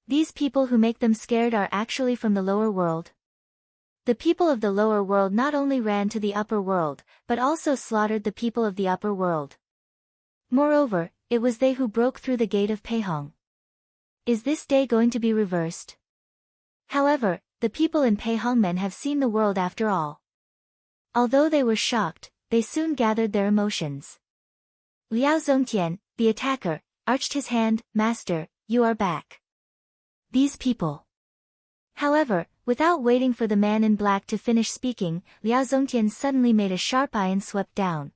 These people who make them scared are actually from the lower world. The people of the lower world not only ran to the upper world, but also slaughtered the people of the upper world. Moreover, it was they who broke through the gate of Peihong. Is this day going to be reversed? However, the people in Peihongmen have seen the world after all. Although they were shocked, they soon gathered their emotions. Liao Zongtian, the attacker, arched his hand. Master, you are back. These people. However, without waiting for the man in black to finish speaking, Liao Zongtian suddenly made a sharp eye and swept down.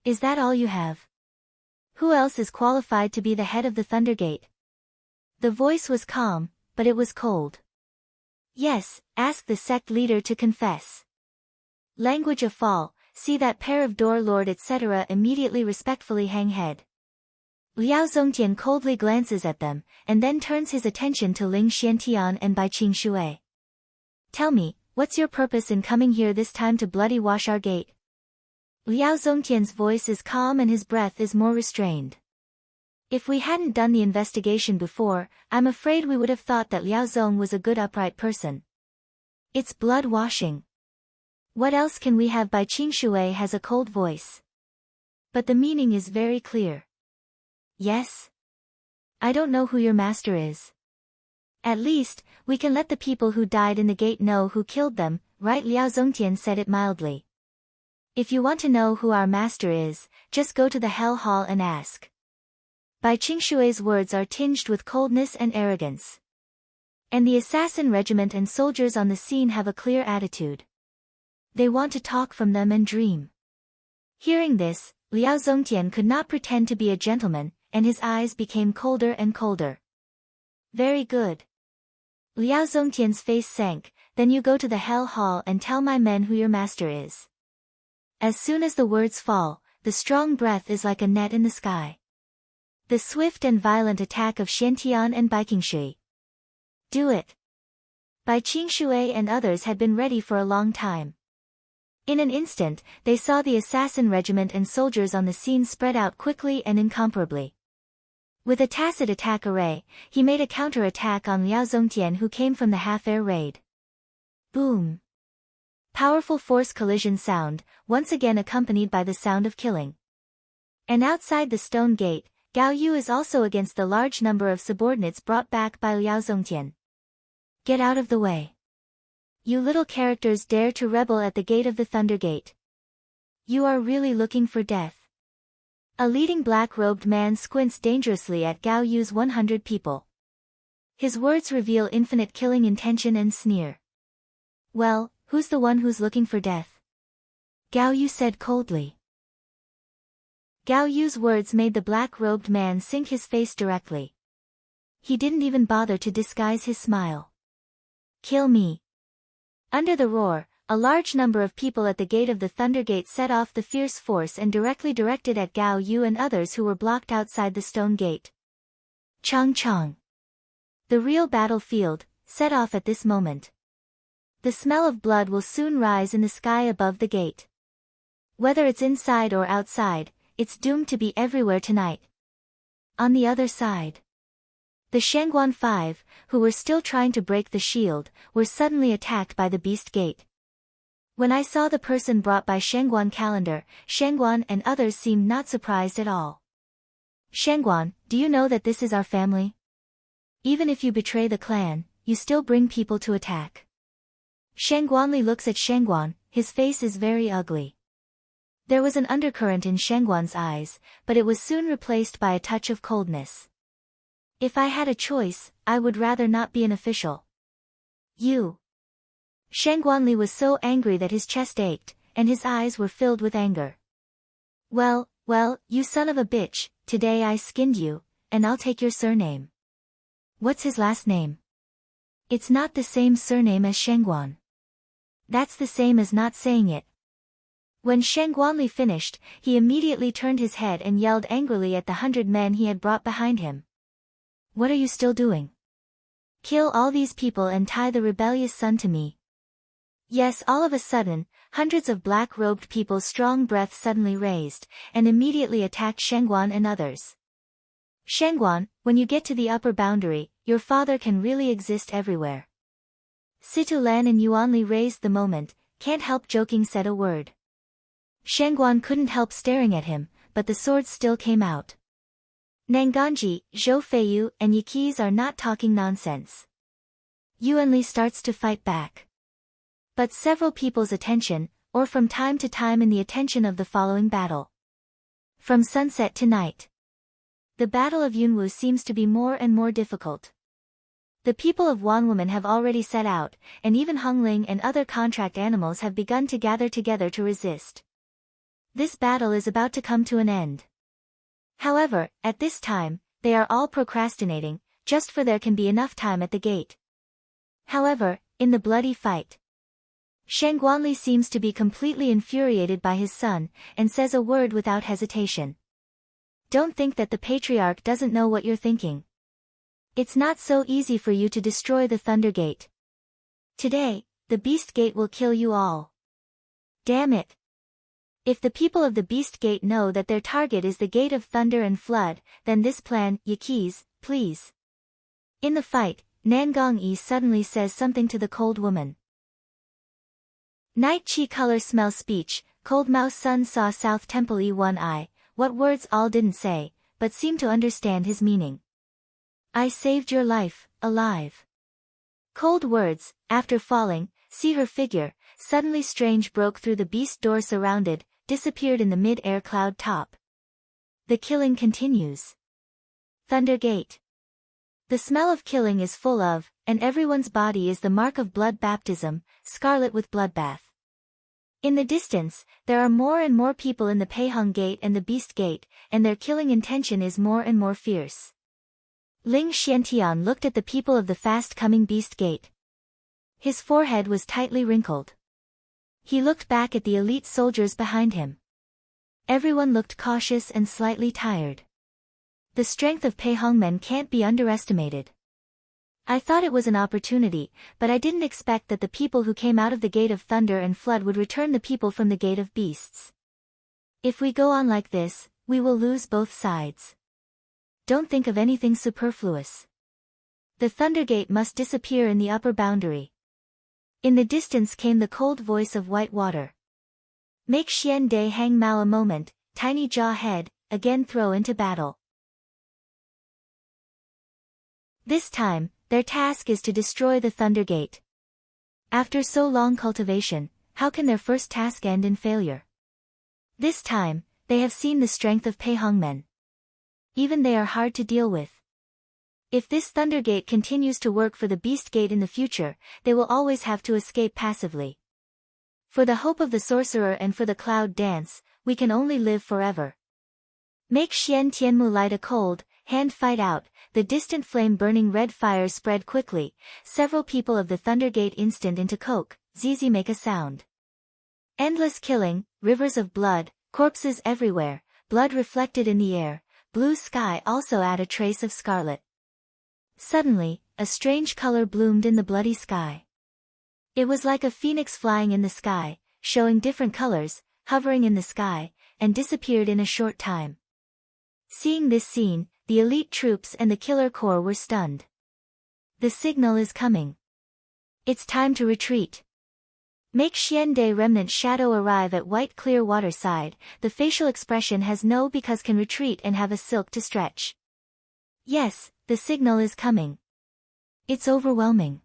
Is that all you have? Who else is qualified to be the head of the Thunder Gate? The voice was calm, but it was cold. Yes, ask the sect leader to confess. Language of fall, see that pair of door lord etc. Immediately respectfully hang head. Liao Zongtian coldly glances at them, and then turns his attention to Ling Xiantian and Bai Qing. Tell me, what's your purpose in coming here this time to bloody wash our gate? Liao Zongtian's voice is calm and his breath is more restrained. If we hadn't done the investigation before, I'm afraid we would have thought that Liao Zong was a good upright person. It's blood washing. What else can we have? Bai Qing has a cold voice. But the meaning is very clear. Yes? I don't know who your master is. At least, we can let the people who died in the gate know who killed them, right? Liao Zongtian said it mildly. If you want to know who our master is, just go to the Hell Hall and ask. Bai Qingshui's words are tinged with coldness and arrogance. And the assassin regiment and soldiers on the scene have a clear attitude. They want to talk from them and dream. Hearing this, Liao Zongtian could not pretend to be a gentleman, and his eyes became colder and colder. Very good. Liao Zongtian's face sank. Then you go to the Hell Hall and tell my men who your master is. As soon as the words fall, the strong breath is like a net in the sky. The swift and violent attack of Xiantian and Bai Qingshui. Do it. Bai Qingshui and others had been ready for a long time. In an instant, they saw the assassin regiment and soldiers on the scene spread out quickly and incomparably. With a tacit attack array, he made a counter-attack on Liao Zongtian who came from the half-air raid. Boom. Powerful force collision sound, once again accompanied by the sound of killing. And outside the stone gate, Gao Yu is also against the large number of subordinates brought back by Liao Zongtian. Get out of the way. You little characters dare to rebel at the gate of the Thunder Gate. You are really looking for death. A leading black-robed man squints dangerously at Gao Yu's 100 people. His words reveal infinite killing intention and sneer. Well, who's the one who's looking for death? Gao Yu said coldly. Gao Yu's words made the black-robed man sink his face directly. He didn't even bother to disguise his smile. Kill me. Under the roar, a large number of people at the gate of the Thunder Gate set off the fierce force and directly directed at Gao Yu and others who were blocked outside the stone gate. Chong Chong. The real battlefield, set off at this moment. The smell of blood will soon rise in the sky above the gate. Whether it's inside or outside, it's doomed to be everywhere tonight. On the other side, the Shangguan 5, who were still trying to break the shield, were suddenly attacked by the Beast Gate. When I saw the person brought by Shangguan Calendar, Shangguan and others seemed not surprised at all. Shangguan, do you know that this is our family? Even if you betray the clan, you still bring people to attack. Shangguanli looks at Shangguan, his face is very ugly. There was an undercurrent in Shangguan's eyes, but it was soon replaced by a touch of coldness. If I had a choice, I would rather not be an official. You. Shangguanli was so angry that his chest ached, and his eyes were filled with anger. Well, you son of a bitch, today I skinned you, and I'll take your surname. What's his last name? It's not the same surname as Shangguan. That's the same as not saying it. When Shangguanli finished, he immediately turned his head and yelled angrily at the 100 men he had brought behind him. What are you still doing? Kill all these people and tie the rebellious son to me. Yes, all of a sudden, hundreds of black-robed people's strong breath suddenly raised, and immediately attacked Shangguan and others. Shangguan, when you get to the upper boundary, your father can really exist everywhere. Situ Lan and Yuanli raised the moment, can't help joking said a word. Shangguan couldn't help staring at him, but the swords still came out. Nanganji, Zhou Feiyu, and Yiqi's are not talking nonsense. Yuanli starts to fight back. But several people's attention, or from time to time in the attention of the following battle. From sunset to night. The Battle of Yunwu seems to be more and more difficult. The people of Wanwoman have already set out, and even Hongling and other contract animals have begun to gather together to resist. This battle is about to come to an end. However, at this time, they are all procrastinating, just for there can be enough time at the gate. However, in the bloody fight, Shang Guanli seems to be completely infuriated by his son, and says a word without hesitation. Don't think that the patriarch doesn't know what you're thinking. It's not so easy for you to destroy the Thunder Gate. Today, the Beast Gate will kill you all. Damn it. If the people of the Beast Gate know that their target is the Gate of Thunder and Flood, then this plan, Yiqi's, please. In the fight, Nangong Yi suddenly says something to the cold woman. Night Chi color smell speech, cold mouse sun saw South Temple E one eye, what words all didn't say, but seemed to understand his meaning. I saved your life, alive. Cold words, after falling, see her figure, suddenly strange broke through the beast door surrounded, disappeared in the mid-air cloud top. The killing continues. Thunder Gate. The smell of killing is full of, and everyone's body is the mark of blood baptism, scarlet with bloodbath. In the distance, there are more and more people in the Peihong Gate and the Beast Gate, and their killing intention is more and more fierce. Ling Xiantian looked at the people of the fast-coming Beast Gate. His forehead was tightly wrinkled. He looked back at the elite soldiers behind him. Everyone looked cautious and slightly tired. The strength of Peihong men can't be underestimated. I thought it was an opportunity, but I didn't expect that the people who came out of the Gate of Thunder and Flood would return the people from the Gate of Beasts. If we go on like this, we will lose both sides. Don't think of anything superfluous. The Thunder Gate must disappear in the upper boundary. In the distance came the cold voice of White Water. Make Xian Dai hang Mao a moment, tiny jaw head, again throw into battle. This time, their task is to destroy the Thunder Gate. After so long cultivation, how can their first task end in failure? This time, they have seen the strength of Peihong men. Even they are hard to deal with. If this Thunder Gate continues to work for the Beast Gate in the future, they will always have to escape passively. For the hope of the sorcerer and for the cloud dance, we can only live forever. Make Xian Tianmu light a cold, hand fight out, the distant flame burning red fire spread quickly, several people of the Thunder Gate instant into coke, Zizi make a sound. Endless killing, rivers of blood, corpses everywhere, blood reflected in the air, blue sky also add a trace of scarlet. Suddenly, a strange color bloomed in the bloody sky. It was like a phoenix flying in the sky, showing different colors, hovering in the sky, and disappeared in a short time. Seeing this scene, the elite troops and the killer corps were stunned. The signal is coming. It's time to retreat. Make Xian Dai remnant shadow arrive at white clear water side, the facial expression has no because can retreat and have a silk to stretch. Yes, the signal is coming. It's overwhelming.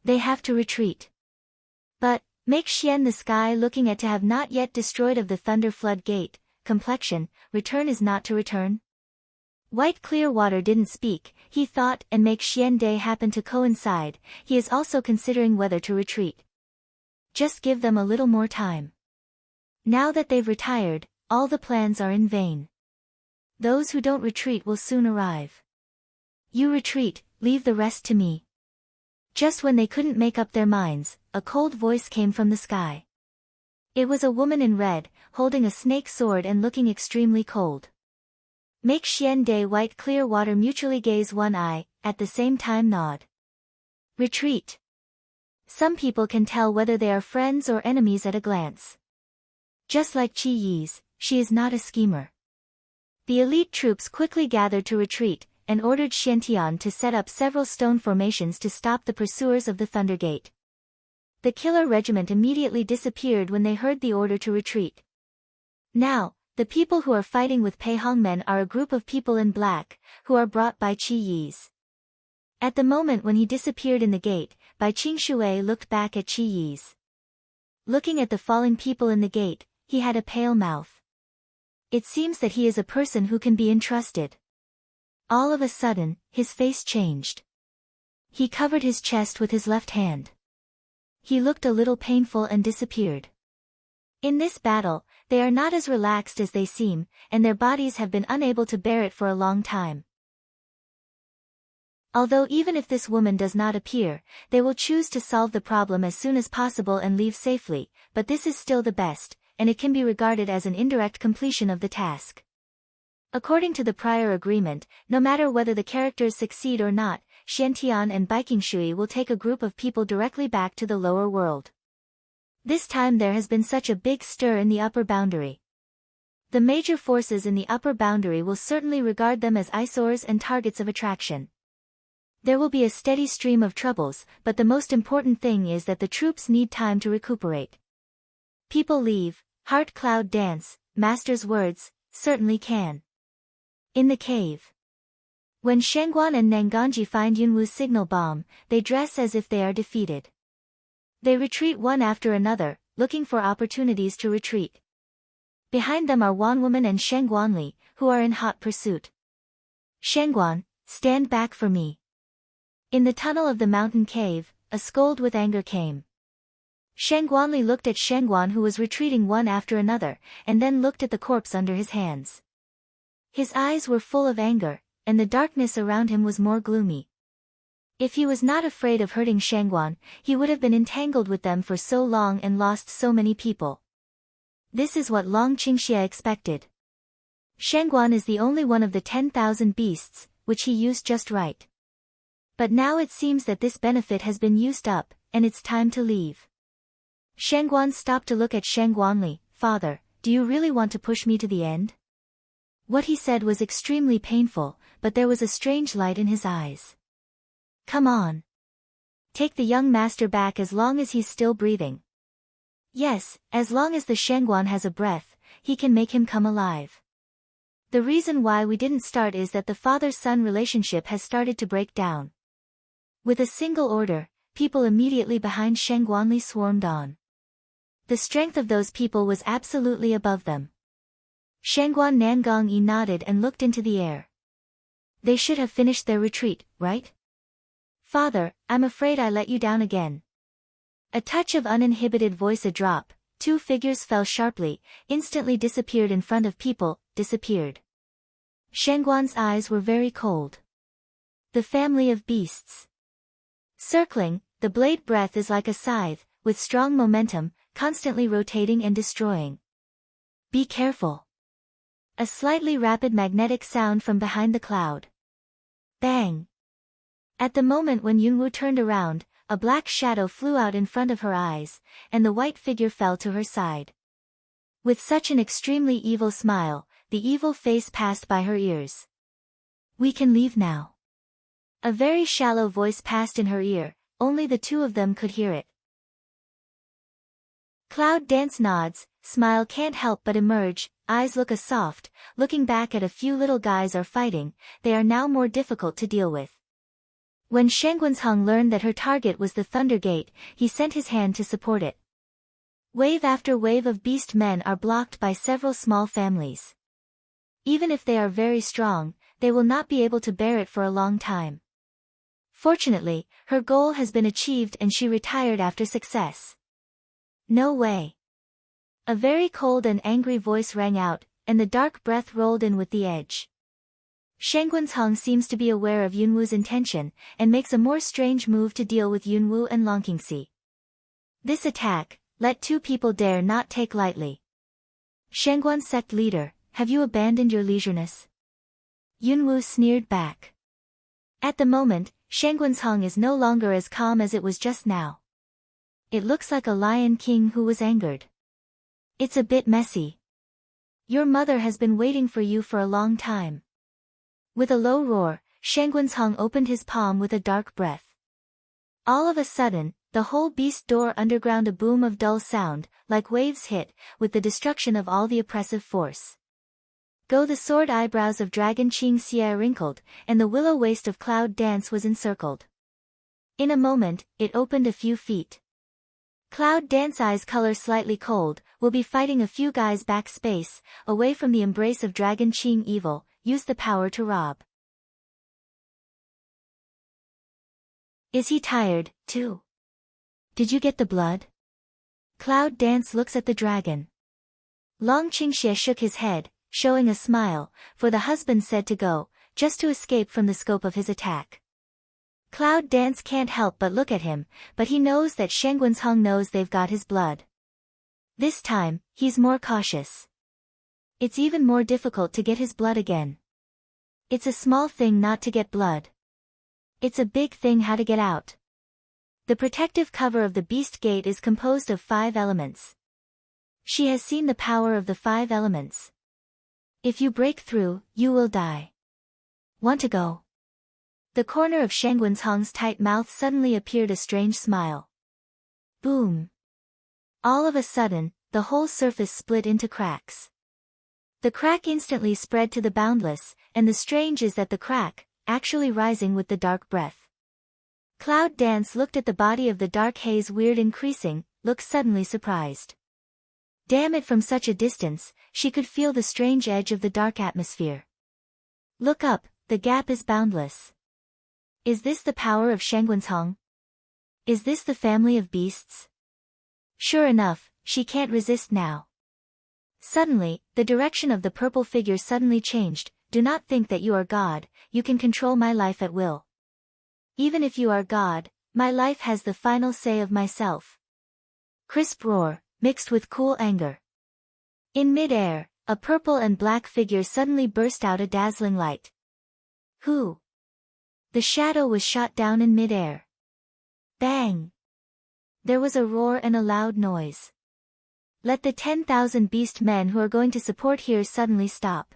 They have to retreat. But, make Xian the sky looking at to have not yet destroyed of the Thunder Flood Gate, complexion, return is not to return? White clear water didn't speak, he thought, and make Xian Dai happen to coincide, he is also considering whether to retreat. Just give them a little more time. Now that they've retired, all the plans are in vain. Those who don't retreat will soon arrive. You retreat, leave the rest to me. Just when they couldn't make up their minds, a cold voice came from the sky. It was a woman in red, holding a snake sword and looking extremely cold. Make Xian Dai white clear water mutually gaze one eye, at the same time nod. Retreat. Some people can tell whether they are friends or enemies at a glance. Just like Qi Yi's, she is not a schemer. The elite troops quickly gathered to retreat, and ordered Xiantian to set up several stone formations to stop the pursuers of the Thunder Gate. The killer regiment immediately disappeared when they heard the order to retreat. Now, the people who are fighting with Pei Hongmen are a group of people in black, who are brought by Qi Yi's. At the moment when he disappeared in the gate, Bai Qingshui looked back at Qi Yi's. Looking at the falling people in the gate, he had a pale mouth. It seems that he is a person who can be entrusted. All of a sudden, his face changed. He covered his chest with his left hand. He looked a little painful and disappeared. In this battle, they are not as relaxed as they seem, and their bodies have been unable to bear it for a long time. Although even if this woman does not appear, they will choose to solve the problem as soon as possible and leave safely, but this is still the best, and it can be regarded as an indirect completion of the task. According to the prior agreement, no matter whether the characters succeed or not, Xiantian and Baiqingshui will take a group of people directly back to the lower world. This time there has been such a big stir in the upper boundary. The major forces in the upper boundary will certainly regard them as eyesores and targets of attraction. There will be a steady stream of troubles, but the most important thing is that the troops need time to recuperate. People leave, heart cloud dance, master's words, certainly can. In the cave. When Shengguan and Nanganji find Yunwu's signal bomb, they dress as if they are defeated. They retreat one after another, looking for opportunities to retreat. Behind them are Wanwoman and Shengguanli, who are in hot pursuit. Shengguan, stand back for me. In the tunnel of the mountain cave, a scold with anger came. Shengguanli looked at Shengguan who was retreating one after another, and then looked at the corpse under his hands. His eyes were full of anger, and the darkness around him was more gloomy. If he was not afraid of hurting Shengguan, he would have been entangled with them for so long and lost so many people. This is what Long Qingxia expected. Shengguan is the only one of the 10,000 beasts, which he used just right. But now it seems that this benefit has been used up, and it's time to leave. Shengguan stopped to look at Shengguanli. Father, do you really want to push me to the end? What he said was extremely painful, but there was a strange light in his eyes. Come on. Take the young master back as long as he's still breathing. Yes, as long as the Shengguan has a breath, he can make him come alive. The reason why we didn't start is that the father-son relationship has started to break down. With a single order, people immediately behind Shengguanli swarmed on. The strength of those people was absolutely above them. Shengguan Nangang nodded and looked into the air. They should have finished their retreat, right? Father, I'm afraid I let you down again. A touch of uninhibited voice, a drop, two figures fell sharply, instantly disappeared in front of people, disappeared. Shengguan's eyes were very cold. The family of beasts. Circling, the blade breath is like a scythe, with strong momentum, constantly rotating and destroying. Be careful. A slightly rapid magnetic sound from behind the cloud. Bang! At the moment when Yunwu turned around, a black shadow flew out in front of her eyes, and the white figure fell to her side. With such an extremely evil smile, the evil face passed by her ears. We can leave now. A very shallow voice passed in her ear, only the two of them could hear it. Cloud dance nods, smile can't help but emerge, eyes look a soft, looking back at a few little guys are fighting, they are now more difficult to deal with. When Shengguansheng learned that her target was the Thunder Gate, he sent his hand to support it. Wave after wave of beast men are blocked by several small families. Even if they are very strong, they will not be able to bear it for a long time. Fortunately, her goal has been achieved and she retired after success. No way. A very cold and angry voice rang out, and the dark breath rolled in with the edge. Shengguansheng seems to be aware of Yunwu's intention, and makes a more strange move to deal with Yunwu and Longqingxi. This attack, let two people dare not take lightly. Shengguan sect leader, have you abandoned your leisureness? Yunwu sneered back. At the moment, Shengguansheng is no longer as calm as it was just now. It looks like a lion king who was angered. It's a bit messy. Your mother has been waiting for you for a long time. With a low roar, Shangguanzhong opened his palm with a dark breath. All of a sudden, the whole beast door underground a boom of dull sound, like waves hit, with the destruction of all the oppressive force. Go the sword eyebrows of Dragon Qing Xie wrinkled, and the willow waist of Cloud Dance was encircled. In a moment, it opened a few feet. Cloud Dance eyes color slightly cold, will be fighting a few guys back space, away from the embrace of Dragon Qing evil, use the power to rob. Is he tired, too? Did you get the blood? Cloud Dance looks at the dragon. Long Qingxie shook his head, showing a smile, for the husband said to go, just to escape from the scope of his attack. Cloud Dance can't help but look at him, but he knows that Shangguanzhong knows they've got his blood. This time, he's more cautious. It's even more difficult to get his blood again. It's a small thing not to get blood. It's a big thing how to get out. The protective cover of the Beast Gate is composed of 5 elements. She has seen the power of the 5 elements. If you break through, you will die. Want to go? The corner of Shangguanzhong's tight mouth suddenly appeared a strange smile. Boom! All of a sudden, the whole surface split into cracks. The crack instantly spread to the boundless, and the strange is that the crack, actually rising with the dark breath. Cloud Dance looked at the body of the dark haze weird increasing, looked suddenly surprised. Damn it, from such a distance, she could feel the strange edge of the dark atmosphere. Look up, the gap is boundless. Is this the power of Shangguanzhong? Is this the family of beasts? Sure enough, she can't resist now. Suddenly, the direction of the purple figure suddenly changed. Do not think that you are God, you can control my life at will. Even if you are God, my life has the final say of myself. Crisp roar, mixed with cool anger. In mid-air, a purple and black figure suddenly burst out a dazzling light. Who? The shadow was shot down in mid-air. Bang! There was a roar and a loud noise. Let the 10,000 beast men who are going to support here suddenly stop.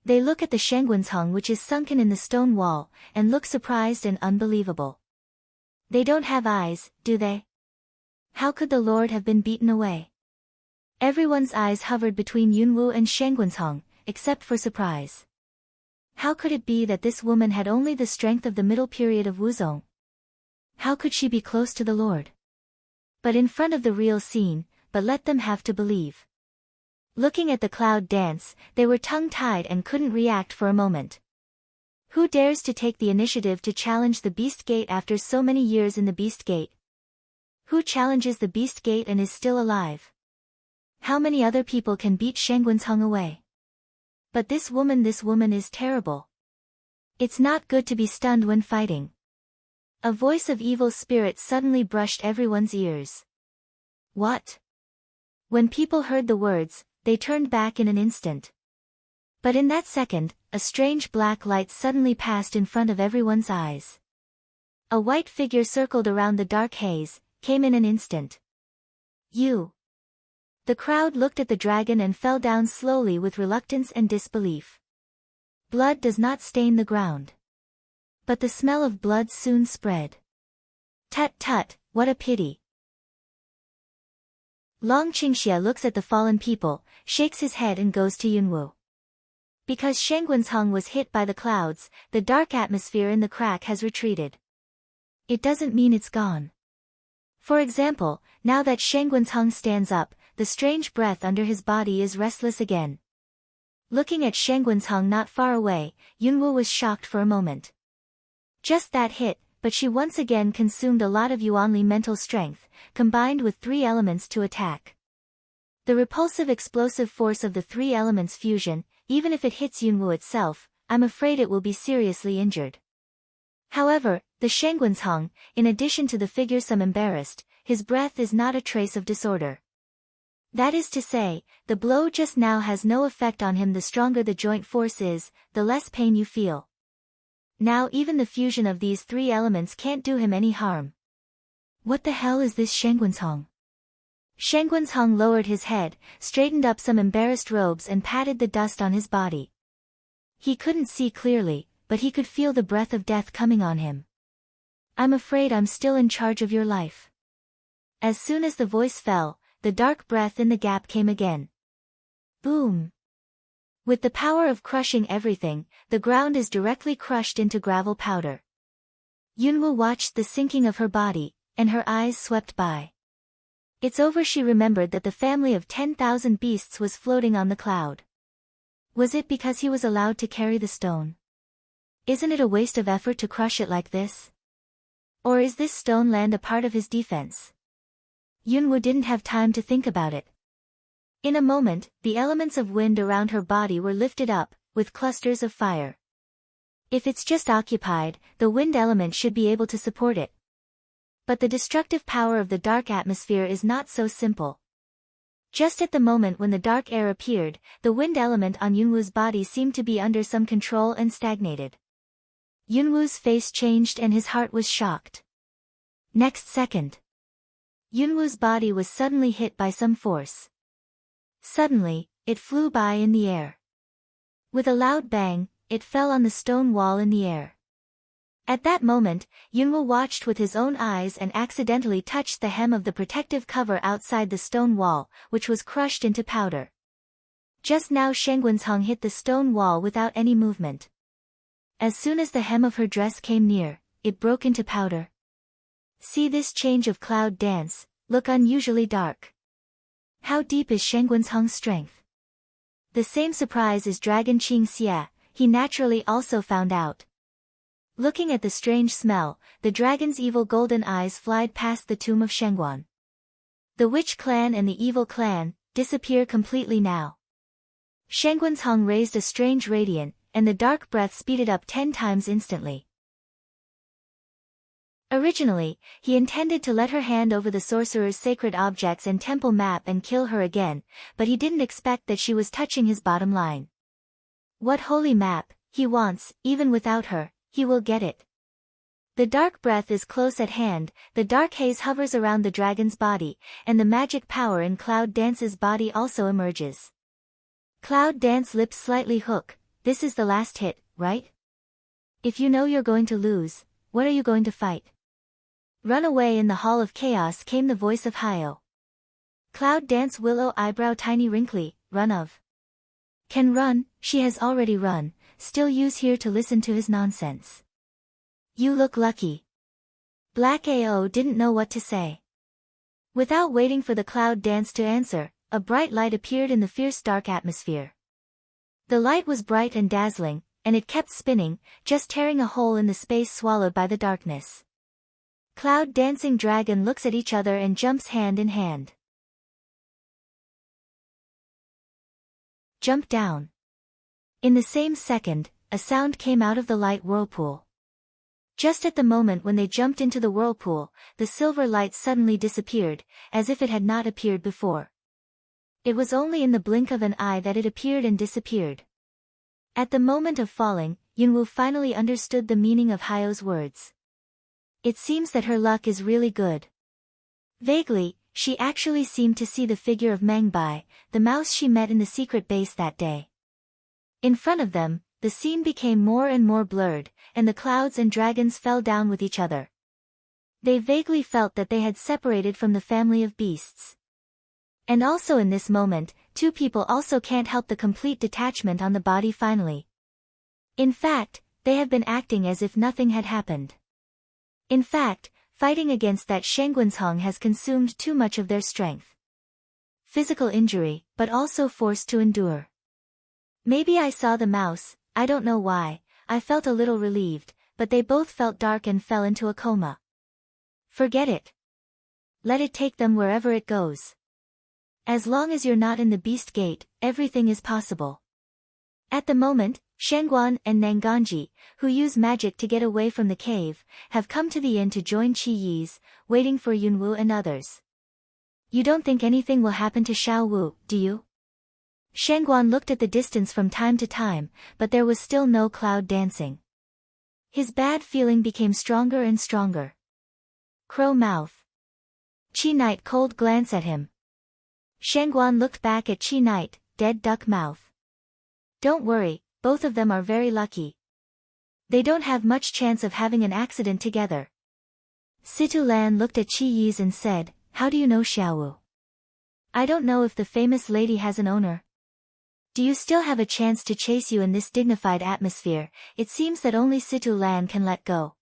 They look at the Shangguanzhong which is sunken in the stone wall, and look surprised and unbelievable. They don't have eyes, do they? How could the Lord have been beaten away? Everyone's eyes hovered between Yunwu and Shangguanzhong, except for surprise. How could it be that this woman had only the strength of the middle period of Wuzong? How could she be close to the Lord? But in front of the real scene, but let them have to believe. Looking at the Cloud Dance, they were tongue-tied and couldn't react for a moment. Who dares to take the initiative to challenge the Beast Gate after so many years in the Beast Gate? Who challenges the Beast Gate and is still alive? How many other people can beat Shangguanzhong away? But this woman is terrible. It's not good to be stunned when fighting. A voice of evil spirit suddenly brushed everyone's ears. What? When people heard the words, they turned back in an instant. But in that second, a strange black light suddenly passed in front of everyone's eyes. A white figure circled around the dark haze, came in an instant. You. The crowd looked at the dragon and fell down slowly with reluctance and disbelief. Blood does not stain the ground. But the smell of blood soon spread. Tut tut, what a pity. Long Qingxie looks at the fallen people, shakes his head and goes to Yunwu. Because Shangguanzhong was hit by the clouds, the dark atmosphere in the crack has retreated. It doesn't mean it's gone. For example, now that Shangguanzhong stands up, the strange breath under his body is restless again. Looking at Shangguanzhong not far away, Yunwu was shocked for a moment. Just that hit, but she once again consumed a lot of Yuanli mental strength, combined with 3 elements to attack. The repulsive explosive force of the 3 elements fusion, even if it hits Yunwu itself, I'm afraid it will be seriously injured. However, the Shangguanzhong, in addition to the figure some embarrassed, his breath is not a trace of disorder. That is to say, the blow just now has no effect on him. The stronger the joint force is, the less pain you feel. Now even the fusion of these 3 elements can't do him any harm. What the hell is this Shangguanzhong? Shangguanzhong lowered his head, straightened up some embarrassed robes and patted the dust on his body. He couldn't see clearly, but he could feel the breath of death coming on him. I'm afraid I'm still in charge of your life. As soon as the voice fell, the dark breath in the gap came again. Boom! With the power of crushing everything, the ground is directly crushed into gravel powder. Yunwoo watched the sinking of her body, and her eyes swept by. It's over. She remembered that the family of 10,000 beasts was floating on the cloud. Was it because he was allowed to carry the stone? Isn't it a waste of effort to crush it like this? Or is this stone land a part of his defense? Yunwoo didn't have time to think about it. In a moment, the elements of wind around her body were lifted up, with clusters of fire. If it's just occupied, the wind element should be able to support it. But the destructive power of the dark atmosphere is not so simple. Just at the moment when the dark air appeared, the wind element on Yunwoo's body seemed to be under some control and stagnated. Yunwoo's face changed and his heart was shocked. Next second, Yunwoo's body was suddenly hit by some force. Suddenly, it flew by in the air. With a loud bang, it fell on the stone wall in the air. At that moment, Yunwoo watched with his own eyes and accidentally touched the hem of the protective cover outside the stone wall, which was crushed into powder. Just now Shenggunsong hit the stone wall without any movement. As soon as the hem of her dress came near, it broke into powder. See this change of cloud dance, look unusually dark. How deep is Shenggunsong's strength? The same surprise is Dragon Qing Xia, he naturally also found out. Looking at the strange smell, the dragon's evil golden eyes flied past the tomb of Shengguan. The witch clan and the evil clan disappear completely now. Shenggunsong raised a strange radiant, and the dark breath speeded up 10 times instantly. Originally, he intended to let her hand over the sorcerer's sacred objects and temple map and kill her again, but he didn't expect that she was touching his bottom line. What holy map he wants, even without her, he will get it. The dark breath is close at hand, the dark haze hovers around the dragon's body, and the magic power in Cloud Dance's body also emerges. Cloud Dance lips slightly hook, this is the last hit, right? If you know you're going to lose, what are you going to fight? Run away. In the Hall of Chaos came the voice of Hyo. Cloud Dance willow eyebrow tiny wrinkly, run of. Can run, she has already run, still use here to listen to his nonsense. You look lucky. Black AO didn't know what to say. Without waiting for the Cloud Dance to answer, a bright light appeared in the fierce dark atmosphere. The light was bright and dazzling, and it kept spinning, just tearing a hole in the space swallowed by the darkness. Cloud Dancing Dragon looks at each other and jumps hand in hand. Jump down. In the same second, a sound came out of the light whirlpool. Just at the moment when they jumped into the whirlpool, the silver light suddenly disappeared, as if it had not appeared before. It was only in the blink of an eye that it appeared and disappeared. At the moment of falling, Yunwoo finally understood the meaning of Hyo's words. It seems that her luck is really good. Vaguely, she actually seemed to see the figure of Mengbai, the mouse she met in the secret base that day. In front of them, the scene became more and more blurred, and the clouds and dragons fell down with each other. They vaguely felt that they had separated from the family of beasts. And also in this moment, two people also can't help the complete detachment on the body finally. In fact, they have been acting as if nothing had happened. In fact, fighting against that Shenggunsong has consumed too much of their strength. Physical injury, but also forced to endure. Maybe I saw the mouse, I don't know why, I felt a little relieved, but they both felt dark and fell into a coma. Forget it. Let it take them wherever it goes. As long as you're not in the Beast Gate, everything is possible. At the moment, Shengguan and Nanganji, who use magic to get away from the cave, have come to the inn to join Qi Yi's, waiting for Yunwoo and others. You don't think anything will happen to Xiao Wu, do you? Shengguan looked at the distance from time to time, but there was still no Cloud Dancing. His bad feeling became stronger and stronger. Crow mouth. Qi Knight cold glance at him. Shengguan looked back at Qi Knight, dead duck mouth. Don't worry, both of them are very lucky. They don't have much chance of having an accident together. Situ Lan looked at Qi Yi's and said, "How do you know Xiaowu?" "I don't know if the famous lady has an owner." "Do you still have a chance to chase you in this dignified atmosphere?" It seems that only Situ Lan can let go.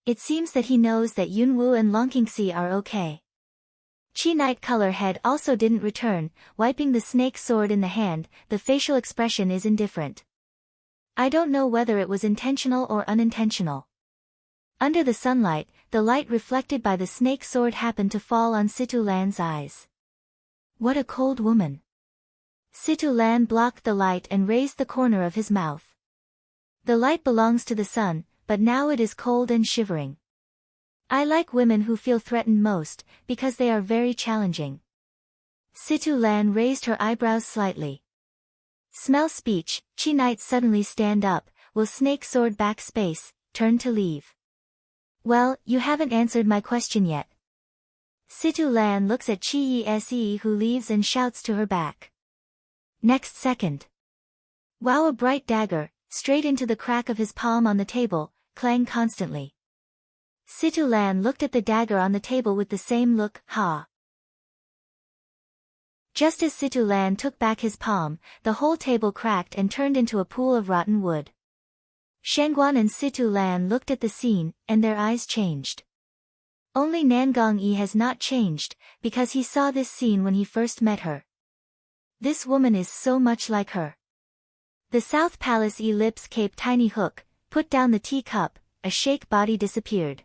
It seems that he knows that Yunwu and Longqingxi are okay. Qi Night Color Head also didn't return, wiping the snake sword in the hand. The facial expression is indifferent. I don't know whether it was intentional or unintentional. Under the sunlight, the light reflected by the snake sword happened to fall on Situ Lan's eyes. What a cold woman. Situ Lan blocked the light and raised the corner of his mouth. The light belongs to the sun, but now it is cold and shivering. I like women who feel threatened most, because they are very challenging. Situ Lan raised her eyebrows slightly. Smell speech. Qi Night suddenly stand up, will snake sword backspace, turn to leave. Well, you haven't answered my question yet. Situ Lan looks at Qi Yi who leaves and shouts to her back. Next second. Wow, a bright dagger, straight into the crack of his palm on the table, clang constantly. Situ Lan looked at the dagger on the table with the same look, ha. Just as Situ Lan took back his palm, the whole table cracked and turned into a pool of rotten wood. Shangguan and Situ Lan looked at the scene, and their eyes changed. Only Nangong Yi has not changed, because he saw this scene when he first met her. This woman is so much like her. The South Palace lips cape tiny hook, put down the teacup, a shake body disappeared.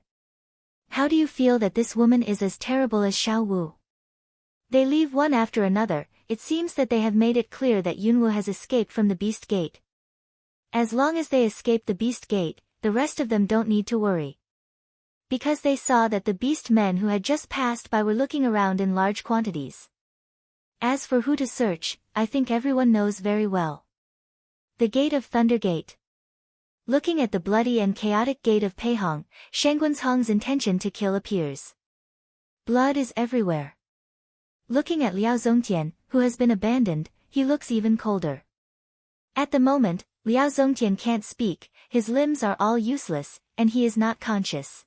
How do you feel that this woman is as terrible as Xiao Wu? They leave one after another. It seems that they have made it clear that Yunwu has escaped from the Beast Gate. As long as they escape the Beast Gate, the rest of them don't need to worry. Because they saw that the beast men who had just passed by were looking around in large quantities. As for who to search, I think everyone knows very well. The Gate of Thunder Gate. Looking at the bloody and chaotic gate of Peihong, Shangguan's intention to kill appears. Blood is everywhere. Looking at Liao Zongtian, who has been abandoned, he looks even colder. At the moment, Liao Zongtian can't speak, his limbs are all useless, and he is not conscious.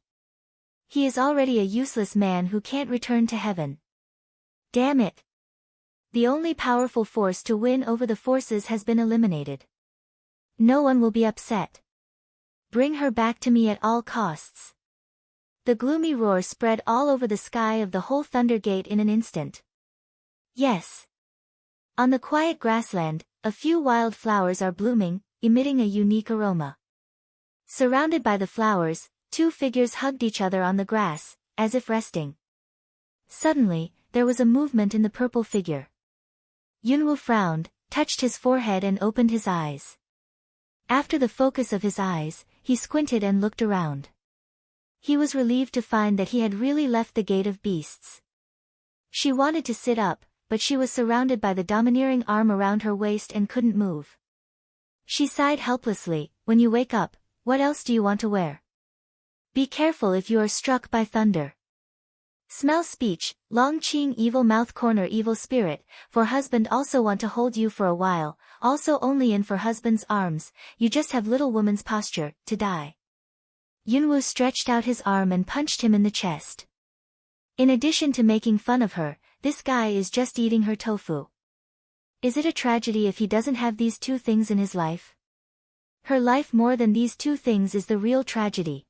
He is already a useless man who can't return to heaven. Damn it! The only powerful force to win over the forces has been eliminated. No one will be upset. Bring her back to me at all costs. The gloomy roar spread all over the sky of the whole Thunder Gate in an instant. Yes. On the quiet grassland, a few wild flowers are blooming, emitting a unique aroma. Surrounded by the flowers, two figures hugged each other on the grass, as if resting. Suddenly, there was a movement in the purple figure. Yunwu frowned, touched his forehead and opened his eyes. After the focus of his eyes, he squinted and looked around. He was relieved to find that he had really left the Gate of Beasts. She wanted to sit up, but she was surrounded by the domineering arm around her waist and couldn't move. She sighed helplessly. When you wake up, what else do you want to wear? Be careful if you are struck by thunder. Smell speech. Long Qing evil mouth corner evil spirit, for husband also want to hold you for a while, also only in for husband's arms, you just have little woman's posture, to die. Yunwu stretched out his arm and punched him in the chest. In addition to making fun of her, this guy is just eating her tofu. Is it a tragedy if he doesn't have these two things in his life? Her life more than these two things is the real tragedy.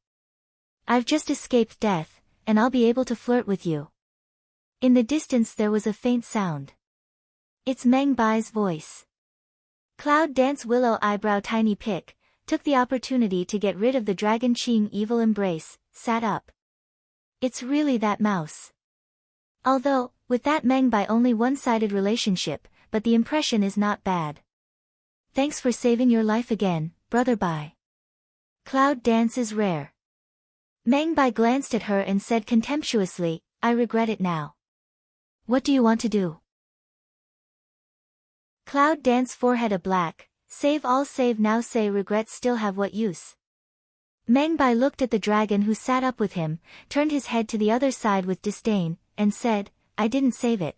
I've just escaped death, and I'll be able to flirt with you. In the distance there was a faint sound. It's Meng Bai's voice. Cloud Dance Willow Eyebrow Tiny Pick took the opportunity to get rid of the Dragon Qing evil embrace, sat up. It's really that mouse. Although, with that Meng Bai only one-sided relationship, but the impression is not bad. Thanks for saving your life again, Brother Bai. Cloud Dance is rare. Meng Bai glanced at her and said contemptuously, I regret it now. What do you want to do? Cloud Dance forehead a black, save all save now say regret still have what use? Meng Bai looked at the dragon who sat up with him, turned his head to the other side with disdain, and said, I didn't save it.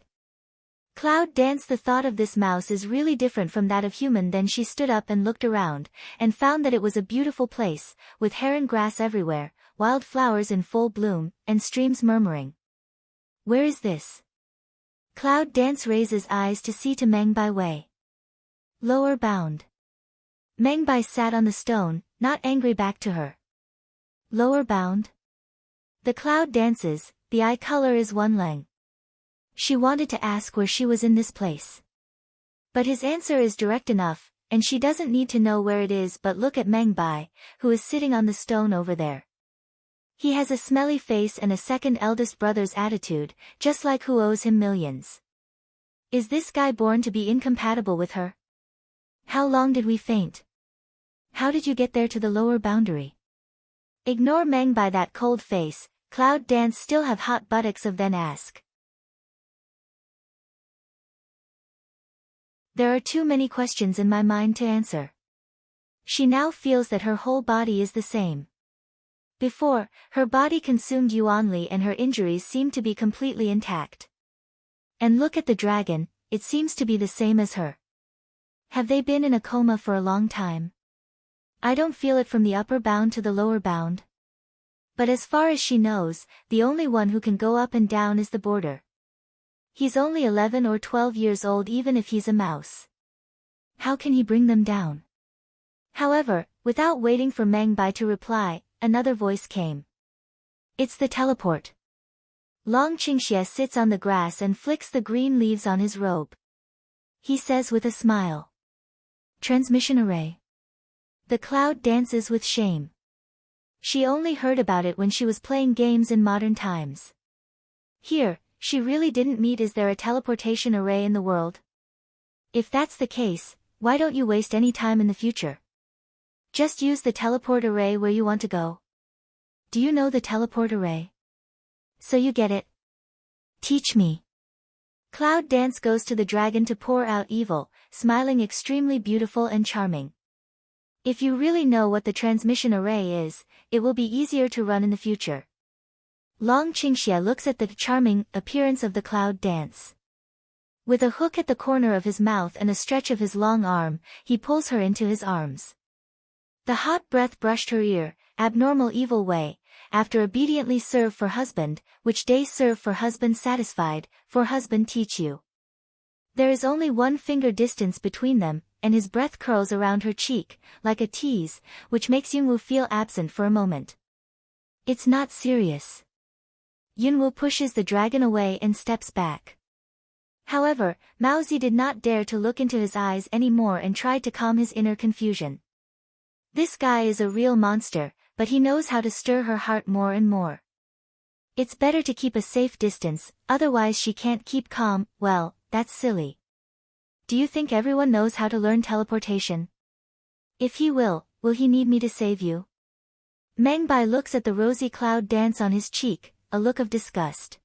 Cloud danced. The thought of this mouse is really different from that of human. Then she stood up and looked around, and found that it was a beautiful place, with heron grass everywhere, wild flowers in full bloom, and streams murmuring. Where is this? Cloud Dance raises eyes to see to Mengbai way. Lower bound. Mengbai sat on the stone, not angry back to her. Lower bound? The cloud dances, the eye color is one leng. She wanted to ask where she was in this place. But his answer is direct enough, and she doesn't need to know where it is. But look at Mengbai, who is sitting on the stone over there. He has a smelly face and a second eldest brother's attitude, just like who owes him millions. Is this guy born to be incompatible with her? How long did we faint? How did you get there to the lower boundary? Ignore Mengbai that cold face. Cloud Dance still have hot buttocks of then ask. There are too many questions in my mind to answer. She now feels that her whole body is the same. Before, her body consumed Yuanli and her injuries seemed to be completely intact. And look at the dragon, it seems to be the same as her. Have they been in a coma for a long time? I don't feel it from the upper bound to the lower bound. But as far as she knows, the only one who can go up and down is the border. He's only 11 or 12 years old even if he's a mouse. How can he bring them down? However, without waiting for Mengbai to reply, another voice came. It's the teleport. Long Qingxie sits on the grass and flicks the green leaves on his robe. He says with a smile. Transmission array. The cloud dances with shame. She only heard about it when she was playing games in modern times. Here, she really didn't meet. Is there a teleportation array in the world? If that's the case, why don't you waste any time in the future? Just use the teleport array where you want to go. Do you know the teleport array? So you get it. Teach me. Cloud Dance goes to the dragon to pour out evil, smiling extremely beautiful and charming. If you really know what the transmission array is, it will be easier to run in the future. Long Qingxie looks at the charming appearance of the cloud dance. With a hook at the corner of his mouth and a stretch of his long arm, he pulls her into his arms. The hot breath brushed her ear, abnormal evil way, after obediently serve for husband, which day serve for husband satisfied, for husband teach you. There is only 1 finger distance between them, and his breath curls around her cheek, like a tease, which makes Yunwu feel absent for a moment. It's not serious. Yunwu pushes the dragon away and steps back. However, Maozi did not dare to look into his eyes anymore and tried to calm his inner confusion. This guy is a real monster, but he knows how to stir her heart more and more. It's better to keep a safe distance, otherwise she can't keep calm. Well, that's silly. Do you think everyone knows how to learn teleportation? If he will he need me to save you? Mengbai looks at the rosy cloud dance on his cheek, a look of disgust.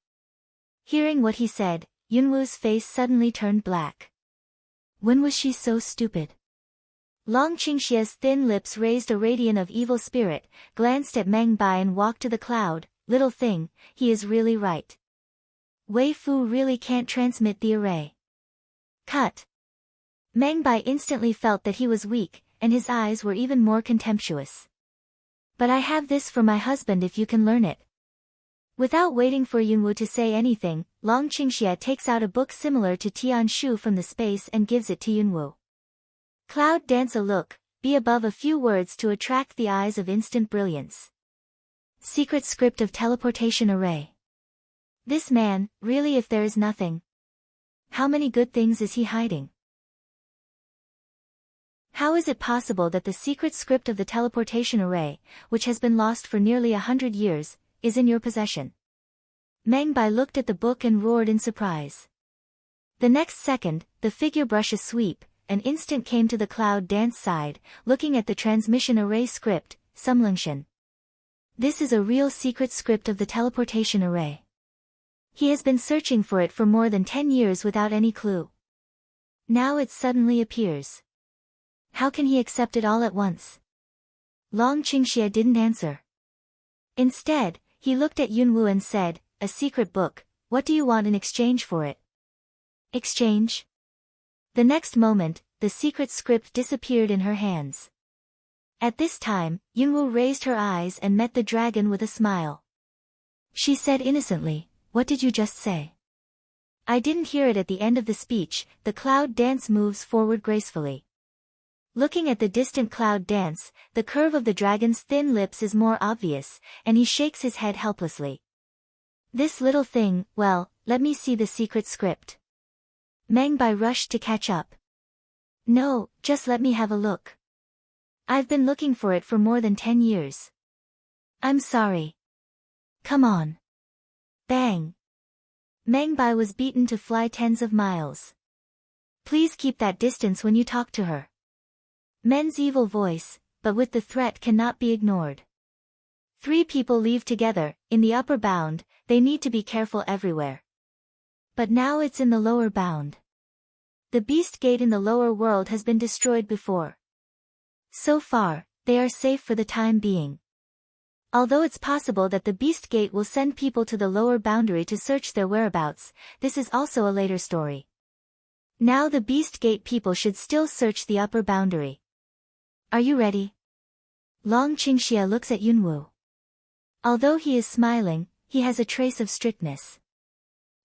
Hearing what he said, Yunwu's face suddenly turned black. When was she so stupid? Long Qingxie's thin lips raised a radiant of evil spirit, glanced at Mengbai and walked to the cloud. Little thing, he is really right. Wei Fu really can't transmit the array. Cut. Mengbai instantly felt that he was weak, and his eyes were even more contemptuous. But I have this for my husband if you can learn it. Without waiting for Yunwu to say anything, Long Qingxie takes out a book similar to Tian Shu from the space and gives it to Yunwu. Cloud dance a look, be above a few words to attract the eyes of instant brilliance. Secret script of teleportation array. This man, really if there is nothing. How many good things is he hiding? How is it possible that the secret script of the teleportation array, which has been lost for nearly 100 years, is in your possession? Mengbai looked at the book and roared in surprise. The next second, the figure brush a sweep, an instant came to the cloud dance side, looking at the transmission array script, Sumlingshan. This is a real secret script of the teleportation array. He has been searching for it for more than 10 years without any clue. Now it suddenly appears. How can he accept it all at once? Long Qingxie didn't answer. Instead, he looked at Yunwu and said, a secret book, what do you want in exchange for it? Exchange? The next moment, the secret script disappeared in her hands. At this time, Yunwoo raised her eyes and met the dragon with a smile. She said innocently, "What did you just say?" "I didn't hear it." At the end of the speech, the cloud dance moves forward gracefully. Looking at the distant cloud dance, the curve of the dragon's thin lips is more obvious, and he shakes his head helplessly. "This little thing, well, let me see the secret script." Meng Bai rushed to catch up. "No, just let me have a look. I've been looking for it for more than 10 years. I'm sorry." "Come on." Bang! Meng Bai was beaten to fly tens of miles. "Please keep that distance when you talk to her." Men's evil voice, but with the threat cannot be ignored. 3 people leave together. In the upper bound, they need to be careful everywhere. But now it's in the lower bound. The beast gate in the lower world has been destroyed before. So far, they are safe for the time being. Although it's possible that the beast gate will send people to the lower boundary to search their whereabouts, this is also a later story. Now the beast gate people should still search the upper boundary. Are you ready? Long Qingxia looks at Yunwoo. Although he is smiling, he has a trace of strictness.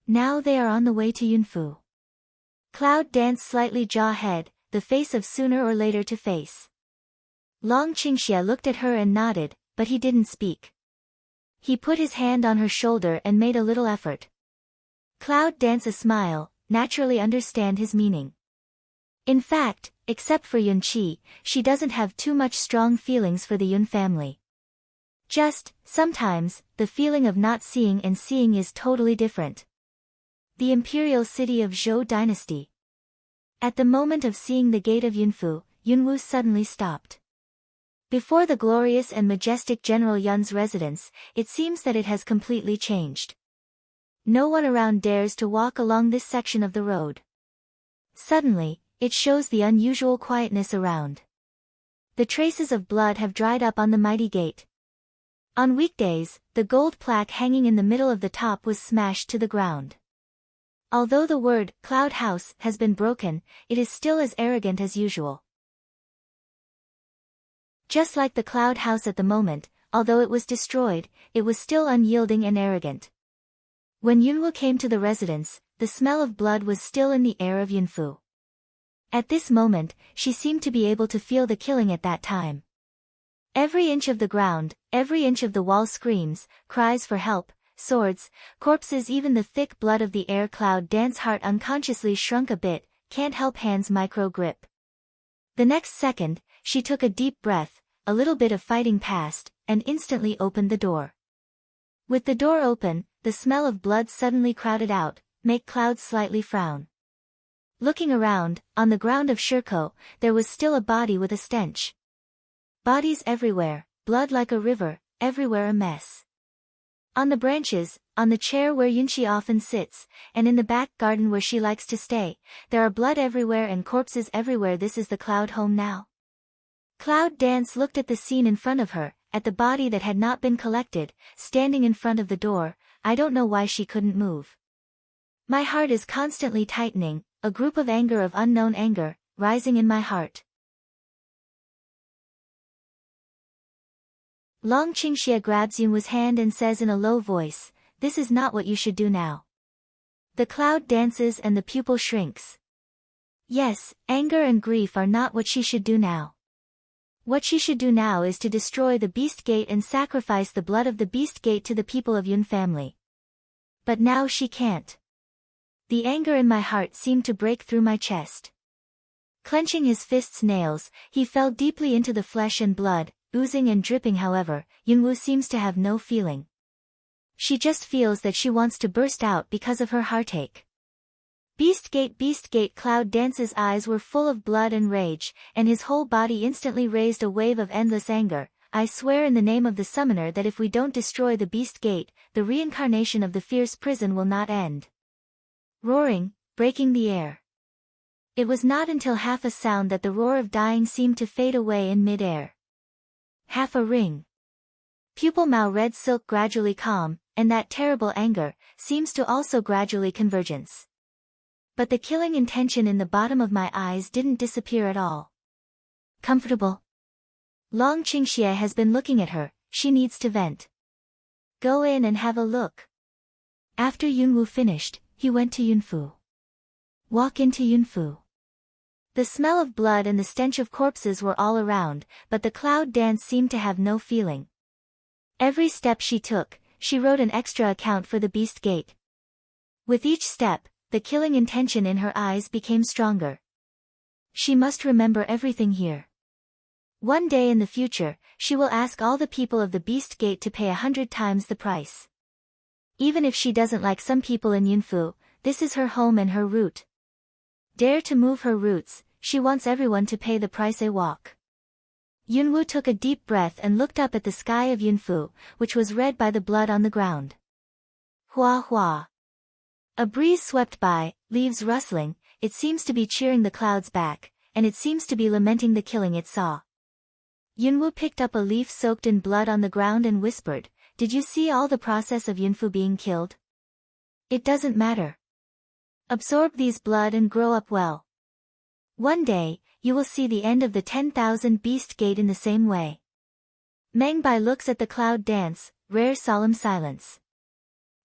Now they are on the way to Yunfu. Cloud danced slightly jaw-head, the face of sooner or later to face. Long Qingxia looked at her and nodded, but he didn't speak. He put his hand on her shoulder and made a little effort. Cloud dance a smile, naturally understand his meaning. In fact, except for Yunqi, she doesn't have too much strong feelings for the Yun family. Just, sometimes, the feeling of not seeing and seeing is totally different. The imperial city of Zhou dynasty. At the moment of seeing the gate of Yunfu, Yunwoo suddenly stopped. Before the glorious and majestic General Yun's residence, it seems that it has completely changed. No one around dares to walk along this section of the road. Suddenly, it shows the unusual quietness around. The traces of blood have dried up on the mighty gate. On weekdays, the gold plaque hanging in the middle of the top was smashed to the ground. Although the word, Cloud House, has been broken, it is still as arrogant as usual. Just like the Cloud House at the moment, although it was destroyed, it was still unyielding and arrogant. When Yunwoo came to the residence, the smell of blood was still in the air of Yunfu. At this moment, she seemed to be able to feel the killing at that time. Every inch of the ground, every inch of the wall screams, cries for help, swords, corpses, even the thick blood of the air. Cloud dance heart unconsciously shrunk a bit, can't help hands micro grip. The next second, she took a deep breath, a little bit of fighting passed, and instantly opened the door. With the door open, the smell of blood suddenly crowded out, make Cloud slightly frown. Looking around, on the ground of Shirko, there was still a body with a stench. Bodies everywhere, blood like a river, everywhere a mess. On the branches, on the chair where Yunqi often sits, and in the back garden where she likes to stay, there are blood everywhere and corpses everywhere. This is the Cloud home now. Cloud Dance looked at the scene in front of her, at the body that had not been collected, standing in front of the door. I don't know why she couldn't move. My heart is constantly tightening, a group of anger, of unknown anger, rising in my heart. Long Qingxia grabs Yunwoo's hand and says in a low voice, "This is not what you should do now." The cloud dances and the pupil shrinks. Yes, anger and grief are not what she should do now. What she should do now is to destroy the Beast Gate and sacrifice the blood of the Beast Gate to the people of Yun family. But now she can't. The anger in my heart seemed to break through my chest. Clenching his fist's nails, he fell deeply into the flesh and blood, oozing and dripping. However, Yunwoo seems to have no feeling. She just feels that she wants to burst out because of her heartache. Beast Gate. Cloud Dance's eyes were full of blood and rage, and his whole body instantly raised a wave of endless anger. I swear in the name of the summoner that if we don't destroy the Beast Gate, the reincarnation of the fierce prison will not end. Roaring, breaking the air. It was not until half a sound that the roar of dying seemed to fade away in mid-air. Half a ring. Pupil Mao red silk gradually calm, and that terrible anger, seems to also gradually convergence. But the killing intention in the bottom of my eyes didn't disappear at all. Comfortable? Long Qingxie has been looking at her, she needs to vent. Go in and have a look. After Yunwu finished, he went to Yunfu. Walk into Yunfu. The smell of blood and the stench of corpses were all around, but the cloud dance seemed to have no feeling. Every step she took, she wrote an extra account for the beast gate. With each step, the killing intention in her eyes became stronger. She must remember everything here. One day in the future, she will ask all the people of the beast gate to pay 100 times the price. Even if she doesn't like some people in Yunfu, this is her home and her root. Dare to move her roots, she wants everyone to pay the price a walk. Yunwu took a deep breath and looked up at the sky of Yunfu, which was red by the blood on the ground. Hua hua. A breeze swept by, leaves rustling, it seems to be cheering the clouds back, and it seems to be lamenting the killing it saw. Yunwu picked up a leaf soaked in blood on the ground and whispered, "Did you see all the process of Yunfu being killed? It doesn't matter. Absorb these blood and grow up well. One day, you will see the end of the 10,000 beast gate in the same way." Meng Bai looks at the cloud dance, rare solemn silence.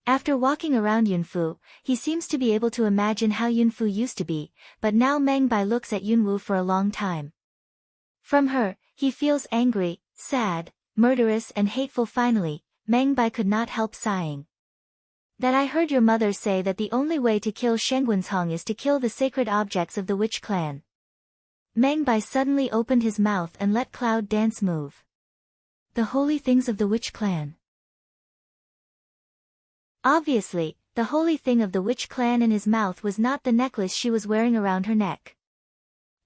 After walking around Yunfu, he seems to be able to imagine how Yunfu used to be, but now Meng Bai looks at Yunwu for a long time. From her, he feels angry, sad, murderous and hateful. Finally, Meng Bai could not help sighing. "That I heard your mother say that the only way to kill Shenguanzhong is to kill the sacred objects of the witch clan." Meng Bai suddenly opened his mouth and let cloud dance move. The holy things of the witch clan. Obviously, the holy thing of the witch clan in his mouth was not the necklace she was wearing around her neck.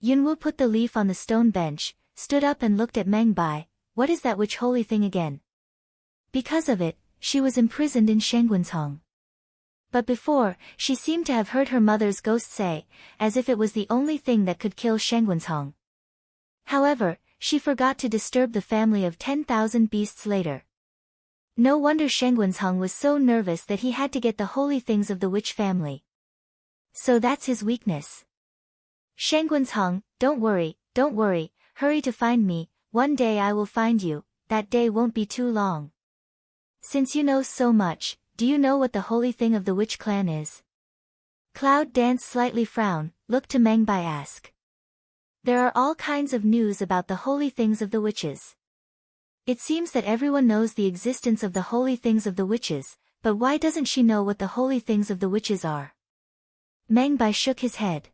Yunwu put the leaf on the stone bench, stood up and looked at Meng Bai. "What is that witch holy thing again?" Because of it, she was imprisoned in Shenguanzhong. But before, she seemed to have heard her mother's ghost say, as if it was the only thing that could kill Shenguanzhong. However, she forgot to disturb the family of 10,000 beasts later. No wonder Shenguanzhong was so nervous that he had to get the holy things of the witch family. So that's his weakness. "Shenguanzhong, don't worry, hurry to find me, one day I will find you, that day won't be too long. Since you know so much, do you know what the holy thing of the witch clan is?" Cloud Dance slightly frowned, looked to Meng Bai ask. "There are all kinds of news about the holy things of the witches. It seems that everyone knows the existence of the holy things of the witches, but why doesn't she know what the holy things of the witches are?" Meng Bai shook his head.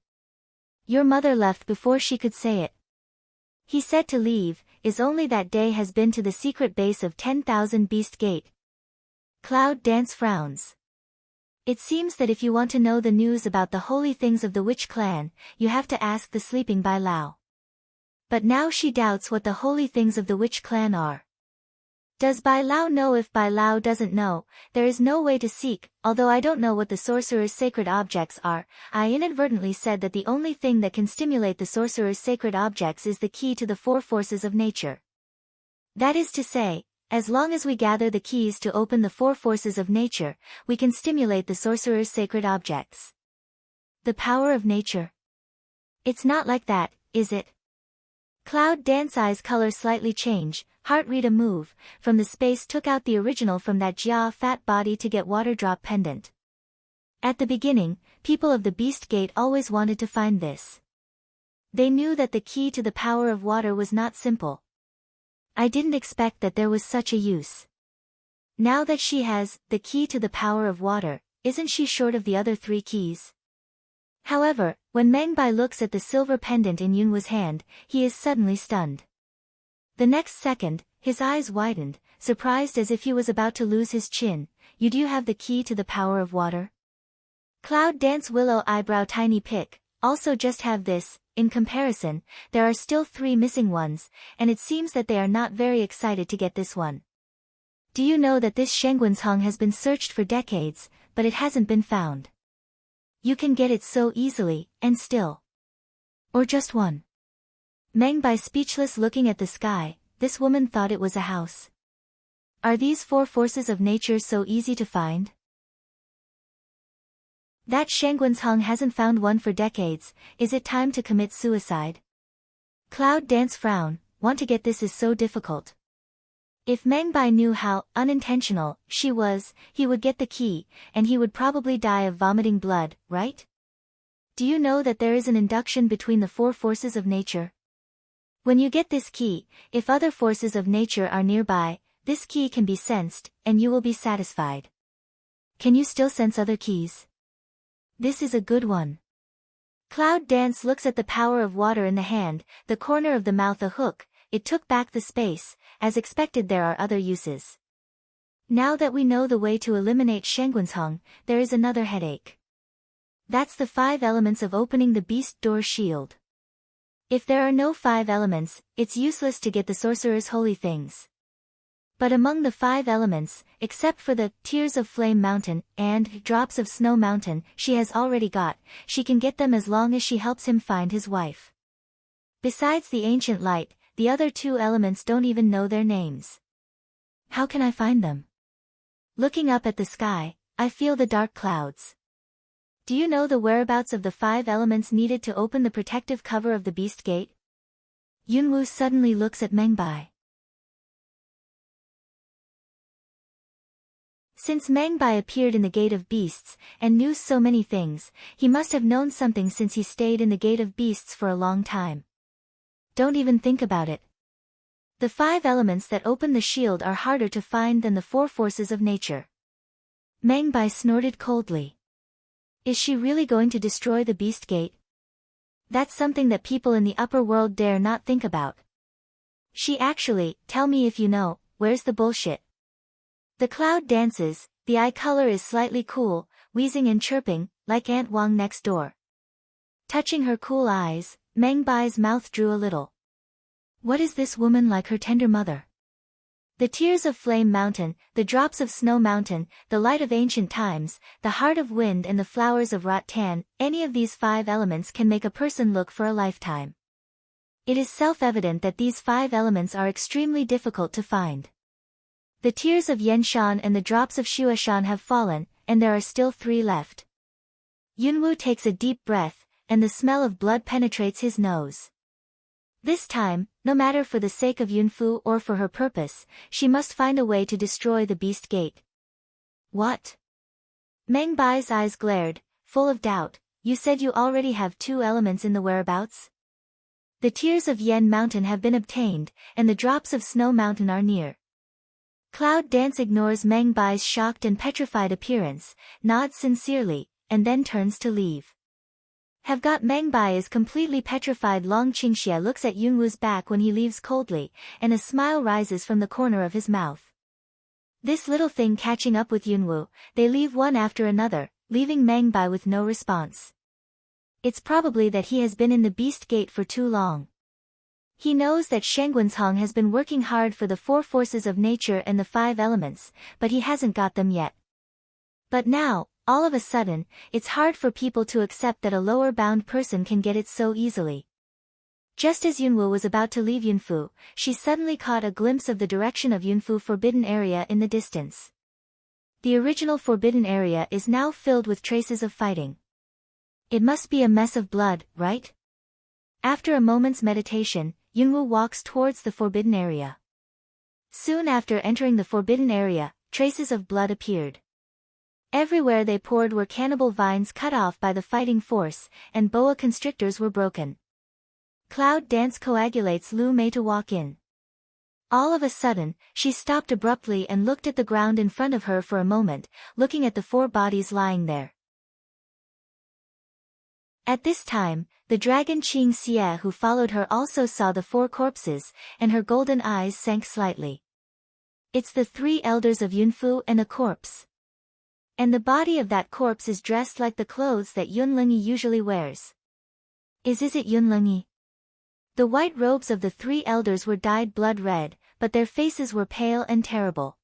"Your mother left before she could say it. He said to leave, is only that day has been to the secret base of 10,000 Beast Gate." Cloud Dance frowns. "It seems that if you want to know the news about the holy things of the witch clan, you have to ask the sleeping Bai Lao. But now she doubts what the holy things of the witch clan are. Does Bai Lao know? If Bai Lao doesn't know, there is no way to seek. Although I don't know what the sorcerer's sacred objects are, I inadvertently said that the only thing that can stimulate the sorcerer's sacred objects is the key to the four forces of nature. That is to say, as long as we gather the keys to open the four forces of nature, we can stimulate the sorcerer's sacred objects. The power of nature? It's not like that, is it?" Cloud Dance eyes color slightly change, heart rate a move, from the space took out the original from that Jia fat body to get water drop pendant. At the beginning, people of the Beast Gate always wanted to find this. They knew that the key to the power of water was not simple. I didn't expect that there was such a use. Now that she has the key to the power of water, isn't she short of the other three keys? However, when Meng Bai looks at the silver pendant in Yunwu's hand, he is suddenly stunned. The next second, his eyes widened, surprised as if he was about to lose his chin. "You do have the key to the power of water?" Cloud Dance willow eyebrow tiny pick, "Also just have this. In comparison, there are still 3 missing ones, and it seems that they are not very excited to get this one. Do you know that this Shenguanzhong has been searched for decades, but it hasn't been found? You can get it so easily, and still. Or just one." Meng Bai speechless looking at the sky, this woman thought it was a house. Are these 4 forces of nature so easy to find? That Shangguansheng hasn't found one for decades. Is it time to commit suicide? Cloud Dance frown, want to get this is so difficult. If Meng Bai knew how unintentional she was, he would get the key, and he would probably die of vomiting blood, right? Do you know that there is an induction between the four forces of nature? When you get this key, if other forces of nature are nearby, this key can be sensed, and you will be satisfied. Can you still sense other keys? This is a good one. Cloud Dance looks at the power of water in the hand, the corner of the mouth a hook, it took back the space, as expected there are other uses. Now that we know the way to eliminate Shangguansheng, there is another headache. That's the 5 elements of opening the beast door shield. If there are no 5 elements, it's useless to get the sorcerer's holy things. But among the 5 elements, except for the Tears of Flame Mountain and Drops of Snow Mountain she has already got, she can get them as long as she helps him find his wife. Besides the ancient light, the other 2 elements don't even know their names. How can I find them? Looking up at the sky, I feel the dark clouds. Do you know the whereabouts of the 5 elements needed to open the protective cover of the beast gate? Yunwu suddenly looks at Meng Bai. Since Meng Bai appeared in the Gate of Beasts, and knew so many things, he must have known something since he stayed in the Gate of Beasts for a long time. Don't even think about it. The 5 elements that open the shield are harder to find than the 4 forces of nature. Meng Bai snorted coldly. Is she really going to destroy the Beast Gate? That's something that people in the upper world dare not think about. She actually, tell me if you know, where's the bullshit? The cloud dances, the eye color is slightly cool, wheezing and chirping, like Aunt Wang next door. Touching her cool eyes, Meng Bai's mouth drew a little. What is this woman like her tender mother? The Tears of Flame Mountain, the Drops of Snow Mountain, the Light of Ancient Times, the Heart of Wind and the Flowers of Rattan, any of these 5 elements can make a person look for a lifetime. It is self-evident that these 5 elements are extremely difficult to find. The Tears of Yenshan and the Drops of Shuashan have fallen, and there are still 3 left. Yunwu takes a deep breath, and the smell of blood penetrates his nose. This time, no matter for the sake of Yunfu or for her purpose, she must find a way to destroy the Beast Gate. What? Meng Bai's eyes glared, full of doubt. You said you already have 2 elements in the whereabouts? The Tears of Yen Mountain have been obtained, and the Drops of Snow Mountain are near. Cloud Dance ignores Meng Bai's shocked and petrified appearance, nods sincerely, and then turns to leave. Have got Meng Bai is completely petrified. Long Qingxia looks at Yunwu's back when he leaves coldly, and a smile rises from the corner of his mouth. This little thing catching up with Yunwu, they leave one after another, leaving Meng Bai with no response. It's probably that he has been in the Beast Gate for too long. He knows that Shangguansheng has been working hard for the 4 forces of nature and the 5 elements, but he hasn't got them yet. But now, all of a sudden, it's hard for people to accept that a lower-bound person can get it so easily. Just as Yunwu was about to leave Yunfu, she suddenly caught a glimpse of the direction of Yunfu forbidden area in the distance. The original forbidden area is now filled with traces of fighting. It must be a mess of blood, right? After a moment's meditation, Yunwu walks towards the forbidden area. Soon after entering the forbidden area, traces of blood appeared. Everywhere they poured were cannibal vines cut off by the fighting force, and boa constrictors were broken. Cloud Dance coagulates Lu Mei to walk in. All of a sudden, she stopped abruptly and looked at the ground in front of her for a moment, looking at the 4 bodies lying there. At this time, the dragon Qing Xie who followed her also saw the 4 corpses, and her golden eyes sank slightly. It's the 3 elders of Yunfu and a corpse. And the body of that corpse is dressed like the clothes that Yunlingyi usually wears. Is it Yunlingyi? The white robes of the 3 elders were dyed blood red, but their faces were pale and terrible.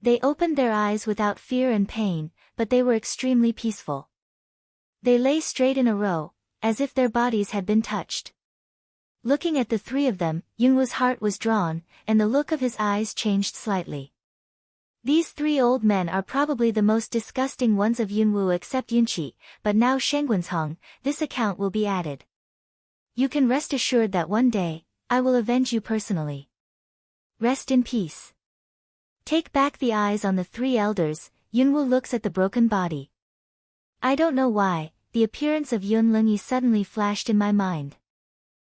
They opened their eyes without fear and pain, but they were extremely peaceful. They lay straight in a row, as if their bodies had been touched. Looking at the 3 of them, Yunwu's heart was drawn, and the look of his eyes changed slightly. These three old men are probably the most disgusting ones of Yunwu except Yunqi, but now Shengguanzhong, this account will be added. You can rest assured that one day, I will avenge you personally. Rest in peace. Take back the eyes on the three elders. Yunwu looks at the broken body. I don't know why, the appearance of Yun Lingyi suddenly flashed in my mind.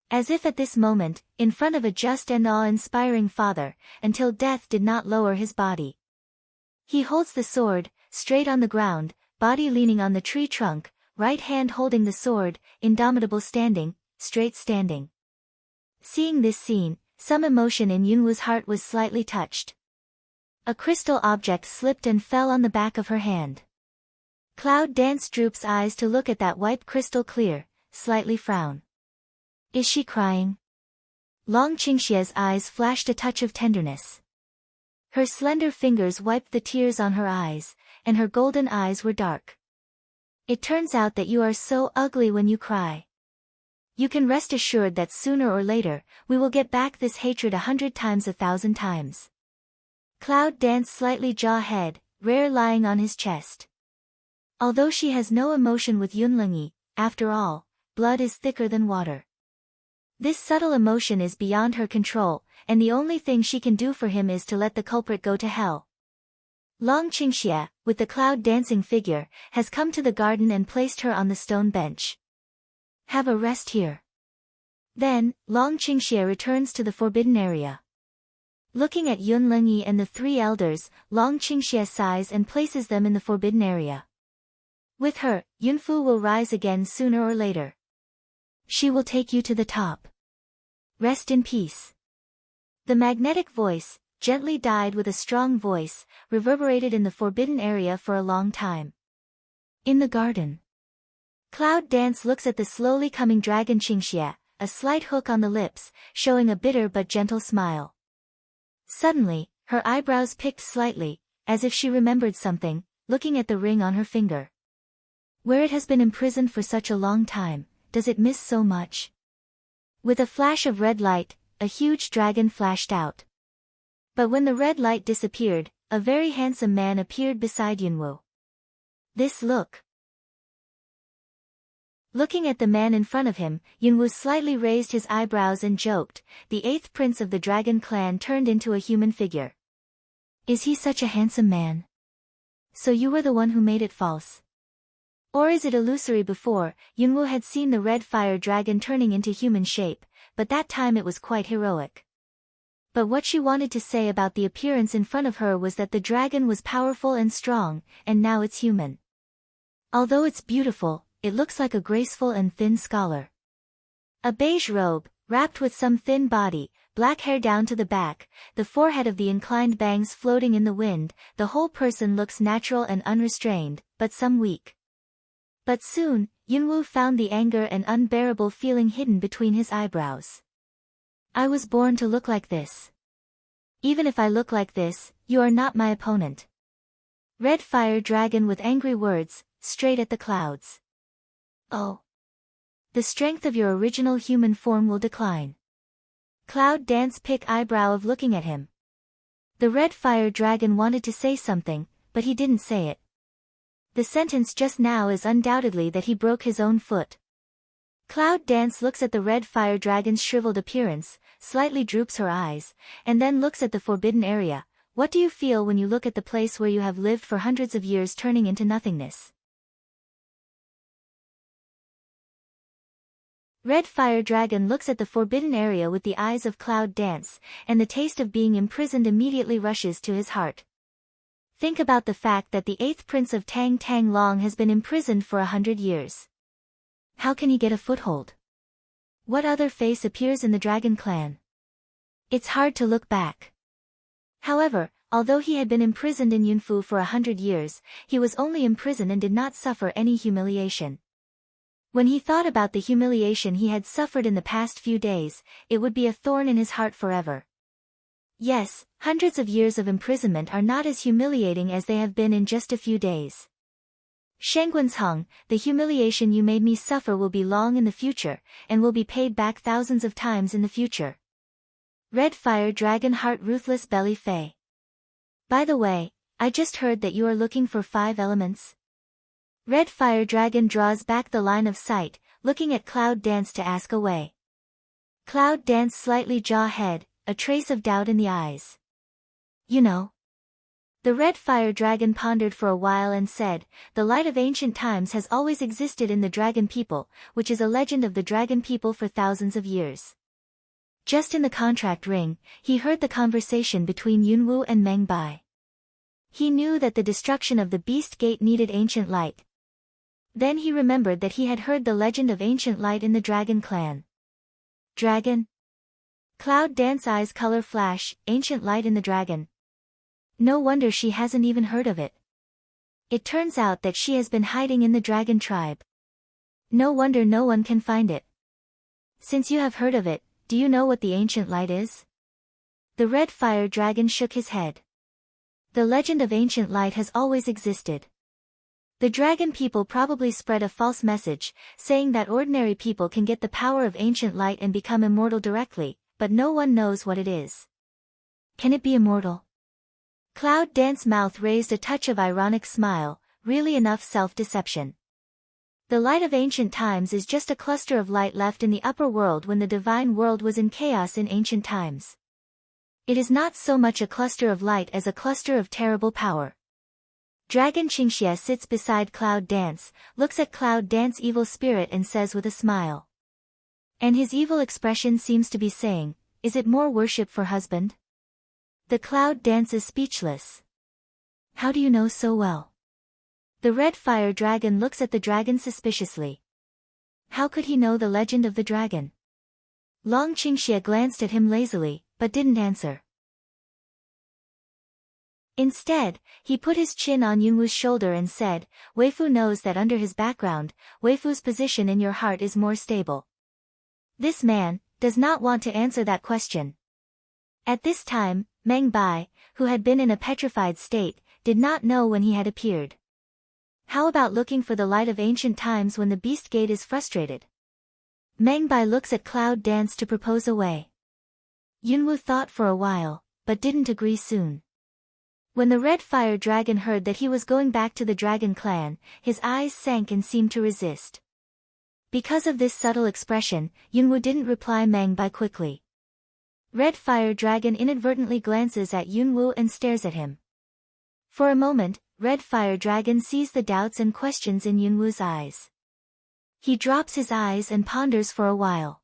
As if at this moment, in front of a just and awe-inspiring father, until death did not lower his body. He holds the sword, straight on the ground, body leaning on the tree trunk, right hand holding the sword, indomitable standing, straight standing. Seeing this scene, some emotion in Yunwu's heart was slightly touched. A crystal object slipped and fell on the back of her hand. Cloud Dance droops eyes to look at that white crystal clear, slightly frown. Is she crying? Long Qingxie's eyes flashed a touch of tenderness. Her slender fingers wiped the tears on her eyes, and her golden eyes were dark. It turns out that you are so ugly when you cry. You can rest assured that sooner or later, we will get back this hatred 100 times 1,000 times. Cloud Dance slightly jaw head, rare lying on his chest. Although she has no emotion with Yun Lingyi, after all, blood is thicker than water. This subtle emotion is beyond her control, and the only thing she can do for him is to let the culprit go to hell. Long Qingxie, with the cloud dancing figure, has come to the garden and placed her on the stone bench. Have a rest here. Then, Long Qingxie returns to the forbidden area. Looking at Yun Lingyi and the three elders, Long Qingxie sighs and places them in the forbidden area. With her, Yunfu will rise again sooner or later. She will take you to the top. Rest in peace. The magnetic voice, gently died with a strong voice, reverberated in the forbidden area for a long time. In the garden. Cloud Dance looks at the slowly coming dragon Qingxie, a slight hook on the lips, showing a bitter but gentle smile. Suddenly, her eyebrows picked slightly, as if she remembered something, looking at the ring on her finger. Where it has been imprisoned for such a long time, does it miss so much? With a flash of red light, a huge dragon flashed out. But when the red light disappeared, a very handsome man appeared beside Yunwu. This look. Looking at the man in front of him, Yunwu slightly raised his eyebrows and joked, the eighth prince of the dragon clan turned into a human figure. Is he such a handsome man? So you were the one who made it false. Or is it illusory? Before, Yunwu had seen the red fire dragon turning into human shape, but that time it was quite heroic. But what she wanted to say about the appearance in front of her was that the dragon was powerful and strong, and now it's human. Although it's beautiful, it looks like a graceful and thin scholar. A beige robe, wrapped with some thin body, black hair down to the back, the forehead of the inclined bangs floating in the wind, the whole person looks natural and unrestrained, but some weak. But soon, Yunwu found the anger and unbearable feeling hidden between his eyebrows. I was born to look like this. Even if I look like this, you are not my opponent. Red fire dragon with angry words, straight at the clouds. Oh. The strength of your original human form will decline. Cloud Dance pick eyebrow of looking at him. The red fire dragon wanted to say something, but he didn't say it. The sentence just now is undoubtedly that he broke his own foot. Cloud Dance looks at the red fire dragon's shriveled appearance, slightly droops her eyes, and then looks at the forbidden area. What do you feel when you look at the place where you have lived for hundreds of years turning into nothingness? Red fire dragon looks at the forbidden area with the eyes of Cloud Dance, and the taste of being imprisoned immediately rushes to his heart. Think about the fact that the eighth prince of Tang Tang Long has been imprisoned for 100 years. How can he get a foothold? What other face appears in the dragon clan? It's hard to look back. However, although he had been imprisoned in Yunfu for 100 years, he was only imprisoned and did not suffer any humiliation. When he thought about the humiliation he had suffered in the past few days, it would be a thorn in his heart forever. Yes, hundreds of years of imprisonment are not as humiliating as they have been in just a few days. Shengguanzhong, the humiliation you made me suffer will be long in the future, and will be paid back thousands of times in the future. Red Fire Dragon Heart Ruthless Belly Fei. By the way, I just heard that you are looking for 5 elements. Red Fire Dragon draws back the line of sight, looking at Cloud Dance to ask away. Cloud Dance slightly jaw head, a trace of doubt in the eyes. You know. The Red Fire Dragon pondered for a while and said, the light of ancient times has always existed in the Dragon People, which is a legend of the Dragon People for thousands of years. Just in the contract ring, he heard the conversation between Yunwu and Meng Bai. He knew that the destruction of the Beast Gate needed ancient light. Then he remembered that he had heard the legend of ancient light in the Dragon Clan. Dragon? Cloud Dance eyes color flash, ancient light in the dragon. No wonder she hasn't even heard of it. It turns out that she has been hiding in the dragon tribe. No wonder no one can find it. Since you have heard of it, do you know what the ancient light is? The Red Fire Dragon shook his head. The legend of ancient light has always existed. The Dragon People probably spread a false message, saying that ordinary people can get the power of ancient light and become immortal directly, but no one knows what it is. Can it be immortal? Cloud Dance's mouth raised a touch of ironic smile, really enough self-deception. The light of ancient times is just a cluster of light left in the upper world when the divine world was in chaos in ancient times. It is not so much a cluster of light as a cluster of terrible power. Dragon Qingxie sits beside Cloud Dance, looks at Cloud Dance's evil spirit and says with a smile. And his evil expression seems to be saying, is it more worship for husband? The Cloud Dance is speechless. How do you know so well? The Red Fire Dragon looks at the dragon suspiciously. How could he know the legend of the dragon? Long Qingxie glanced at him lazily, but didn't answer. Instead, he put his chin on Yunwu's shoulder and said, Weifu knows that under his background, Weifu's position in your heart is more stable. This man does not want to answer that question. At this time, Meng Bai, who had been in a petrified state, did not know when he had appeared. How about looking for the light of ancient times when the Beast Gate is frustrated? Meng Bai looks at Cloud Dance to propose a way. Yunwu thought for a while, but didn't agree soon. When the Red Fire Dragon heard that he was going back to the Dragon Clan, his eyes sank and seemed to resist. Because of this subtle expression, Yunwu didn't reply Meng Bai quickly. Red Fire Dragon inadvertently glances at Yunwu and stares at him. For a moment, Red Fire Dragon sees the doubts and questions in Yunwu's eyes. He drops his eyes and ponders for a while.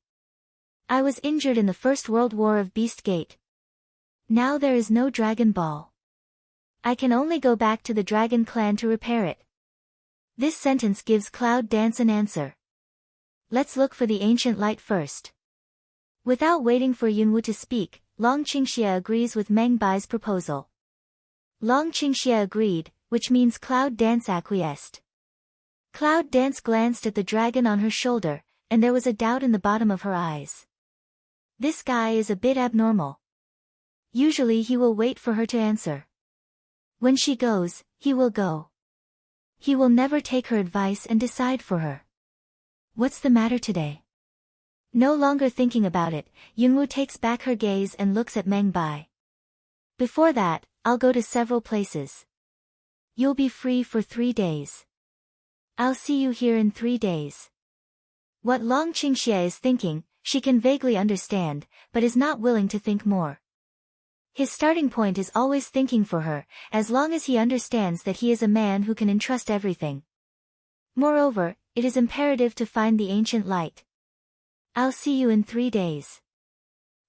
I was injured in the First World War of Beast Gate. Now there is no Dragon Ball. I can only go back to the Dragon Clan to repair it. This sentence gives Cloud Dance an answer. Let's look for the ancient light first. Without waiting for Yunwu to speak, Long Qingxie agrees with Meng Bai's proposal. Long Qingxie agreed, which means Cloud Dance acquiesced. Cloud Dance glanced at the dragon on her shoulder, and there was a doubt in the bottom of her eyes. This guy is a bit abnormal. Usually he will wait for her to answer. When she goes, he will go. He will never take her advice and decide for her. What's the matter today? No longer thinking about it, Yunwu takes back her gaze and looks at Meng Bai. Before that, I'll go to several places. You'll be free for 3 days. I'll see you here in 3 days. What Long Qingxie is thinking, she can vaguely understand, but is not willing to think more. His starting point is always thinking for her, as long as he understands that he is a man who can entrust everything. Moreover, it is imperative to find the ancient light. I'll see you in 3 days.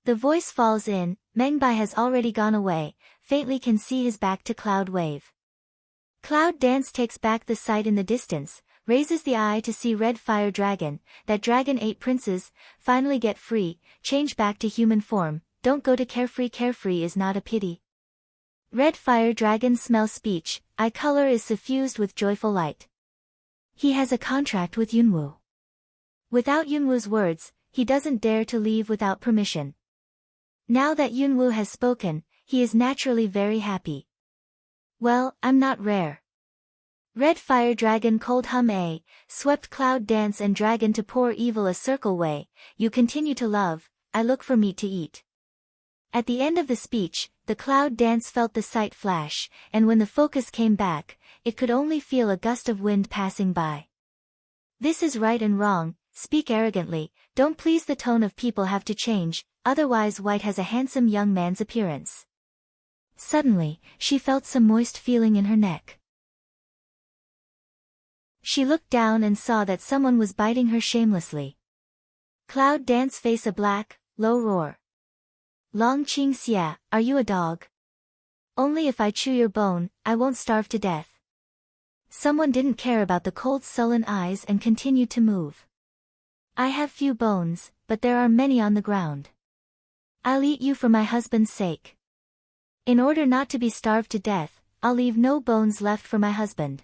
The voice falls in, Meng Bai has already gone away, faintly can see his back to Cloud Wave. Cloud Dance takes back the sight in the distance, raises the eye to see Red Fire Dragon, that dragon 8 princes, finally get free, change back to human form. Don't go to carefree. Carefree is not a pity. Red Fire Dragon smells speech, eye color is suffused with joyful light. He has a contract with Yunwu. Without Yunwu's words, he doesn't dare to leave without permission. Now that Yunwu has spoken, he is naturally very happy. Well, I'm not rare. Red Fire Dragon cold hum a, swept Cloud Dance and Dragon to pour evil a circle way, you continue to love, I look for meat to eat. At the end of the speech, the cloud dance felt the sight flash, and when the focus came back, it could only feel a gust of wind passing by. This is right and wrong, speak arrogantly, don't please the tone of people have to change, otherwise White has a handsome young man's appearance. Suddenly, she felt some moist feeling in her neck. She looked down and saw that someone was biting her shamelessly. Cloud dance face a black, low roar. Long Qing Xia, are you a dog? Only if I chew your bone, I won't starve to death. Someone didn't care about the cold sullen eyes and continued to move. I have few bones, but there are many on the ground. I'll eat you for my husband's sake. In order not to be starved to death, I'll leave no bones left for my husband.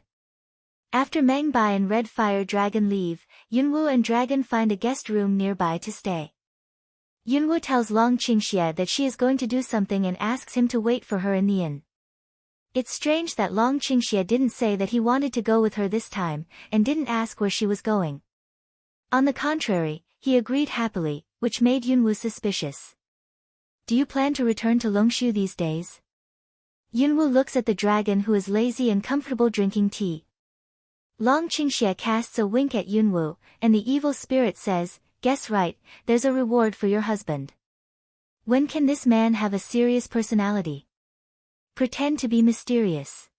After Meng Bai and Red Fire Dragon leave, Yunwu and Dragon find a guest room nearby to stay. Yunwu tells Long Qingxie that she is going to do something and asks him to wait for her in the inn. It's strange that Long Qingxie didn't say that he wanted to go with her this time, and didn't ask where she was going. On the contrary, he agreed happily, which made Yunwu suspicious. Do you plan to return to Longshu these days? Yunwu looks at the dragon who is lazy and comfortable drinking tea. Long Qingxie casts a wink at Yunwu, and the evil spirit says, guess right, there's a reward for your husband. When can this man have a serious personality? Pretend to be mysterious.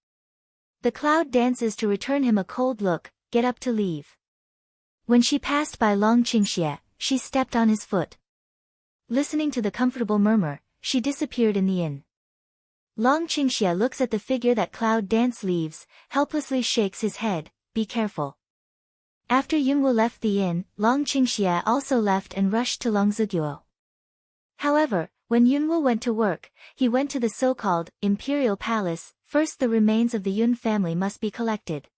The cloud dances to return him a cold look, get up to leave. When she passed by Long Qingxie, she stepped on his foot. Listening to the comfortable murmur, she disappeared in the inn. Long Qingxie looks at the figure that cloud dance leaves, helplessly shakes his head, be careful. After Yunwu left the inn, Long Qingxie also left and rushed to Longzuguo. However, when Yunwu went to work, he went to the so-called Imperial Palace. First the remains of the Yun family must be collected.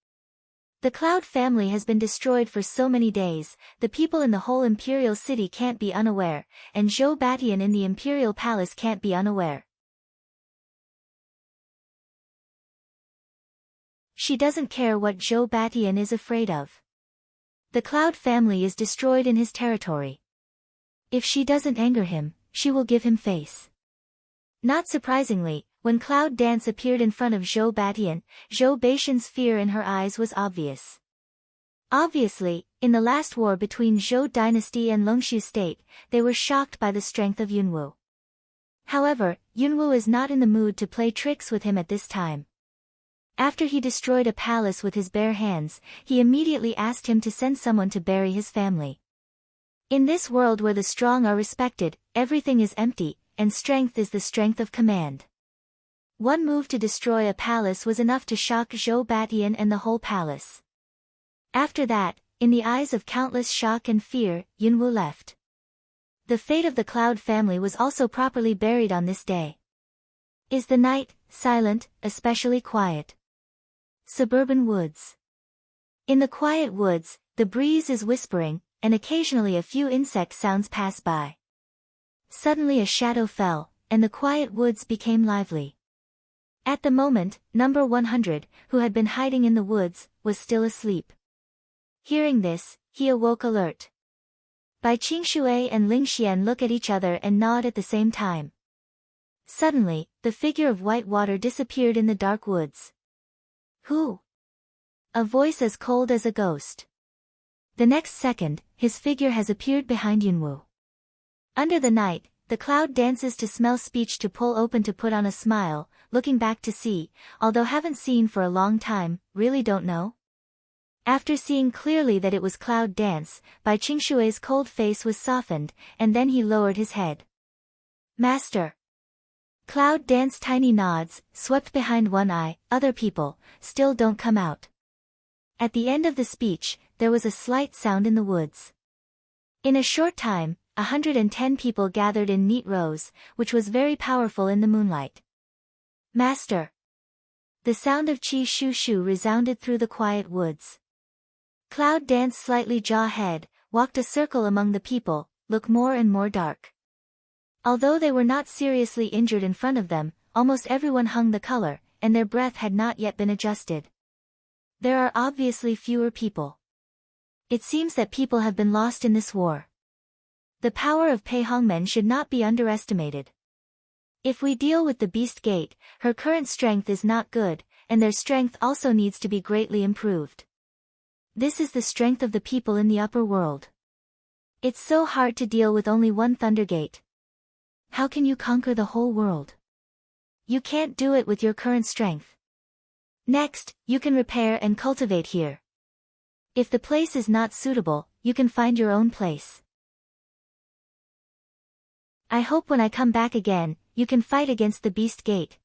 The Cloud family has been destroyed for so many days, the people in the whole Imperial City can't be unaware, and Zhou Batian in the Imperial Palace can't be unaware. She doesn't care what Zhou Batian is afraid of. The Cloud family is destroyed in his territory. If she doesn't anger him, she will give him face. Not surprisingly, when Cloud Dance appeared in front of Zhou Batian, Zhou Baishan's fear in her eyes was obvious. Obviously, in the last war between Zhou dynasty and Longshu state, they were shocked by the strength of Yunwu. However, Yunwu is not in the mood to play tricks with him at this time. After he destroyed a palace with his bare hands, he immediately asked him to send someone to bury his family. In this world where the strong are respected, everything is empty, and strength is the strength of command. One move to destroy a palace was enough to shock Zhou Batian and the whole palace. After that, in the eyes of countless shock and fear, Yunwu left. The fate of the Cloud family was also properly buried on this day. Is the night silent, especially quiet? Suburban woods. In the quiet woods, the breeze is whispering, and occasionally a few insect sounds pass by. Suddenly a shadow fell, and the quiet woods became lively. At the moment, number 100, who had been hiding in the woods, was still asleep. Hearing this, he awoke alert. Bai Qingshui and Ling Xian look at each other and nod at the same time. Suddenly, the figure of white water disappeared in the dark woods. Who? A voice as cold as a ghost. The next second, his figure has appeared behind Yunwu. Under the night, the Cloud dances to smell speech to pull open to put on a smile, looking back to see, although haven't seen for a long time, really don't know? After seeing clearly that it was Cloud dance, Bai Qingshui's cold face was softened, and then he lowered his head. Master. Cloud dance tiny nods, swept behind one eye, other people, still don't come out. At the end of the speech, there was a slight sound in the woods. In a short time, 110 people gathered in neat rows, which was very powerful in the moonlight. Master. The sound of Qi Shu Shu resounded through the quiet woods. Cloud danced slightly jaw-head, walked a circle among the people, looked more and more dark. Although they were not seriously injured in front of them, almost everyone hung the color, and their breath had not yet been adjusted. There are obviously fewer people. It seems that people have been lost in this war. The power of Pei Hongmen should not be underestimated. If we deal with the Beast Gate, her current strength is not good, and their strength also needs to be greatly improved. This is the strength of the people in the upper world. It's so hard to deal with only one Thundergate. How can you conquer the whole world? You can't do it with your current strength. Next, you can repair and cultivate here. If the place is not suitable, you can find your own place. I hope when I come back again, you can fight against the Beast Gate.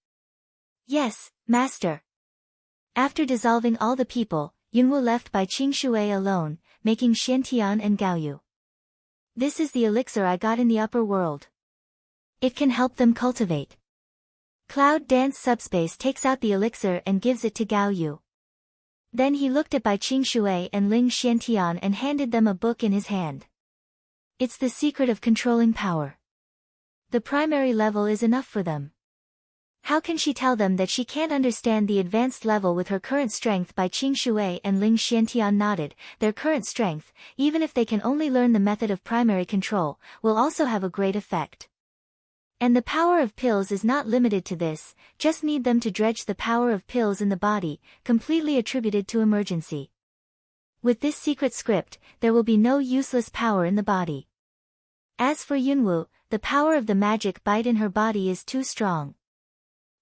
Yes, Master. After dissolving all the people, Yunwu left by Qingshui alone, making Xiantian and Gaoyu. This is the elixir I got in the upper world. It can help them cultivate. Cloud Dance Subspace takes out the elixir and gives it to Gaoyu. Then he looked at Bai Qingshui and Ling Xiantian and handed them a book in his hand. It's the secret of controlling power. The primary level is enough for them. How can she tell them that she can't understand the advanced level with her current strength? Bai Qingshui and Ling Xiantian nodded. Their current strength, even if they can only learn the method of primary control, will also have a great effect. And the power of pills is not limited to this, just need them to dredge the power of pills in the body, completely attributed to emergency. With this secret script, there will be no useless power in the body. As for Yunwu, the power of the magic bite in her body is too strong.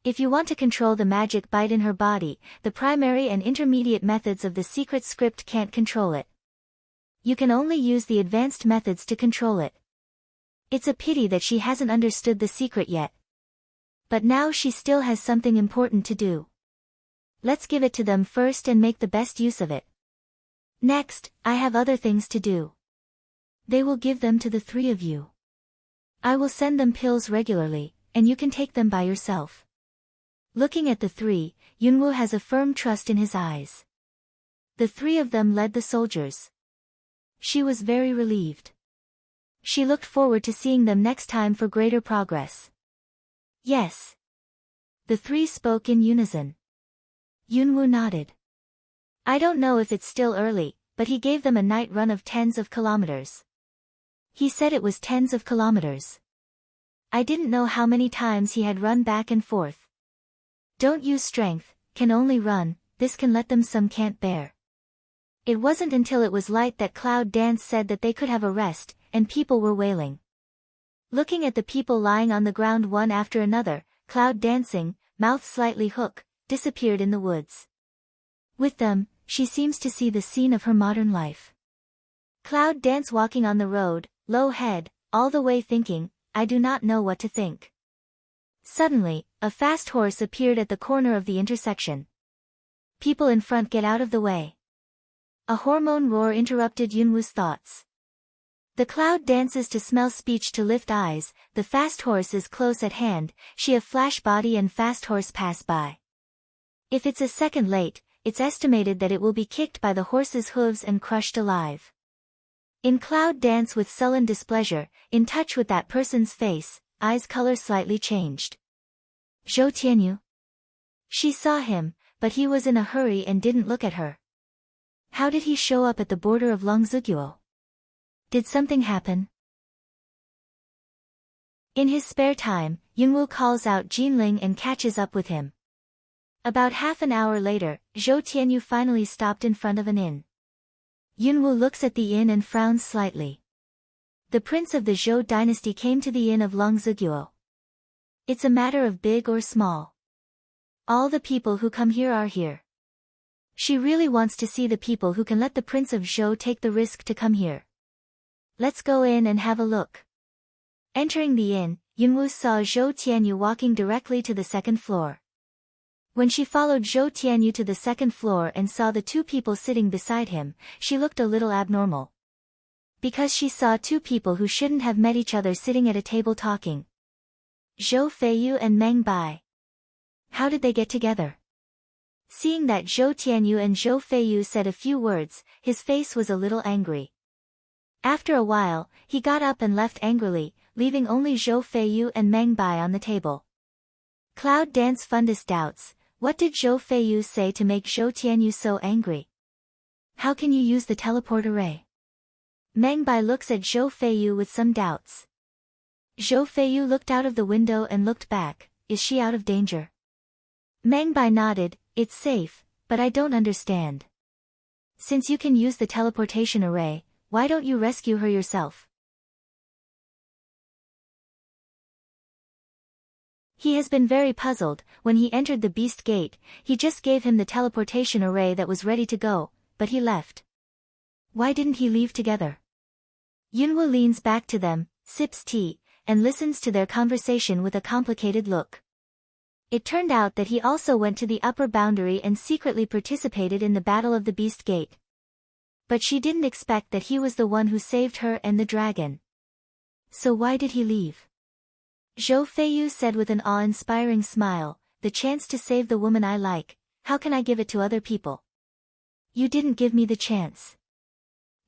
If you want to control the magic bite in her body, the primary and intermediate methods of the secret script can't control it. You can only use the advanced methods to control it. It's a pity that she hasn't understood the secret yet. But now she still has something important to do. Let's give it to them first and make the best use of it. Next, I have other things to do. They will give them to the three of you. I will send them pills regularly, and you can take them by yourself. Looking at the three, Yunwu has a firm trust in his eyes. The three of them led the soldiers. She was very relieved. She looked forward to seeing them next time for greater progress. Yes. The three spoke in unison. Yunwu nodded. I don't know if it's still early, but he gave them a night run of tens of kilometers. He said it was tens of kilometers. I didn't know how many times he had run back and forth. Don't use strength, can only run, this can let them some can't bear. It wasn't until it was light that Cloud Dance said that they could have a rest, and people were wailing. Looking at the people lying on the ground one after another, Cloud Dancing, mouth slightly hook, disappeared in the woods. With them, she seems to see the scene of her modern life. Cloud Dance walking on the road, low head, all the way thinking, I do not know what to think. Suddenly, a fast horse appeared at the corner of the intersection. People in front, get out of the way. A hormone roar interrupted Yunwu's thoughts. The Cloud dances to smell speech to lift eyes, the fast horse is close at hand, she of flash body and fast horse pass by. If it's a second late, it's estimated that it will be kicked by the horse's hooves and crushed alive. In Cloud Dance with sullen displeasure, in touch with that person's face, eyes color slightly changed. Zhou Tianyu. She saw him, but he was in a hurry and didn't look at her. How did he show up at the border of Longzuguo? Did something happen? In his spare time, Yunwu calls out Jinling and catches up with him. About half an hour later, Zhou Tianyu finally stopped in front of an inn. Yunwu looks at the inn and frowns slightly. The prince of the Zhou dynasty came to the inn of Longzuguo. It's a matter of big or small. All the people who come here are here. She really wants to see the people who can let the prince of Zhou take the risk to come here. Let's go in and have a look. Entering the inn, Yunwu saw Zhou Tianyu walking directly to the second floor. When she followed Zhou Tianyu to the second floor and saw the two people sitting beside him, she looked a little abnormal. Because she saw two people who shouldn't have met each other sitting at a table talking. Zhou Feiyu and Meng Bai. How did they get together? Seeing that Zhou Tianyu and Zhou Feiyu said a few words, his face was a little angry. After a while, he got up and left angrily, leaving only Zhou Feiyu and Meng Bai on the table. Cloud Dance Fundus doubts, what did Zhou Feiyu say to make Zhou Tianyu so angry? How can you use the teleport array? Meng Bai looks at Zhou Feiyu with some doubts. Zhou Feiyu looked out of the window and looked back. Is she out of danger? Meng Bai nodded. It's safe, but I don't understand. Since you can use the teleportation array, why don't you rescue her yourself? He has been very puzzled. When he entered the beast gate, he just gave him the teleportation array that was ready to go, but he left. Why didn't he leave together? Yunwu leans back to them, sips tea, and listens to their conversation with a complicated look. It turned out that he also went to the upper boundary and secretly participated in the Battle of the Beast Gate. But she didn't expect that he was the one who saved her and the dragon. So why did he leave? Zhou Feiyu said with an awe-inspiring smile, the chance to save the woman I like, how can I give it to other people? You didn't give me the chance.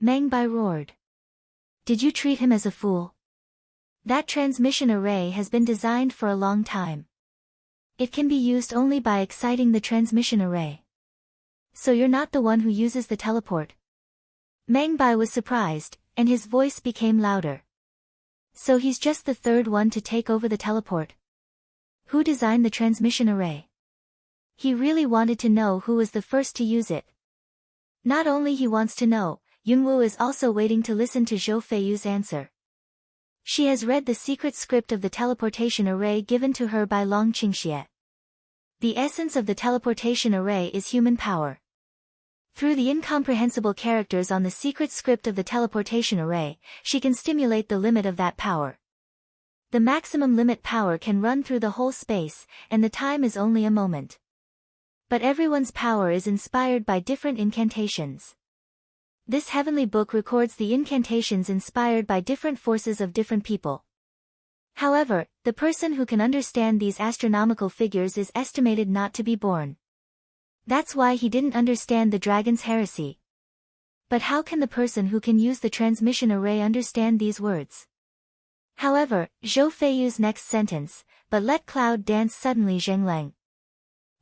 Meng Bai roared. Did you treat him as a fool? That transmission array has been designed for a long time. It can be used only by exciting the transmission array. So you're not the one who uses the teleport? Meng Bai was surprised, and his voice became louder. So he's just the third one to take over the teleport. Who designed the transmission array? He really wanted to know who was the first to use it. Not only he wants to know, Yunwu is also waiting to listen to Zhou Feiyu's answer. She has read the secret script of the teleportation array given to her by Long Qingxie. The essence of the teleportation array is human power. Through the incomprehensible characters on the secret script of the teleportation array, she can stimulate the limit of that power. The maximum limit power can run through the whole space, and the time is only a moment. But everyone's power is inspired by different incantations. This heavenly book records the incantations inspired by different forces of different people. However, the person who can understand these astronomical figures is estimated not to be born. That's why he didn't understand the dragon's heresy. But how can the person who can use the transmission array understand these words? However, Zhou Feiyu's next sentence, but let cloud dance suddenly Zhengleng.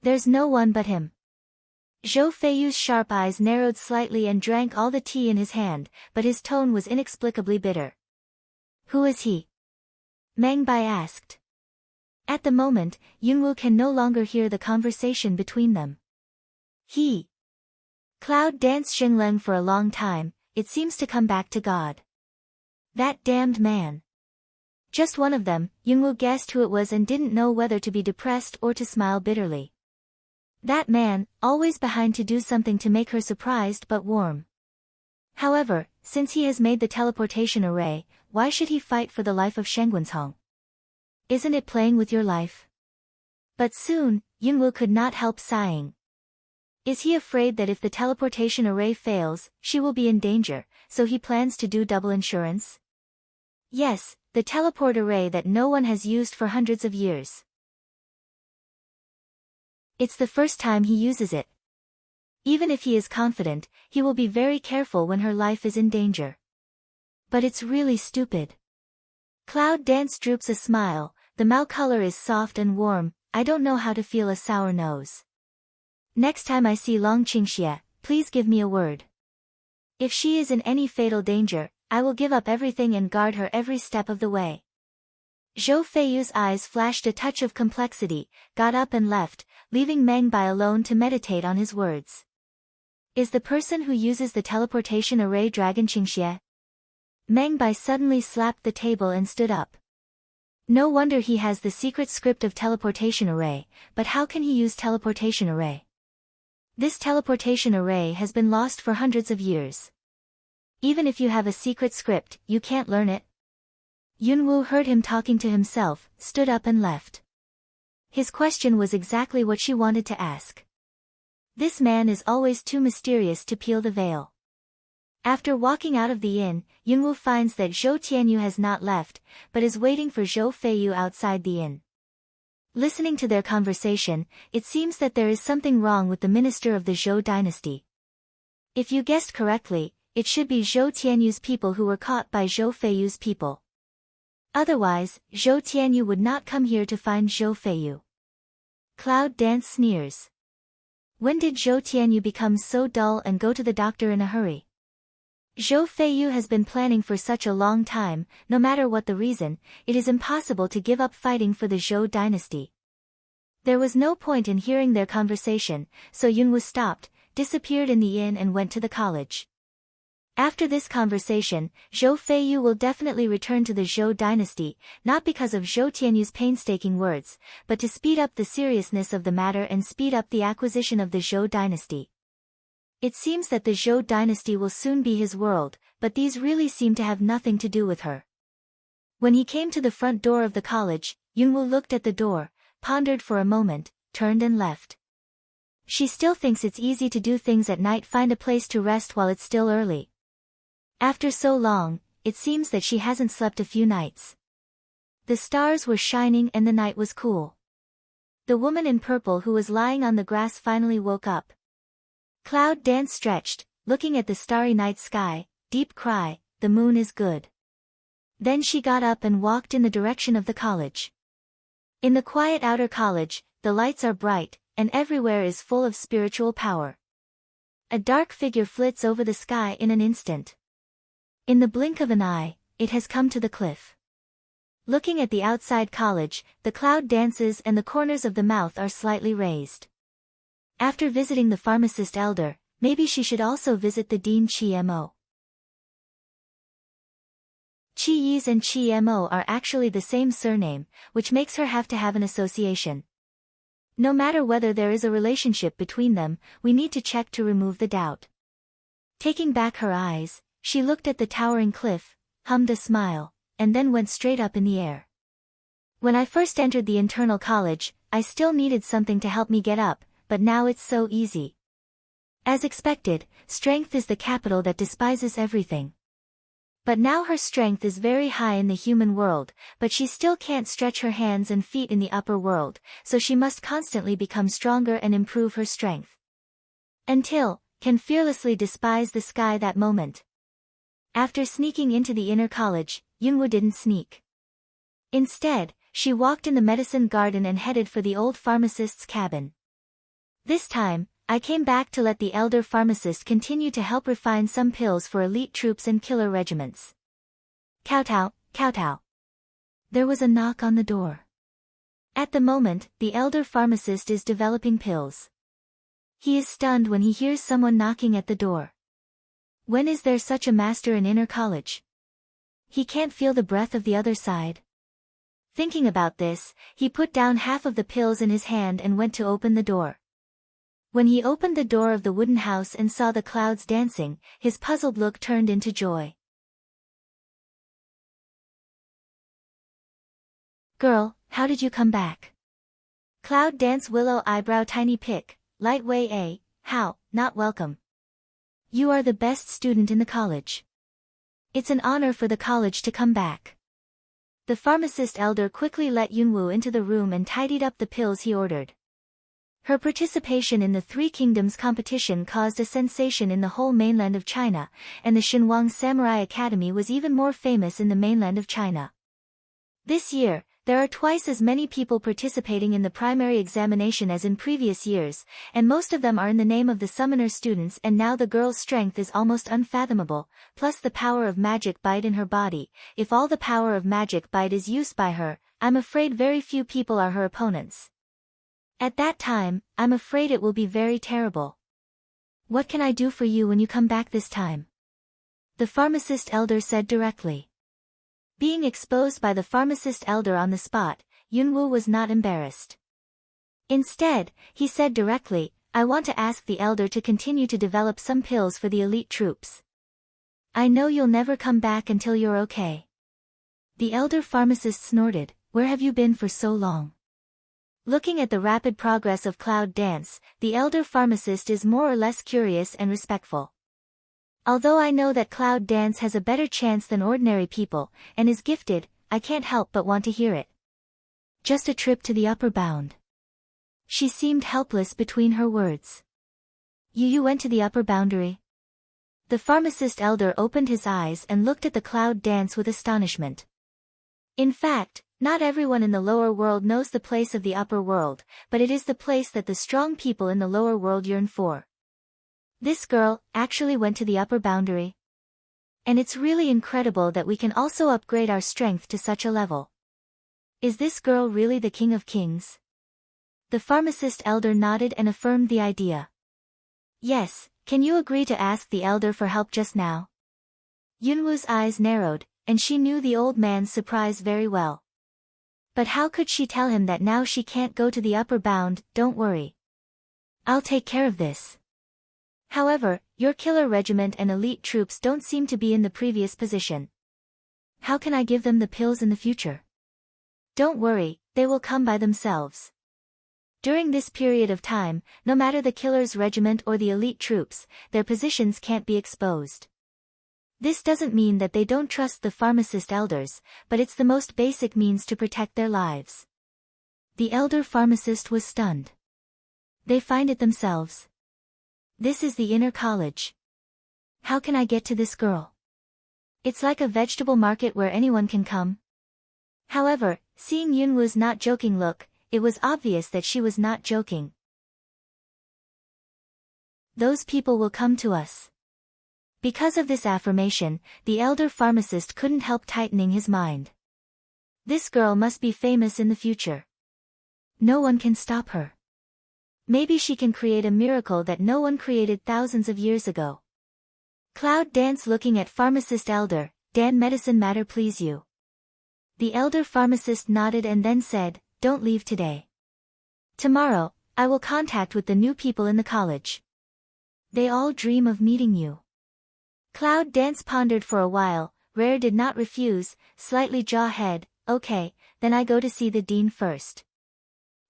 There's no one but him. Zhou Feiyu's sharp eyes narrowed slightly and drank all the tea in his hand, but his tone was inexplicably bitter. Who is he? Meng Bai asked. At the moment, Yunwu can no longer hear the conversation between them. He. Cloud danced Zhengleng for a long time, it seems to come back to God. That damned man. Just one of them, Yunwu guessed who it was and didn't know whether to be depressed or to smile bitterly. That man, always behind to do something to make her surprised but warm. However, since he has made the teleportation array, why should he fight for the life of Shengguanzhong? Isn't it playing with your life? But soon, Yunwu could not help sighing. Is he afraid that if the teleportation array fails, she will be in danger, so he plans to do double insurance? Yes, the teleport array that no one has used for hundreds of years. It's the first time he uses it. Even if he is confident, he will be very careful when her life is in danger. But it's really stupid. Cloud Dance droops a smile, the Mao color is soft and warm, I don't know how to feel a sour nose. Next time I see Long Qingxie, please give me a word. If she is in any fatal danger, I will give up everything and guard her every step of the way. Zhou Feiyu's eyes flashed a touch of complexity, got up and left, leaving Meng Bai alone to meditate on his words. Is the person who uses the teleportation array Dragon Qingxie? Meng Bai suddenly slapped the table and stood up. No wonder he has the secret script of teleportation array, but how can he use teleportation array? This teleportation array has been lost for hundreds of years. Even if you have a secret script, you can't learn it. Yunwu heard him talking to himself, stood up and left. His question was exactly what she wanted to ask. This man is always too mysterious to peel the veil. After walking out of the inn, Yunwu finds that Zhou Tianyu has not left, but is waiting for Zhou Feiyu outside the inn. Listening to their conversation, it seems that there is something wrong with the minister of the Zhou dynasty. If you guessed correctly, it should be Zhou Tianyu's people who were caught by Zhou Feiyu's people. Otherwise, Zhou Tianyu would not come here to find Zhou Feiyu. Cloud Dance sneers. When did Zhou Tianyu become so dull and go to the doctor in a hurry? Zhou Feiyu has been planning for such a long time. No matter what the reason, it is impossible to give up fighting for the Zhou dynasty. There was no point in hearing their conversation, so Yunwu stopped, disappeared in the inn and went to the college. After this conversation, Zhou Feiyu will definitely return to the Zhou dynasty, not because of Zhou Tianyu's painstaking words, but to speed up the seriousness of the matter and speed up the acquisition of the Zhou dynasty. It seems that the Zhou dynasty will soon be his world, but these really seem to have nothing to do with her. When he came to the front door of the college, Yunwu looked at the door, pondered for a moment, turned and left. She still thinks it's easy to do things at night, find a place to rest while it's still early. After so long, it seems that she hasn't slept a few nights. The stars were shining and the night was cool. The woman in purple who was lying on the grass finally woke up. Cloud Dance stretched, looking at the starry night sky, deep cry, the moon is good. Then she got up and walked in the direction of the college. In the quiet outer college, the lights are bright, and everywhere is full of spiritual power. A dark figure flits over the sky in an instant. In the blink of an eye, it has come to the cliff. Looking at the outside college, the cloud dances and the corners of the mouth are slightly raised. After visiting the pharmacist elder, maybe she should also visit the Dean Chi Mo. Chi Yis and Chi Mo are actually the same surname, which makes her have to have an association. No matter whether there is a relationship between them, we need to check to remove the doubt. Taking back her eyes, she looked at the towering cliff, hummed a smile, and then went straight up in the air. When I first entered the internal college, I still needed something to help me get up, but now it's so easy. As expected, strength is the capital that despises everything. But now her strength is very high in the human world, but she still can't stretch her hands and feet in the upper world, so she must constantly become stronger and improve her strength. Until, can fearlessly despise the sky that moment. After sneaking into the inner college, Yunwu didn't sneak. Instead, she walked in the medicine garden and headed for the old pharmacist's cabin. This time, I came back to let the elder pharmacist continue to help refine some pills for elite troops and killer regiments. Kowtow, kowtow. There was a knock on the door. At the moment, the elder pharmacist is developing pills. He is stunned when he hears someone knocking at the door. When is there such a master in inner college? He can't feel the breath of the other side. Thinking about this, he put down half of the pills in his hand and went to open the door. When he opened the door of the wooden house and saw the clouds dancing, his puzzled look turned into joy. Girl, how did you come back? Cloud Dance Willow Eyebrow Tiny Pick, Lightway A, how, not welcome. You are the best student in the college. It's an honor for the college to come back. The pharmacist elder quickly let Yunwu into the room and tidied up the pills he ordered. Her participation in the Three Kingdoms competition caused a sensation in the whole mainland of China, and the Xinhuang Samurai Academy was even more famous in the mainland of China. This year, there are twice as many people participating in the primary examination as in previous years, and most of them are in the name of the summoner students, and now the girl's strength is almost unfathomable, plus the power of magic bite in her body. If all the power of magic bite is used by her, I'm afraid very few people are her opponents. At that time, I'm afraid it will be very terrible. What can I do for you when you come back this time? The pharmacist elder said directly. Being exposed by the pharmacist elder on the spot, Yunwu was not embarrassed. Instead, he said directly, I want to ask the elder to continue to develop some pills for the elite troops. I know you'll never come back until you're okay. The elder pharmacist snorted, where have you been for so long? Looking at the rapid progress of Cloud Dance, the elder pharmacist is more or less curious and respectful. Although I know that Cloud Dance has a better chance than ordinary people, and is gifted, I can't help but want to hear it. Just a trip to the upper bound. She seemed helpless between her words. You went to the upper boundary? The pharmacist elder opened his eyes and looked at the Cloud Dance with astonishment. In fact, not everyone in the lower world knows the place of the upper world, but it is the place that the strong people in the lower world yearn for. This girl actually went to the upper boundary. And it's really incredible that we can also upgrade our strength to such a level. Is this girl really the King of Kings? The pharmacist elder nodded and affirmed the idea. Yes, can you agree to ask the elder for help just now? Yunwoo's eyes narrowed, and she knew the old man's surprise very well. But how could she tell him that now she can't go to the upper bound? Don't worry. I'll take care of this. However, your killer regiment and elite troops don't seem to be in the previous position. How can I give them the pills in the future? Don't worry, they will come by themselves. During this period of time, no matter the killer's regiment or the elite troops, their positions can't be exposed. This doesn't mean that they don't trust the pharmacist elders, but it's the most basic means to protect their lives. The elder pharmacist was stunned. They find it themselves. This is the inner college. How can I get to this girl? It's like a vegetable market where anyone can come. However, seeing Yunwoo's not joking look, it was obvious that she was not joking. Those people will come to us. Because of this affirmation, the elder pharmacist couldn't help tightening his mind. This girl must be famous in the future. No one can stop her. Maybe she can create a miracle that no one created thousands of years ago. Cloud danced looking at pharmacist elder. Dan, medicine matter please you? The elder pharmacist nodded and then said, don't leave today. Tomorrow, I will contact with the new people in the college. They all dream of meeting you. Cloud Dance pondered for a while. Rare did not refuse, slightly jaw head. Okay, then I go to see the dean first.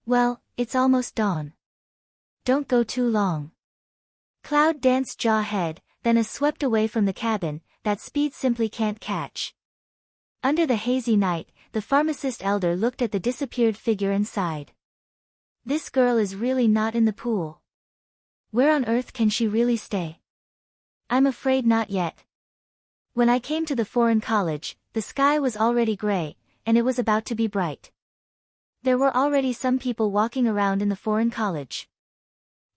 Well, it's almost dawn. Don't go too long. Cloud Dance jaw head, then a swept away from the cabin. That speed simply can't catch. Under the hazy night, the pharmacist elder looked at the disappeared figure and sighed. This girl is really not in the pool. Where on earth can she really stay? I'm afraid not yet. When I came to the foreign college, the sky was already gray, and it was about to be bright. There were already some people walking around in the foreign college.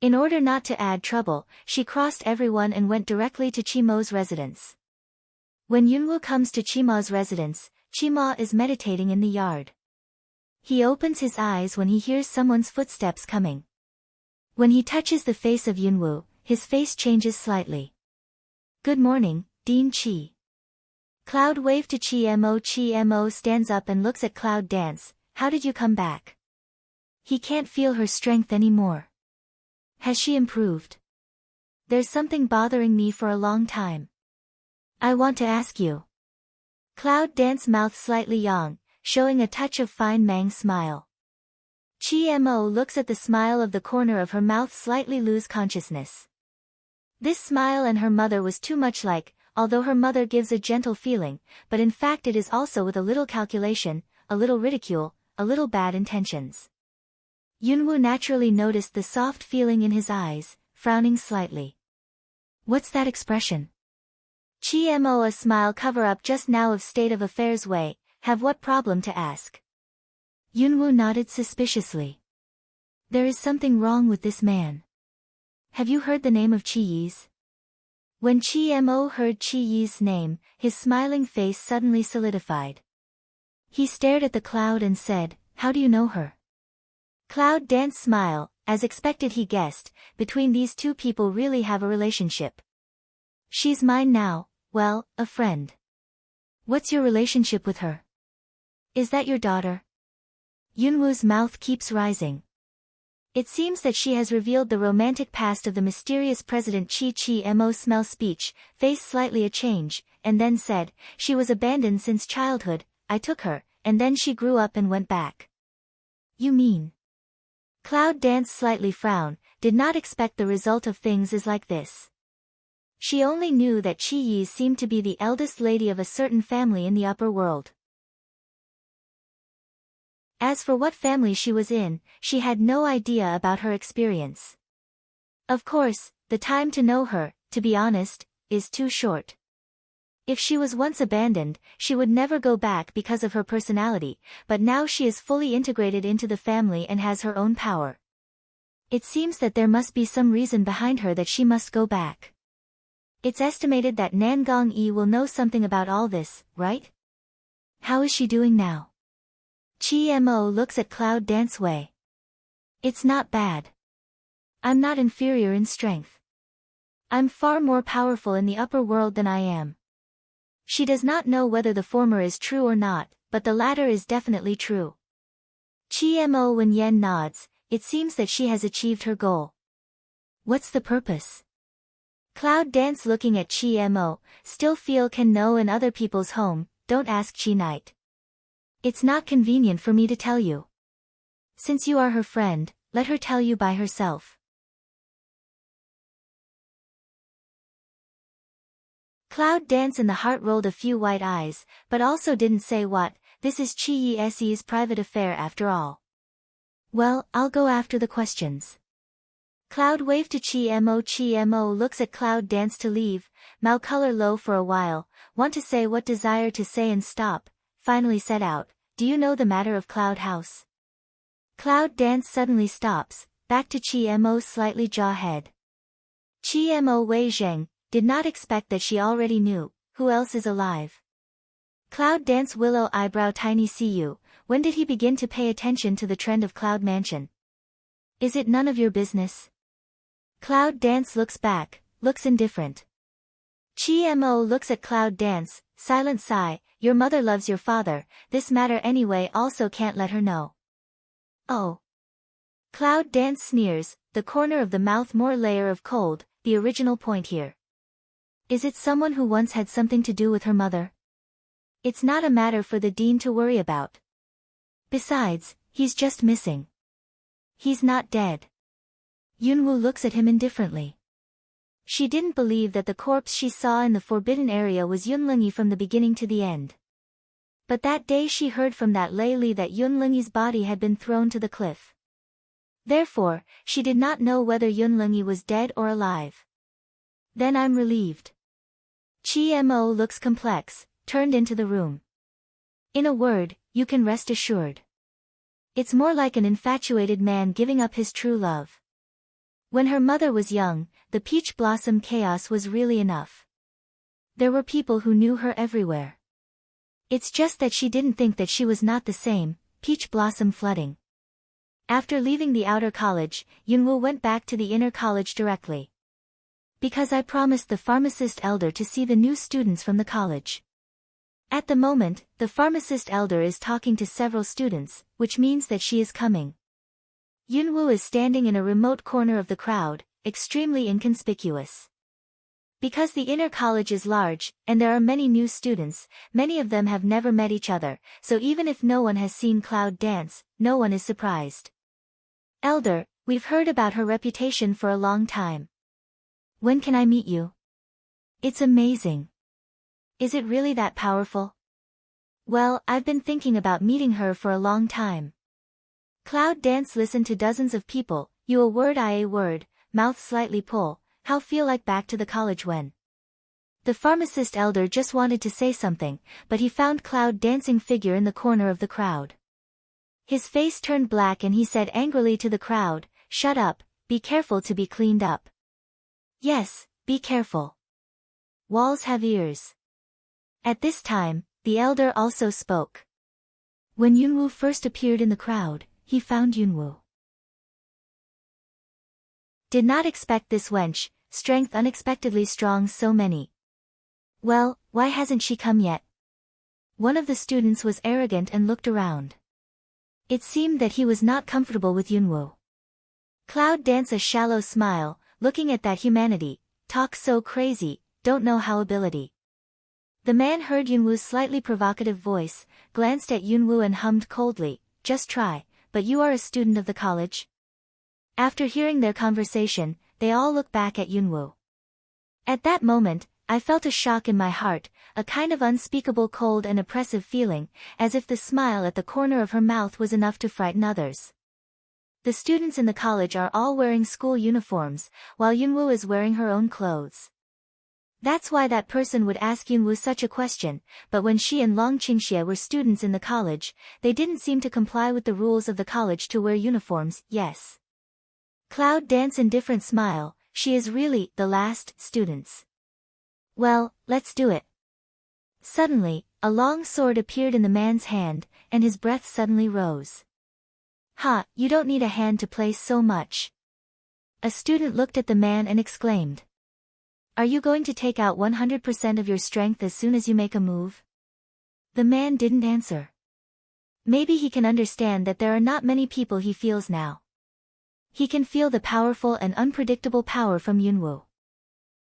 In order not to add trouble, she crossed everyone and went directly to Chimo's residence. When Yunwoo comes to Chimo's residence, Chimo is meditating in the yard. He opens his eyes when he hears someone's footsteps coming. When he touches the face of Yunwoo, his face changes slightly. Good morning, Dean Chi. Cloud waved to Chimo. Chimo stands up and looks at Cloud Dance. How did you come back? He can't feel her strength anymore. Has she improved? There's something bothering me for a long time. I want to ask you. Cloud Dance's mouth slightly yawned, showing a touch of fine Mang smile. Chimo looks at the smile of the corner of her mouth slightly lose consciousness. This smile and her mother was too much like, although her mother gives a gentle feeling, but in fact it is also with a little calculation, a little ridicule, a little bad intentions. Yunwoo naturally noticed the soft feeling in his eyes, frowning slightly. What's that expression? Chimo, a smile cover up just now of state of affairs way, have what problem to ask? Yunwoo nodded suspiciously. There is something wrong with this man. Have you heard the name of Chi Yi's? When Chimo heard Chi Yi's name, his smiling face suddenly solidified. He stared at the cloud and said, how do you know her? Cloud Dance smile, as expected he guessed, between these two people really have a relationship. She's mine now, well, a friend. What's your relationship with her? Is that your daughter? Yunwoo's mouth keeps rising. It seems that she has revealed the romantic past of the mysterious President Chimo smell speech, face slightly a change, and then said, she was abandoned since childhood, I took her, and then she grew up and went back. You mean? Cloud Dance slightly frowned, did not expect the result of things is like this. She only knew that Chi Yi seemed to be the eldest lady of a certain family in the upper world. As for what family she was in, she had no idea about her experience. Of course, the time to know her, to be honest, is too short. If she was once abandoned, she would never go back because of her personality, but now she is fully integrated into the family and has her own power. It seems that there must be some reason behind her that she must go back. It's estimated that Nangong-yi will know something about all this, right? How is she doing now? Chi-mo looks at Cloud Dance Wei. It's not bad. I'm not inferior in strength. I'm far more powerful in the upper world than I am. She does not know whether the former is true or not, but the latter is definitely true. Chi-mo Wen-yen nods. It seems that she has achieved her goal. What's the purpose? Cloud Dance looking at Chi-mo, still feel can know in other people's home, don't ask Chi-night. It's not convenient for me to tell you. Since you are her friend, let her tell you by herself. Cloud Dance in the heart rolled a few white eyes, but also didn't say what, this is Chi-Yi's private affair after all. Well, I'll go after the questions. Cloud waved to Chi-mo. Chi-mo looks at Cloud Dance to leave, mouth color low for a while, want to say what desire to say and stop, finally said out, do you know the matter of Cloud House? Cloud Dance suddenly stops, back to Chi-mo slightly jaw head. Chi-mo Wei Zheng, did not expect that she already knew, who else is alive? Cloud Dance willow eyebrow tiny cu, when did he begin to pay attention to the trend of Cloud Mansion? Is it none of your business? Cloud Dance looks back, looks indifferent. Chi-mo looks at Cloud Dance, silent sigh, your mother loves your father, this matter anyway also can't let her know. Oh. Cloud Dance sneers, the corner of the mouth more layer of cold, the original point here. Is it someone who once had something to do with her mother? It's not a matter for the dean to worry about. Besides, he's just missing. He's not dead. Yunwoo looks at him indifferently. She didn't believe that the corpse she saw in the forbidden area was Yunlingyi from the beginning to the end. But that day she heard from that Lei Li that Yunlingyi's body had been thrown to the cliff. Therefore, she did not know whether Yunlingyi was dead or alive. Then I'm relieved. Chi-mo looks complex, turned into the room. In a word, you can rest assured. It's more like an infatuated man giving up his true love. When her mother was young, the peach blossom chaos was really enough. There were people who knew her everywhere. It's just that she didn't think that she was not the same, peach blossom flooding. After leaving the outer college, Yunwoo went back to the inner college directly. Because I promised the pharmacist elder to see the new students from the college. At the moment, the pharmacist elder is talking to several students, which means that she is coming. Yunwoo is standing in a remote corner of the crowd, extremely inconspicuous. Because the inner college is large, and there are many new students, many of them have never met each other, so even if no one has seen Cloud Dance, no one is surprised. Elder, we've heard about her reputation for a long time. When can I meet you? It's amazing. Is it really that powerful? Well, I've been thinking about meeting her for a long time. Cloud Dance listened to dozens of people, you a word I a word, mouth slightly pull, how feel like back to the college when. The pharmacist elder just wanted to say something, but he found Cloud Dancing figure in the corner of the crowd. His face turned black and he said angrily to the crowd, shut up, be careful to be cleaned up. Yes, be careful. Walls have ears. At this time, the elder also spoke. When Yunwoo first appeared in the crowd, he found Yunwoo. Did not expect this wench, strength unexpectedly strong so many. Well, why hasn't she come yet? One of the students was arrogant and looked around. It seemed that he was not comfortable with Yunwoo. Cloud Dance a shallow smile, looking at that humanity, talk so crazy, don't know how ability. The man heard Yunwoo's slightly provocative voice, glanced at Yunwoo and hummed coldly, just try, but you are a student of the college? After hearing their conversation, they all looked back at Yunwoo. At that moment, I felt a shock in my heart, a kind of unspeakable cold and oppressive feeling, as if the smile at the corner of her mouth was enough to frighten others. The students in the college are all wearing school uniforms, while Yunwoo is wearing her own clothes. That's why that person would ask Yunwoo such a question, but when she and Long Qingxie were students in the college, they didn't seem to comply with the rules of the college to wear uniforms, yes. Cloud Dance indifferent smile, she is really the last students. Well, let's do it. Suddenly, a long sword appeared in the man's hand, and his breath suddenly rose. Ha, you don't need a hand to play so much. A student looked at the man and exclaimed. Are you going to take out 100% of your strength as soon as you make a move? The man didn't answer. Maybe he can understand that there are not many people he feels now. He can feel the powerful and unpredictable power from Yunwu.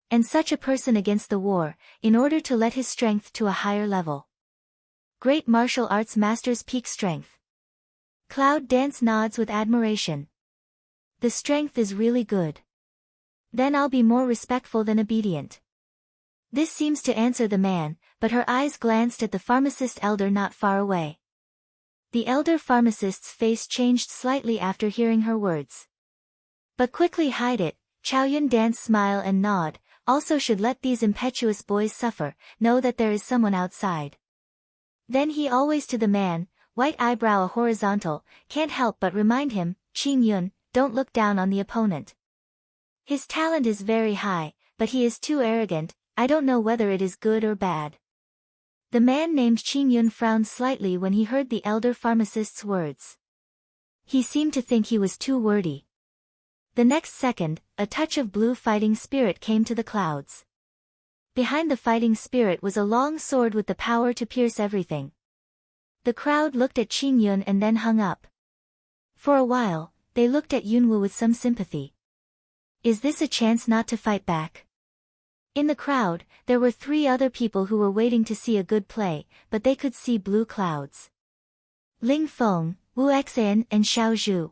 And such a person against the war, in order to let his strength to a higher level. Great martial arts masters peak strength. Cloud Dance nods with admiration. The strength is really good. Then I'll be more respectful than obedient. This seems to answer the man, but her eyes glanced at the pharmacist elder not far away. The elder pharmacist's face changed slightly after hearing her words. But quickly hide it, Chaoyun Dance smile and nod, also should let these impetuous boys suffer, know that there is someone outside. Then he always to the man, white eyebrow a horizontal, can't help but remind him, Qing Yun, don't look down on the opponent. His talent is very high, but he is too arrogant, I don't know whether it is good or bad. The man named Qing Yun frowned slightly when he heard the elder pharmacist's words. He seemed to think he was too wordy. The next second, a touch of blue fighting spirit came to the clouds. Behind the fighting spirit was a long sword with the power to pierce everything. The crowd looked at Qing Yun and then hung up. For a while, they looked at Yunwu with some sympathy. Is this a chance not to fight back? In the crowd, there were 3 other people who were waiting to see a good play, but they could see blue clouds. Ling Feng, Wu Xan and Xiao Zhu.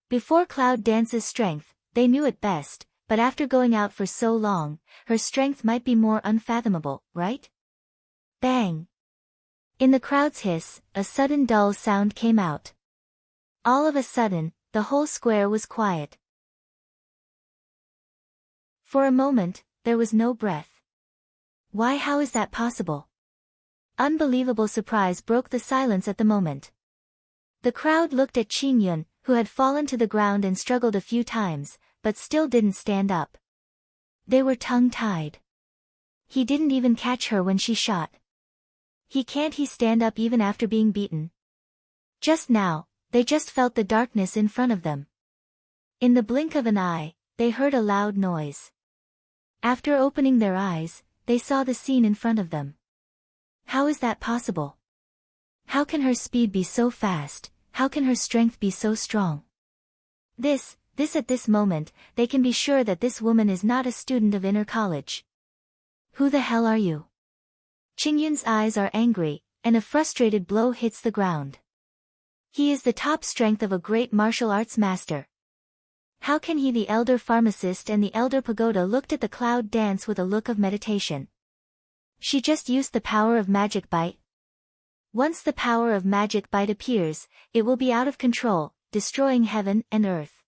Before Cloud Dance's strength, they knew it best, but after going out for so long, her strength might be more unfathomable, right? Bang! In the crowd's hiss, a sudden dull sound came out. All of a sudden, the whole square was quiet. For a moment, there was no breath. Why, how is that possible? Unbelievable surprise broke the silence at the moment. The crowd looked at Qing Yun, who had fallen to the ground and struggled a few times, but still didn't stand up. They were tongue-tied. He didn't even catch her when she shot. Can't he stand up even after being beaten? Just now, they just felt the darkness in front of them. In the blink of an eye, they heard a loud noise. After opening their eyes, they saw the scene in front of them. How is that possible? How can her speed be so fast? How can her strength be so strong? At this moment, they can be sure that this woman is not a student of inner college. Who the hell are you? Qing Yun's eyes are angry, and a frustrated blow hits the ground. He is the top strength of a great martial arts master. How can he? The elder pharmacist and the elder pagoda looked at the Cloud Dance with a look of meditation. She just used the power of Magic Bite. Once the power of Magic Bite appears, it will be out of control, destroying heaven and earth.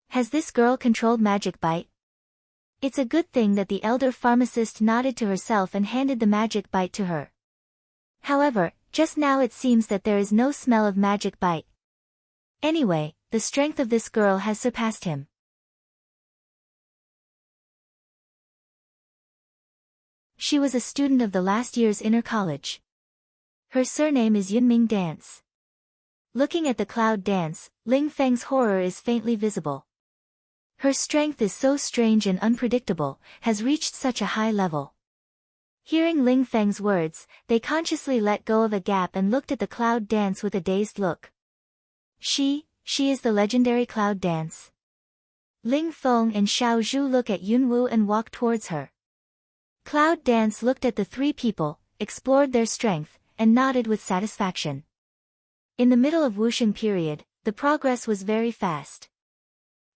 Has this girl controlled Magic Bite? It's a good thing that the elder pharmacist nodded to herself and handed the Magic Bite to her. However, just now it seems that there is no smell of Magic Bite. Anyway, the strength of this girl has surpassed him. She was a student of the last year's inner college. Her surname is Yunming Dance. Looking at the Cloud Dance, Ling Feng's horror is faintly visible. Her strength is so strange and unpredictable, has reached such a high level. Hearing Ling Feng's words, they consciously let go of a gap and looked at the Cloud Dance with a dazed look. She is the legendary Cloud Dance. Ling Feng and Xiao Zhu look at Yunwu and walk towards her. Cloud Dance looked at the 3 people, explored their strength, and nodded with satisfaction. In the middle of Wuxing period, the progress was very fast.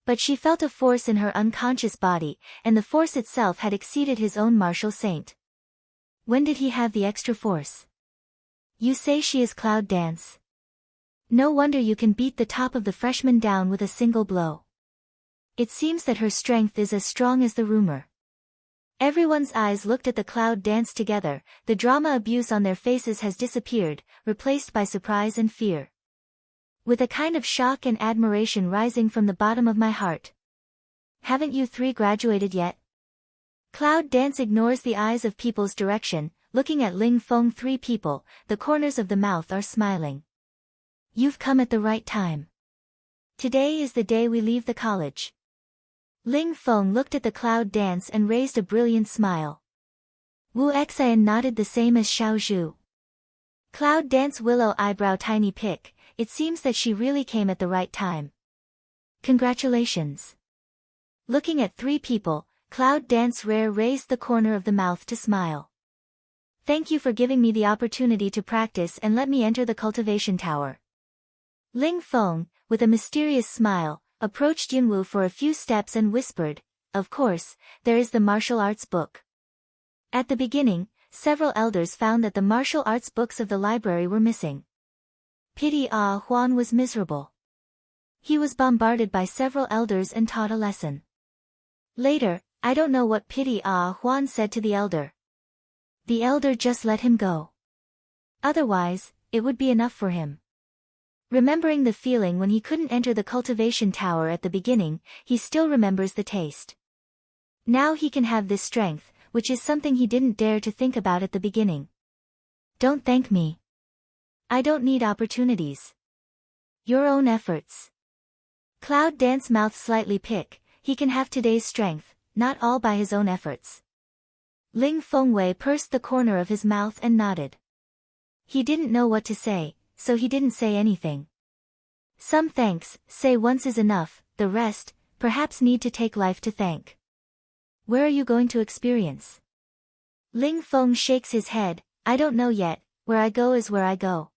But she felt a force in her unconscious body, and the force itself had exceeded his own martial saint. When did he have the extra force? You say she is Cloud Dance? No wonder you can beat the top of the freshman down with a single blow. It seems that her strength is as strong as the rumor. Everyone's eyes looked at the Cloud Dance together, the drama abuse on their faces has disappeared, replaced by surprise and fear. With a kind of shock and admiration rising from the bottom of my heart. Haven't you 3 graduated yet? Cloud Dance ignores the eyes of people's direction, looking at Ling Feng. 3 people, the corners of the mouth are smiling. You've come at the right time. Today is the day we leave the college. Ling Feng looked at the Cloud Dance and raised a brilliant smile. Wu Xian nodded the same as Xiao Zhu. Cloud Dance willow eyebrow tiny pick, it seems that she really came at the right time. Congratulations. Looking at 3 people, Cloud Dance rare raised the corner of the mouth to smile. Thank you for giving me the opportunity to practice and let me enter the cultivation tower. Ling Feng, with a mysterious smile, approached Yunwu for a few steps and whispered, of course, there is the martial arts book. At the beginning, several elders found that the martial arts books of the library were missing. Pity Ah Huan was miserable. He was bombarded by several elders and taught a lesson. Later, I don't know what Pity Ah Huan said to the elder. The elder just let him go. Otherwise, it would be enough for him. Remembering the feeling when he couldn't enter the cultivation tower at the beginning, he still remembers the taste. Now he can have this strength, which is something he didn't dare to think about at the beginning. Don't thank me. I don't need opportunities. Your own efforts. Cloud Dance mouth slightly pick, he can have today's strength, not all by his own efforts. Ling Fengwei pursed the corner of his mouth and nodded. He didn't know what to say, so he didn't say anything. Some thanks, say once is enough, the rest, perhaps need to take life to thank. Where are you going to experience? Ling Feng shakes his head, I don't know yet, where I go is where I go.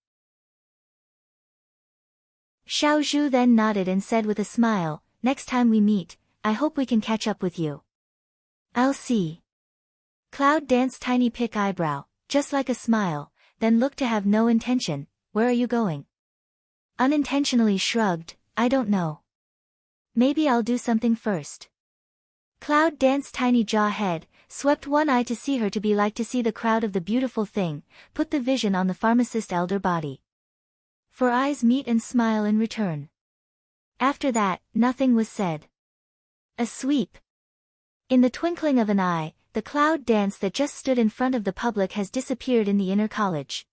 Xiao Zhu then nodded and said with a smile, next time we meet, I hope we can catch up with you. I'll see. Cloud Dance tiny pick eyebrow, just like a smile, then looked to have no intention, where are you going? Unintentionally shrugged, I don't know. Maybe I'll do something first. Cloud Dance tiny jaw head, swept one eye to see her to be like to see the crowd of the beautiful thing, put the vision on the pharmacist elder body. For eyes meet and smile in return. After that, nothing was said. A sweep. In the twinkling of an eye, the Cloud Dance that just stood in front of the public has disappeared in the inner college.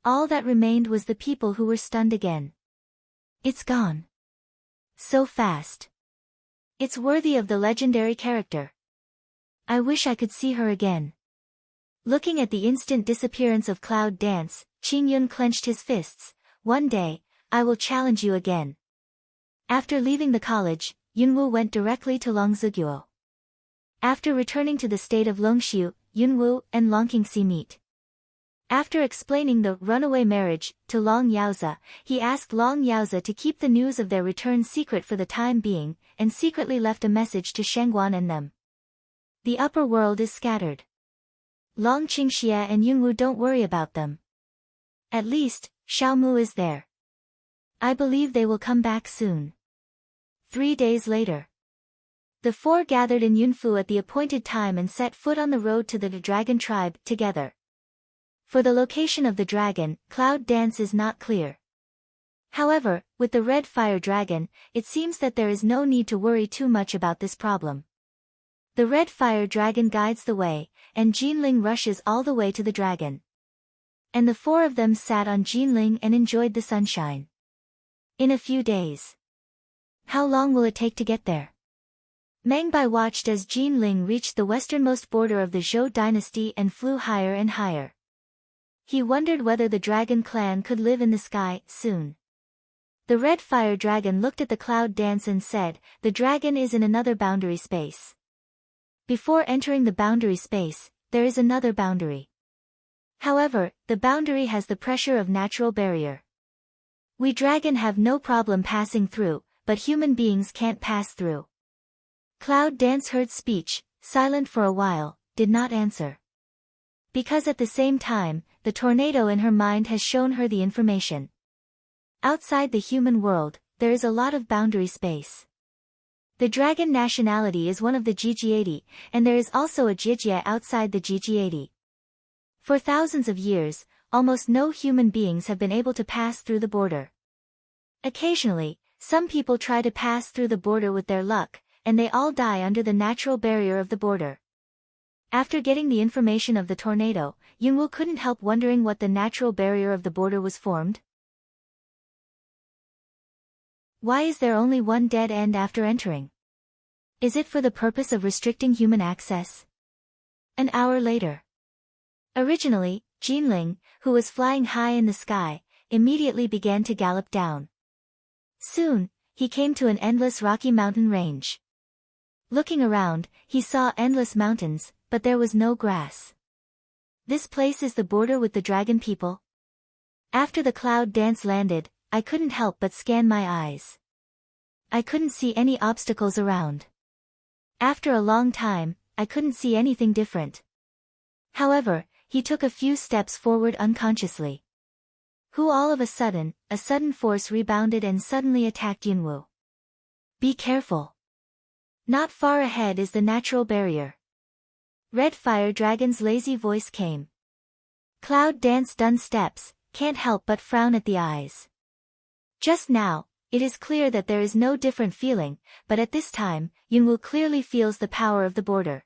All that remained was the people who were stunned again. It's gone. So fast. It's worthy of the legendary character. I wish I could see her again. Looking at the instant disappearance of Cloud Dance, Qing Yun clenched his fists. One day, I will challenge you again. After leaving the college, Yunwu went directly to Longziguo. After returning to the state of Longxiu, Yunwu and Long Qingxi meet. After explaining the runaway marriage to Long Yaozi, he asked Long Yaozi to keep the news of their return secret for the time being, and secretly left a message to Shengguan and them. The upper world is scattered. Long Qingxia and Yunwu don't worry about them. At least, Xiaomu is there. I believe they will come back soon. 3 days later. The 4 gathered in Yunfu at the appointed time and set foot on the road to the dragon tribe, together. For the location of the dragon, Cloud Dance is not clear. However, with the red fire dragon, it seems that there is no need to worry too much about this problem. The red fire dragon guides the way, and Jinling rushes all the way to the dragon. And the 4 of them sat on Jinling and enjoyed the sunshine. In a few days. How long will it take to get there? Meng Bai watched as Jinling reached the westernmost border of the Zhou dynasty and flew higher and higher. He wondered whether the dragon clan could live in the sky, soon. The red fire dragon looked at the Cloud Dance and said, the dragon is in another boundary space. Before entering the boundary space, there is another boundary. However, the boundary has the pressure of natural barrier. We dragon have no problem passing through, but human beings can't pass through. Cloud Dance heard speech, silent for a while, did not answer. Because at the same time, the tornado in her mind has shown her the information. Outside the human world, there is a lot of boundary space. The dragon nationality is one of the GG80, and there is also a Jijia outside the GG80. For thousands of years, almost no human beings have been able to pass through the border. Occasionally, some people try to pass through the border with their luck, and they all die under the natural barrier of the border. After getting the information of the tornado, Yunwoo couldn't help wondering what the natural barrier of the border was formed. Why is there only one dead end after entering? Is it for the purpose of restricting human access? An hour later. Originally, Jinling, who was flying high in the sky, immediately began to gallop down. Soon, he came to an endless rocky mountain range. Looking around, he saw endless mountains, but there was no grass. This place is the border with the dragon people? After the cloud dance landed, I couldn't help but scan my eyes. I couldn't see any obstacles around. After a long time, I couldn't see anything different. However, he took a few steps forward unconsciously. All of a sudden force rebounded and suddenly attacked Yunwoo. Be careful. Not far ahead is the natural barrier. Red Fire Dragon's lazy voice came. Cloud Dance done steps, can't help but frown at the eyes. Just now, it is clear that there is no different feeling, but at this time, Yunwoo clearly feels the power of the border.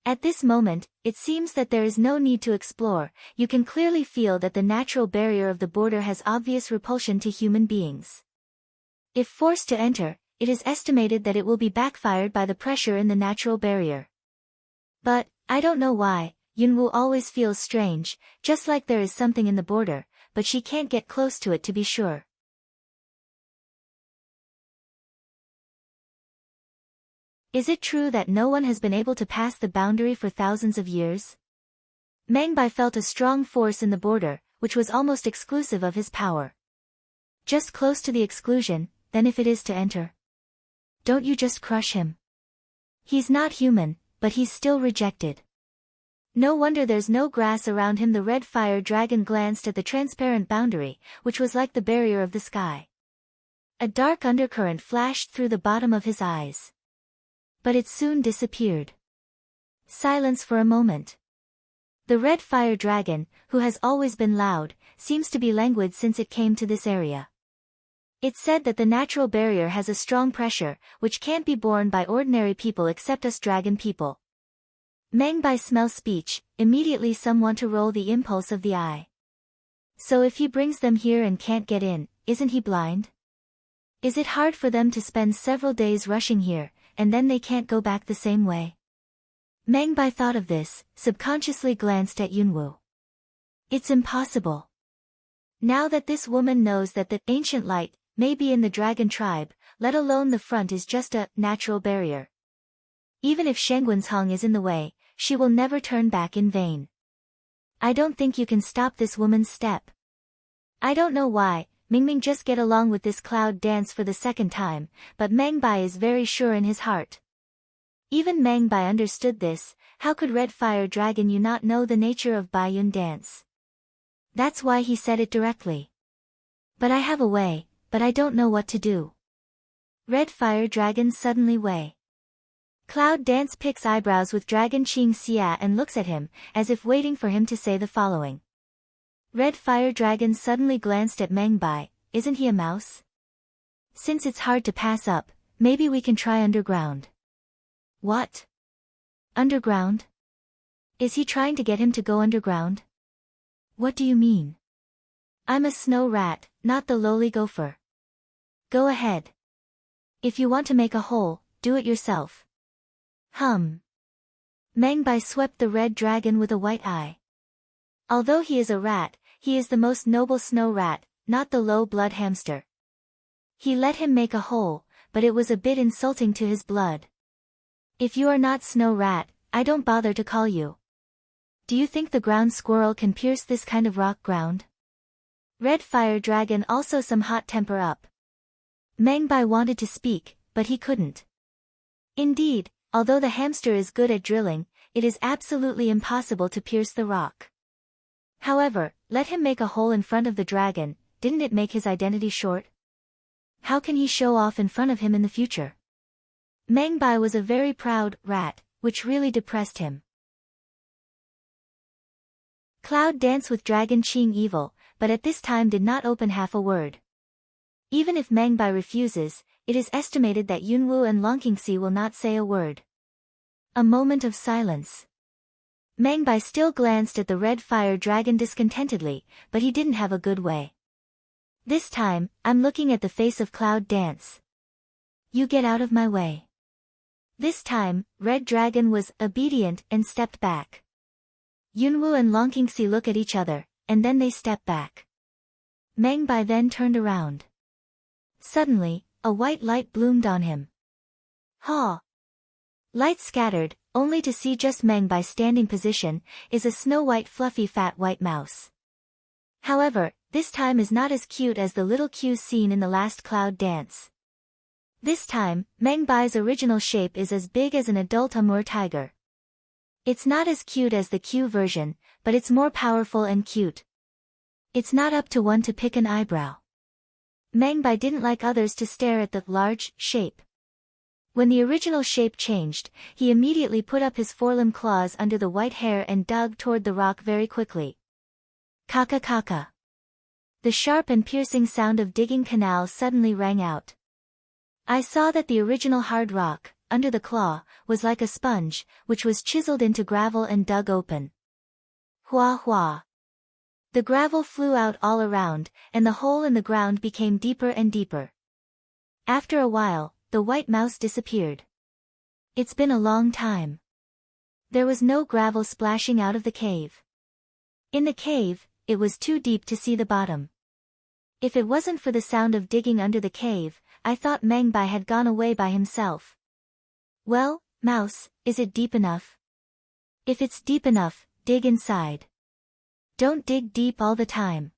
At this moment, it seems that there is no need to explore, you can clearly feel that the natural barrier of the border has obvious repulsion to human beings. If forced to enter, it is estimated that it will be backfired by the pressure in the natural barrier. But, I don't know why, Yunwoo always feels strange, just like there is something in the border, but she can't get close to it to be sure. Is it true that no one has been able to pass the boundary for thousands of years? Mengbai felt a strong force in the border, which was almost exclusive of his power. Just close to the exclusion, then if it is to enter. Don't you just crush him? He's not human, but he's still rejected. No wonder there's no grass around him. The Red Fire Dragon glanced at the transparent boundary, which was like the barrier of the sky. A dark undercurrent flashed through the bottom of his eyes. But it soon disappeared. Silence for a moment. The Red Fire Dragon, who has always been loud, seems to be languid since it came to this area. It's said that the natural barrier has a strong pressure, which can't be borne by ordinary people except us dragon people. Mengbai smells speech, immediately some want to roll the impulse of the eye. So if he brings them here and can't get in, isn't he blind? Is it hard for them to spend several days rushing here, and then they can't go back the same way? Mengbai thought of this, subconsciously glanced at Yunwoo. It's impossible. Now that this woman knows that the ancient light may be in the dragon tribe, let alone the front is just a natural barrier. Even if Shengwen's Hong is in the way, she will never turn back in vain. I don't think you can stop this woman's step. I don't know why, Mingming just get along with this cloud dance for the second time, but Mengbai is very sure in his heart. Even Mengbai understood this, how could Red Fire Dragon you not know the nature of Baiyun dance? That's why he said it directly. But I have a way, but I don't know what to do. Red Fire Dragon suddenly way. Cloud Dance picks eyebrows with Dragon Qing Xia and looks at him, as if waiting for him to say the following. Red Fire Dragon suddenly glanced at Mengbai, isn't he a mouse? Since it's hard to pass up, maybe we can try underground. What? Underground? Is he trying to get him to go underground? What do you mean? I'm a snow rat, not the lowly gopher. Go ahead. If you want to make a hole, do it yourself. Mengbai swept the red dragon with a white eye. Although he is a rat, he is the most noble snow rat, not the low-blood hamster. He let him make a hole, but it was a bit insulting to his blood. If you are not snow rat, I don't bother to call you. Do you think the ground squirrel can pierce this kind of rock ground? Red Fire Dragon also some hot temper up. Mengbai wanted to speak, but he couldn't. Indeed, although the hamster is good at drilling, it is absolutely impossible to pierce the rock. However, let him make a hole in front of the dragon, didn't it make his identity short? How can he show off in front of him in the future? Mengbai was a very proud rat, which really depressed him. Cloud danced with Dragon Qing evil, but at this time did not open half a word. Even if Mengbai refuses, it is estimated that Yunwoo and Longqingxi will not say a word. A moment of silence. Mangbai still glanced at the red fire dragon discontentedly, but he didn't have a good way. This time, I'm looking at the face of Cloud Dance. You get out of my way. This time, Red Dragon was obedient and stepped back. Yunwu and Longqingxi look at each other, and then they step back. Mangbai then turned around. Suddenly, a white light bloomed on him. Ha! Light scattered, only to see just Mangbai standing position, is a snow-white fluffy fat white mouse. However, this time is not as cute as the little Q seen in the last Cloud Dance. This time, Mengbai's original shape is as big as an adult Amur tiger. It's not as cute as the Q version, but it's more powerful and cute. It's not up to one to pick an eyebrow. Mangbai didn't like others to stare at the large shape. When the original shape changed, he immediately put up his forelimb claws under the white hair and dug toward the rock very quickly. Kaka kaka. The sharp and piercing sound of digging canal suddenly rang out. I saw that the original hard rock, under the claw, was like a sponge, which was chiseled into gravel and dug open. Hua hua. The gravel flew out all around, and the hole in the ground became deeper and deeper. After a while, the white mouse disappeared. It's been a long time. There was no gravel splashing out of the cave. In the cave, it was too deep to see the bottom. If it wasn't for the sound of digging under the cave, I thought Mangbai had gone away by himself. Well, mouse, is it deep enough? If it's deep enough, dig inside. Don't dig deep all the time.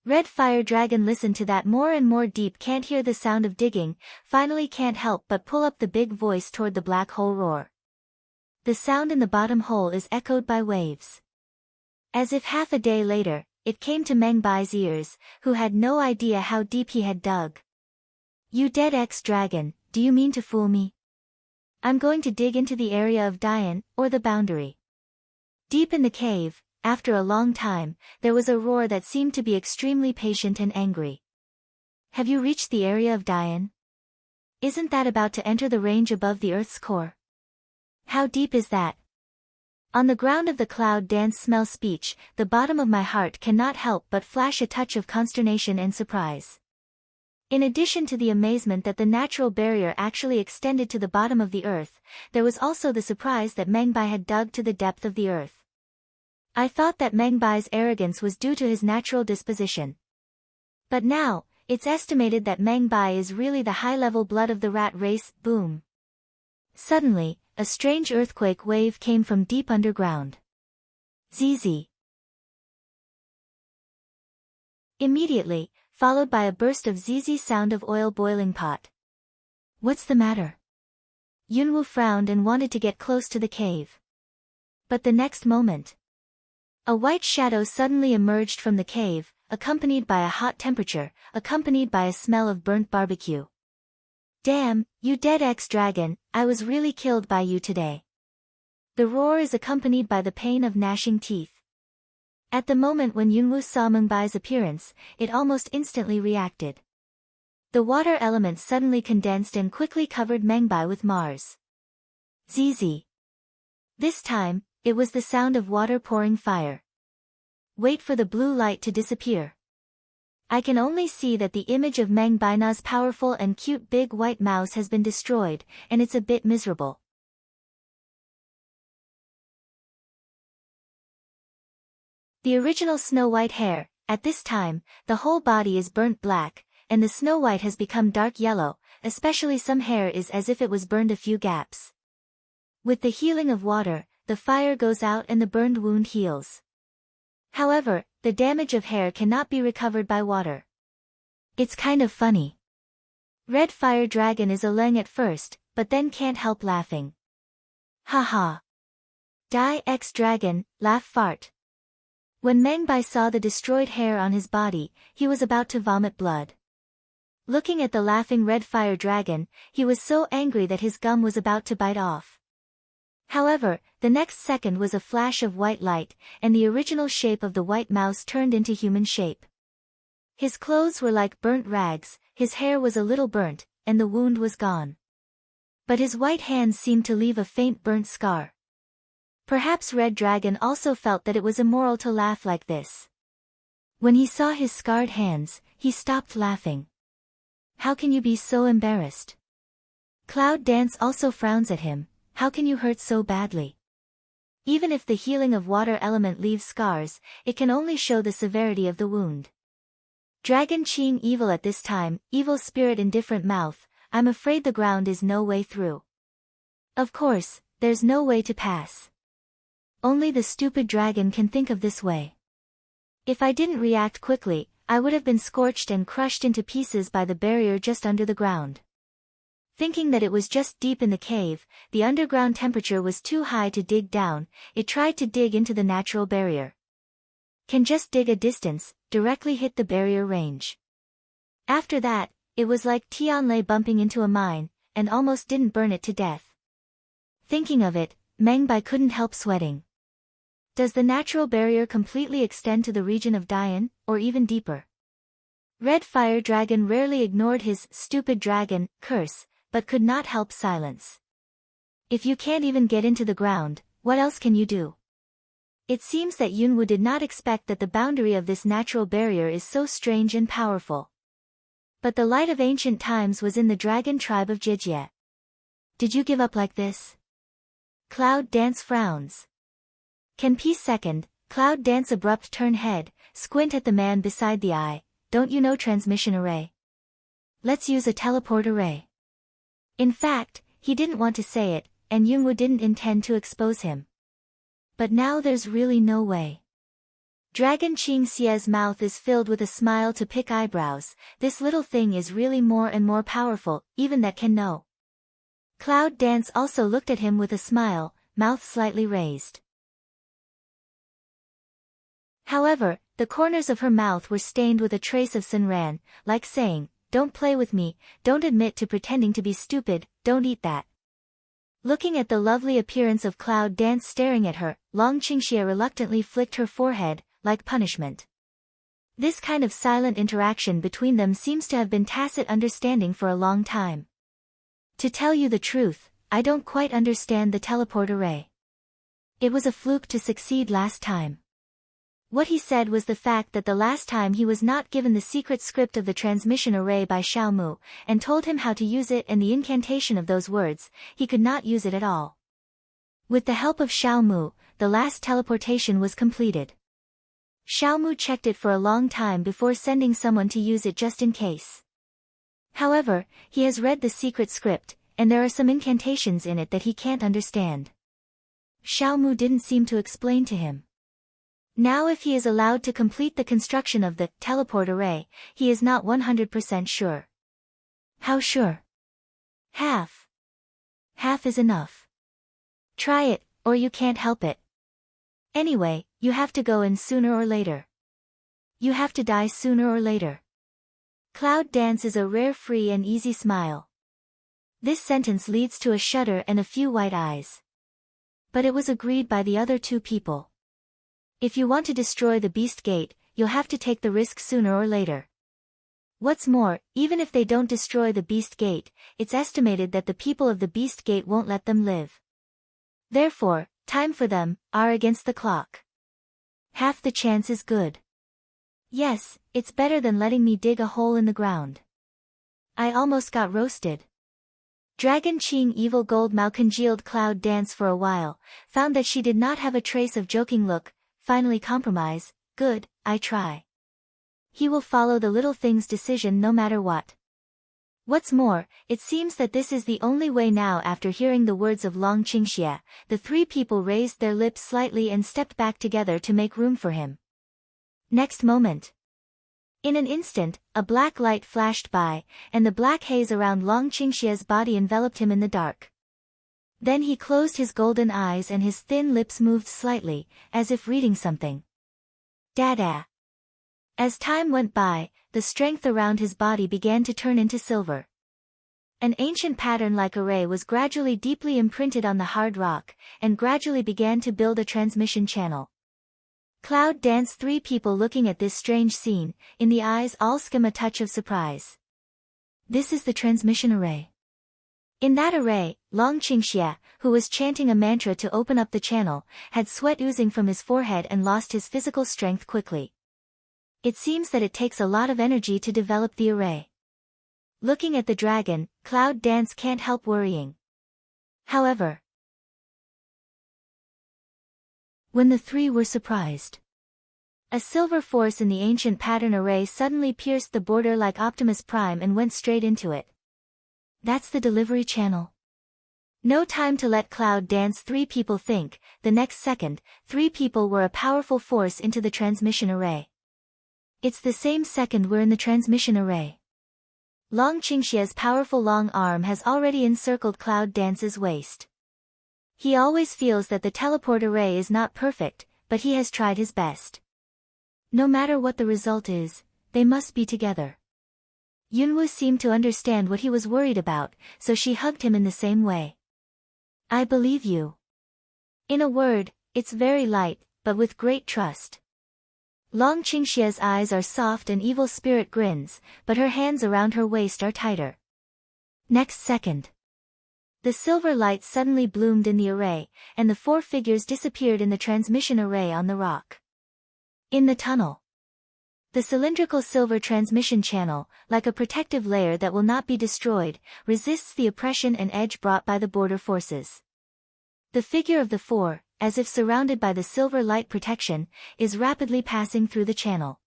Red Fire Dragon listened to that more and more deep, can't hear the sound of digging, finally can't help but pull up the big voice toward the black hole roar. The sound in the bottom hole is echoed by waves. As if half a day later, it came to Mengbai's ears, who had no idea how deep he had dug. You dead ex-dragon, do you mean to fool me? I'm going to dig into the area of Dian, or the boundary. Deep in the cave, after a long time, there was a roar that seemed to be extremely patient and angry. Have you reached the area of Dian? Isn't that about to enter the range above the Earth's core? How deep is that? On the ground of the Cloud Dance smell speech, the bottom of my heart cannot help but flash a touch of consternation and surprise. In addition to the amazement that the natural barrier actually extended to the bottom of the Earth, there was also the surprise that Mangbai had dug to the depth of the Earth. I thought that Mengbai's arrogance was due to his natural disposition. But now, it's estimated that Mangbai is really the high-level blood of the rat race. Boom. Suddenly, a strange earthquake wave came from deep underground. ZZ. Immediately, followed by a burst of ZZ sound of oil boiling pot. What's the matter? Yunwu frowned and wanted to get close to the cave. But the next moment, a white shadow suddenly emerged from the cave, accompanied by a hot temperature, accompanied by a smell of burnt barbecue. Damn, you dead ex-dragon, I was really killed by you today. The roar is accompanied by the pain of gnashing teeth. At the moment when Yunwu saw Mengbai's appearance, it almost instantly reacted. The water element suddenly condensed and quickly covered Mangbai with Mars. ZZ. This time, it was the sound of water pouring fire. Wait for the blue light to disappear. I can only see that the image of Mangbaina's powerful and cute big white mouse has been destroyed, and it's a bit miserable. The original snow-white hair, at this time, the whole body is burnt black, and the snow-white has become dark yellow, especially some hair is as if it was burned a few gaps. With the healing of water, the fire goes out and the burned wound heals. However, the damage of hair cannot be recovered by water. It's kind of funny. Red Fire Dragon is a leng at first, but then can't help laughing. Haha. Die ex-dragon, laugh fart. When Mangbai saw the destroyed hair on his body, he was about to vomit blood. Looking at the laughing Red Fire Dragon, he was so angry that his gum was about to bite off. However, the next second was a flash of white light, and the original shape of the white mouse turned into human shape. His clothes were like burnt rags, his hair was a little burnt, and the wound was gone. But his white hands seemed to leave a faint burnt scar. Perhaps Red Dragon also felt that it was immoral to laugh like this. When he saw his scarred hands, he stopped laughing. How can you be so embarrassed? Cloud Dance also frowns at him. How can you hurt so badly? Even if the healing of water element leaves scars, it can only show the severity of the wound. Dragon Ching evil at this time, evil spirit indifferent mouth, I'm afraid the ground is no way through. Of course, there's no way to pass. Only the stupid dragon can think of this way. If I didn't react quickly, I would have been scorched and crushed into pieces by the barrier just under the ground. Thinking that it was just deep in the cave, the underground temperature was too high to dig down, it tried to dig into the natural barrier. Can just dig a distance, directly hit the barrier range. After that, it was like Tianlei bumping into a mine, and almost didn't burn it to death. Thinking of it, Meng Bai couldn't help sweating. Does the natural barrier completely extend to the region of Dian, or even deeper? Red Fire Dragon rarely ignored his stupid dragon curse, but could not help silence. If you can't even get into the ground, what else can you do? It seems that Yunwu did not expect that the boundary of this natural barrier is so strange and powerful. But the light of ancient times was in the dragon tribe of Jijie. Did you give up like this? Cloud Dance frowns. Can peace second, Cloud Dance abrupt turn head, squint at the man beside the eye, don't you know transmission array? Let's use a teleport array. In fact, he didn't want to say it, and Yunwu didn't intend to expose him. But now there's really no way. Dragon Ching Xie's mouth is filled with a smile to pick eyebrows, this little thing is really more and more powerful, even that can know. Cloud Dance also looked at him with a smile, mouth slightly raised. However, the corners of her mouth were stained with a trace of Sunran, like saying, don't play with me, don't admit to pretending to be stupid, don't eat that. Looking at the lovely appearance of Cloud Dance staring at her, Long Qingxie reluctantly flicked her forehead, like punishment. This kind of silent interaction between them seems to have been tacit understanding for a long time. To tell you the truth, I don't quite understand the teleport array. It was a fluke to succeed last time. What he said was the fact that the last time he was not given the secret script of the transmission array by Xiaomu, and told him how to use it and the incantation of those words, he could not use it at all. With the help of Xiaomu, the last teleportation was completed. Xiaomu checked it for a long time before sending someone to use it just in case. However, he has read the secret script, and there are some incantations in it that he can't understand. Xiaomu didn't seem to explain to him. Now if he is allowed to complete the construction of the teleport array, he is not 100% sure. How sure? Half. Half is enough. Try it, or you can't help it. Anyway, you have to go in sooner or later. You have to die sooner or later. Cloud Dance is a rare free and easy smile. This sentence leads to a shudder and a few white eyes. But it was agreed by the other two people. If you want to destroy the Beast Gate, you'll have to take the risk sooner or later. What's more, even if they don't destroy the Beast Gate, it's estimated that the people of the Beast Gate won't let them live. Therefore, time for them are against the clock. Half the chance is good. Yes, it's better than letting me dig a hole in the ground. I almost got roasted. Dragon Ching Evil Gold Mao congealed Cloud Dance for a while, found that she did not have a trace of joking look, finally compromise, good, I try. He will follow the little thing's decision no matter what. What's more, it seems that this is the only way now. After hearing the words of Long Qingxie, the three people raised their lips slightly and stepped back together to make room for him. Next moment. In an instant, a black light flashed by, and the black haze around Long Qingxie's body enveloped him in the dark. Then he closed his golden eyes and his thin lips moved slightly, as if reading something. Dada. As time went by, the strength around his body began to turn into silver. An ancient pattern-like array was gradually deeply imprinted on the hard rock, and gradually began to build a transmission channel. Cloud Dance, three people looking at this strange scene, in the eyes all skim a touch of surprise. This is the transmission array. In that array, Long Qingxie, who was chanting a mantra to open up the channel, had sweat oozing from his forehead and lost his physical strength quickly. It seems that it takes a lot of energy to develop the array. Looking at the dragon, Cloud Dance can't help worrying. However, when the three were surprised, a silver force in the ancient pattern array suddenly pierced the border like Optimus Prime and went straight into it. That's the delivery channel. No time to let Cloud Dance three people think, the next second, three people were a powerful force into the transmission array. It's the same second we're in the transmission array. Long Qingxie's powerful long arm has already encircled Cloud Dance's waist. He always feels that the teleport array is not perfect, but he has tried his best. No matter what the result is, they must be together. Yunwu seemed to understand what he was worried about, so she hugged him in the same way. I believe you. In a word, it's very light, but with great trust. Long Qingxie's eyes are soft and evil spirit grins, but her hands around her waist are tighter. Next second, the silver light suddenly bloomed in the array, and the four figures disappeared in the transmission array on the rock. In the tunnel, the cylindrical silver transmission channel, like a protective layer that will not be destroyed, resists the oppression and edge brought by the border forces. The figure of the four, as if surrounded by the silver light protection, is rapidly passing through the channel.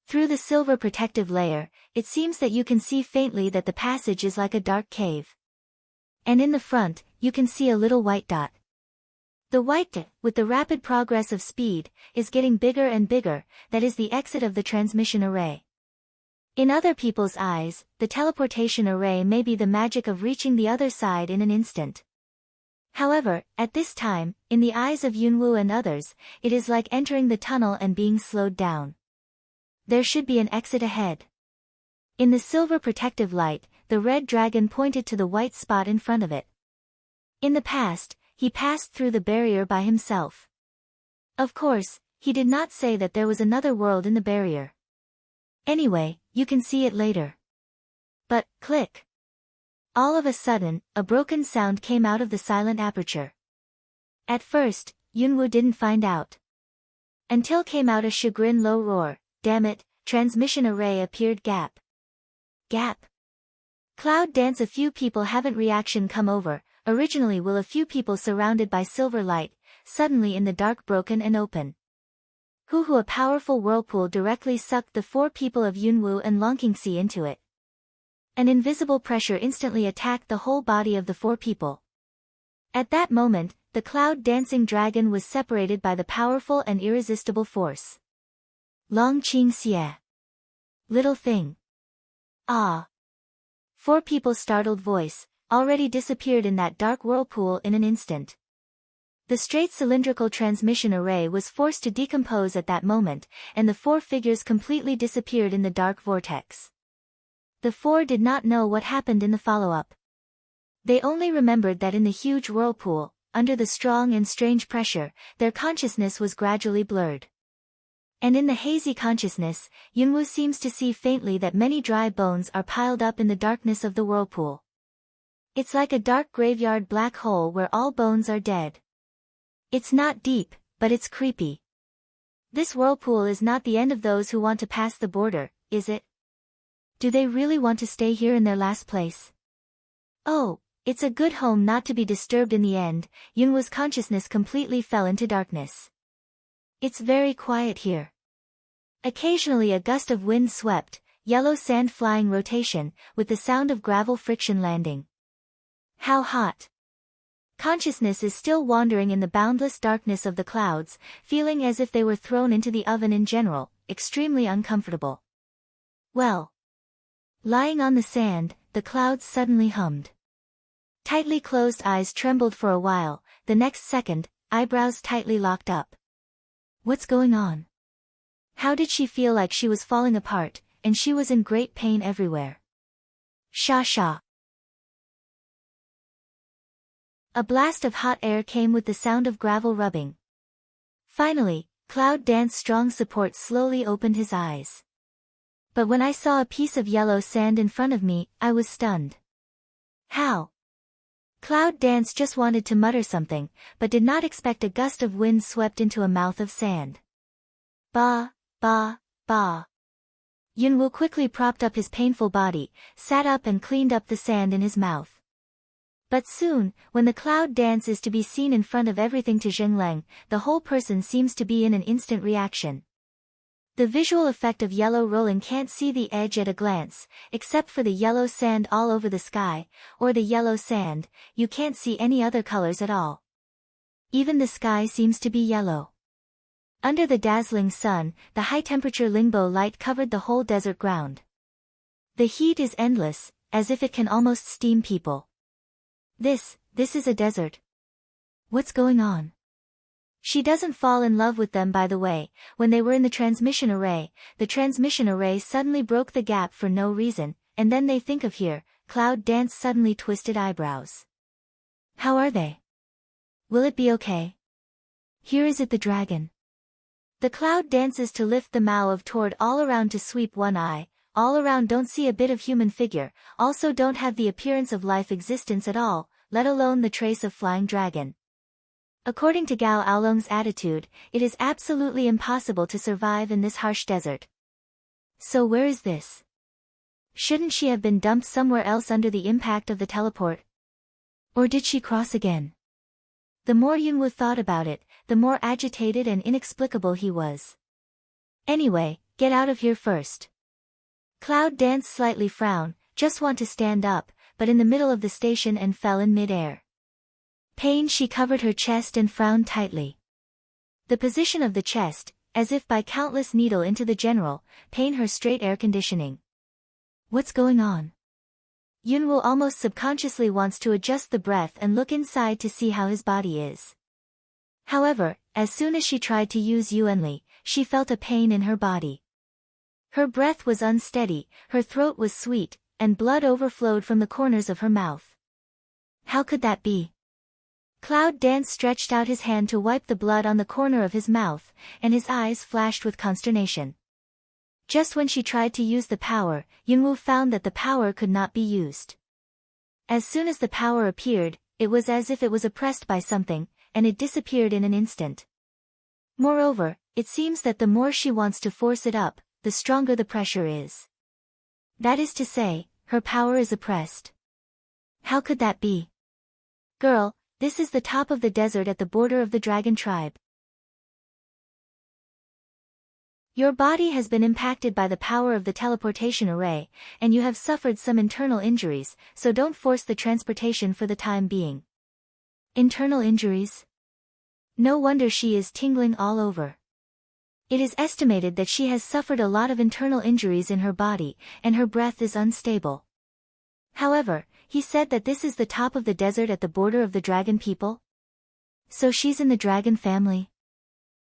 Through the silver protective layer, it seems that you can see faintly that the passage is like a dark cave. And in the front, you can see a little white dot. The white dot, with the rapid progress of speed, is getting bigger and bigger, that is the exit of the transmission array. In other people's eyes, the teleportation array may be the magic of reaching the other side in an instant. However, at this time, in the eyes of Yunwu and others, it is like entering the tunnel and being slowed down. There should be an exit ahead. In the silver protective light, the red dragon pointed to the white spot in front of it. In the past, he passed through the barrier by himself. Of course, he did not say that there was another world in the barrier. Anyway, you can see it later. But, click. All of a sudden, a broken sound came out of the silent aperture. At first, Yunwu didn't find out. Until came out a chagrin low roar, damn it, transmission array appeared gap. Gap. Cloud Dance a few people haven't reaction come over, originally will a few people surrounded by silver light, suddenly in the dark broken and open. Hu a powerful whirlpool directly sucked the four people of Yunwu and Long Qingxie into it. An invisible pressure instantly attacked the whole body of the four people. At that moment, the cloud-dancing dragon was separated by the powerful and irresistible force. Long Qingxie. Little thing. Ah. Four people's startled voice, already disappeared in that dark whirlpool in an instant. The straight cylindrical transmission array was forced to decompose at that moment, and the four figures completely disappeared in the dark vortex. The four did not know what happened in the follow-up. They only remembered that in the huge whirlpool, under the strong and strange pressure, their consciousness was gradually blurred. And in the hazy consciousness, Yunwu seems to see faintly that many dry bones are piled up in the darkness of the whirlpool. It's like a dark graveyard black hole where all bones are dead. It's not deep, but it's creepy. This whirlpool is not the end of those who want to pass the border, is it? Do they really want to stay here in their last place? Oh, it's a good home not to be disturbed in the end. Yunwu's consciousness completely fell into darkness. It's very quiet here. Occasionally a gust of wind swept, yellow sand flying rotation, with the sound of gravel friction landing. How hot! Consciousness is still wandering in the boundless darkness of the clouds, feeling as if they were thrown into the oven in general, extremely uncomfortable. Well. Lying on the sand, the clouds suddenly hummed. Tightly closed eyes trembled for a while, the next second, eyebrows tightly locked up. What's going on? How did she feel like she was falling apart, and she was in great pain everywhere? Sha. A blast of hot air came with the sound of gravel rubbing. Finally, Cloud Dance's strong support slowly opened his eyes. But when I saw a piece of yellow sand in front of me, I was stunned. How? Cloud Dance just wanted to mutter something, but did not expect a gust of wind swept into a mouth of sand. Ba, ba, ba. Yunwoo quickly propped up his painful body, sat up and cleaned up the sand in his mouth. But soon, when the cloud dance is to be seen in front of everything to Zhengleng, the whole person seems to be in an instant reaction. The visual effect of yellow rolling can't see the edge at a glance, except for the yellow sand all over the sky, or the yellow sand, you can't see any other colors at all. Even the sky seems to be yellow. Under the dazzling sun, the high-temperature Lingbo light covered the whole desert ground. The heat is endless, as if it can almost steam people. This is a desert. What's going on? She doesn't fall in love with them, by the way. When they were in the transmission array suddenly broke the gap for no reason, and then they think of here, Cloud Dance suddenly twisted eyebrows. How are they? Will it be okay? Here is it the dragon. The cloud dances to lift the mouth of toward all around to sweep one eye, all around don't see a bit of human figure, also don't have the appearance of life existence at all, let alone the trace of flying dragon. According to Gao Aolong's attitude, it is absolutely impossible to survive in this harsh desert. So where is this? Shouldn't she have been dumped somewhere else under the impact of the teleport? Or did she cross again? The more Yunwoo thought about it, the more agitated and inexplicable he was. Anyway, get out of here first. Cloud Dance slightly frowned, just want to stand up, but in the middle of the station and fell in mid-air. Pain, she covered her chest and frowned tightly. The position of the chest, as if by countless needle into the general, pain her straight air conditioning. What's going on? Yunwoo almost subconsciously wants to adjust the breath and look inside to see how his body is. However, as soon as she tried to use Yuanli, she felt a pain in her body. Her breath was unsteady, her throat was sweet, and blood overflowed from the corners of her mouth. How could that be? Cloud Dance stretched out his hand to wipe the blood on the corner of his mouth, and his eyes flashed with consternation. Just when she tried to use the power, Yunwoo found that the power could not be used. As soon as the power appeared, it was as if it was oppressed by something, and it disappeared in an instant. Moreover, it seems that the more she wants to force it up, the stronger the pressure is. That is to say, her power is oppressed. How could that be? Girl, this is the top of the desert at the border of the dragon tribe. Your body has been impacted by the power of the teleportation array, and you have suffered some internal injuries, so don't force the transportation for the time being. Internal injuries? No wonder she is tingling all over. It is estimated that she has suffered a lot of internal injuries in her body, and her breath is unstable. However, he said that this is the top of the desert at the border of the dragon people? So she's in the dragon family?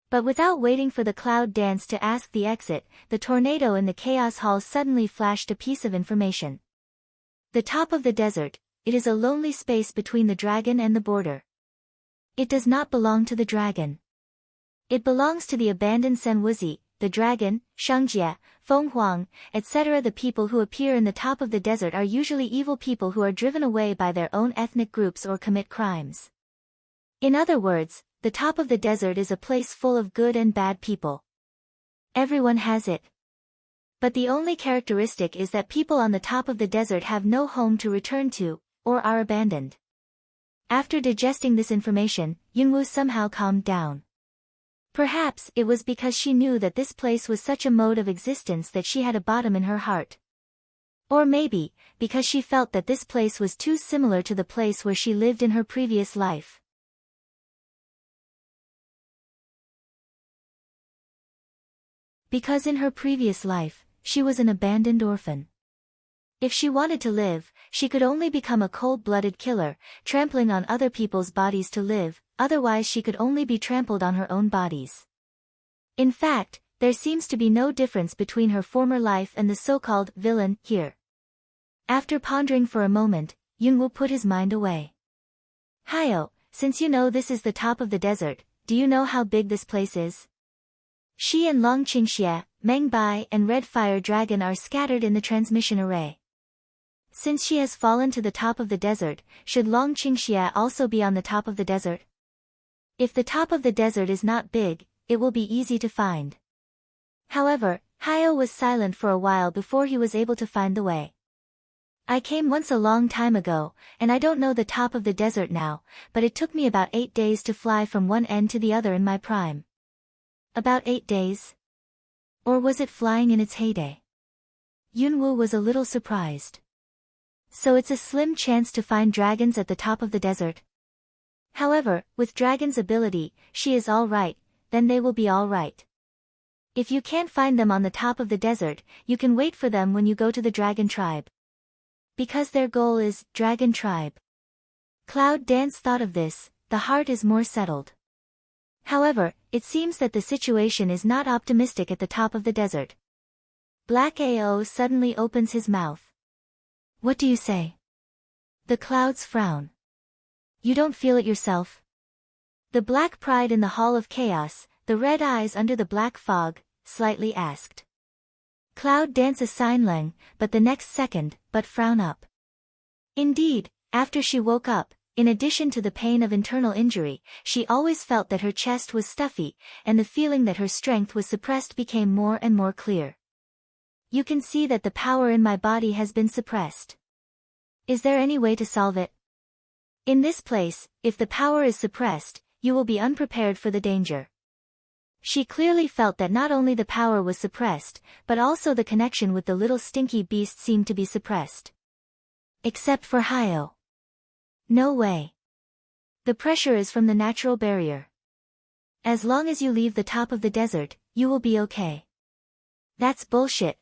But without waiting for the cloud dance to ask the exit, the tornado in the chaos hall suddenly flashed a piece of information. The top of the desert, it is a lonely space between the dragon and the border. It does not belong to the dragon. It belongs to the abandoned Senwuzi, the dragon, Shangjie, Fenghuang, etc. The people who appear in the top of the desert are usually evil people who are driven away by their own ethnic groups or commit crimes. In other words, the top of the desert is a place full of good and bad people. Everyone has it. But the only characteristic is that people on the top of the desert have no home to return to, or are abandoned. After digesting this information, Yunwoo somehow calmed down. Perhaps it was because she knew that this place was such a mode of existence that she had a bottom in her heart. Or maybe, because she felt that this place was too similar to the place where she lived in her previous life. Because in her previous life, she was an abandoned orphan. If she wanted to live, she could only become a cold-blooded killer, trampling on other people's bodies to live, otherwise she could only be trampled on her own bodies. In fact, there seems to be no difference between her former life and the so-called villain here. After pondering for a moment, Yunwoo put his mind away. Hayo, since you know this is the top of the desert, do you know how big this place is? She and Long Qingxie, Mengbai and Red Fire Dragon are scattered in the transmission array. Since she has fallen to the top of the desert, should Long Qingxia also be on the top of the desert? If the top of the desert is not big, it will be easy to find. However, Hayo was silent for a while before he was able to find the way. I came once a long time ago, and I don't know the top of the desert now, but it took me about 8 days to fly from one end to the other in my prime. About 8 days? Or was it flying in its heyday? Yunwu was a little surprised. So it's a slim chance to find dragons at the top of the desert. However, with Dragon's ability, she is all right, then they will be all right. If you can't find them on the top of the desert, you can wait for them when you go to the Dragon Tribe. Because their goal is Dragon Tribe. Cloud Dance thought of this, the heart is more settled. However, it seems that the situation is not optimistic at the top of the desert. Black Ao suddenly opens his mouth. What do you say? The clouds frown. You don't feel it yourself? The black pride in the Hall of Chaos, the red eyes under the black fog, slightly asked. Cloud Dance a sign Leng, but the next second, but frown up. Indeed, after she woke up, in addition to the pain of internal injury, she always felt that her chest was stuffy, and the feeling that her strength was suppressed became more and more clear. You can see that the power in my body has been suppressed. Is there any way to solve it? In this place, if the power is suppressed, you will be unprepared for the danger. She clearly felt that not only the power was suppressed, but also the connection with the little stinky beast seemed to be suppressed. Except for Hayo. No way. The pressure is from the natural barrier. As long as you leave the top of the desert, you will be okay. That's bullshit.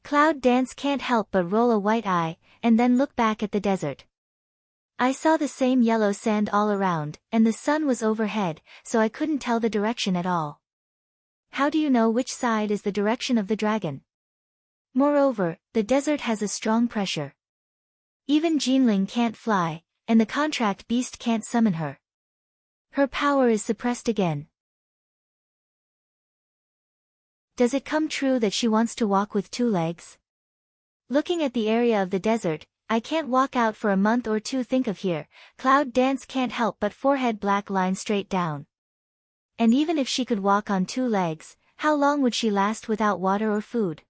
Cloud Dance can't help but roll a white eye, and then look back at the desert. I saw the same yellow sand all around, and the sun was overhead, so I couldn't tell the direction at all. How do you know which side is the direction of the dragon? Moreover, the desert has a strong pressure. Even Jinling can't fly, and the contract beast can't summon her. Her power is suppressed again. Does it come true that she wants to walk with 2 legs? Looking at the area of the desert, I can't walk out for a month or 2. Think of here, Cloud Dance can't help but forehead black line straight down. And even if she could walk on 2 legs, how long would she last without water or food?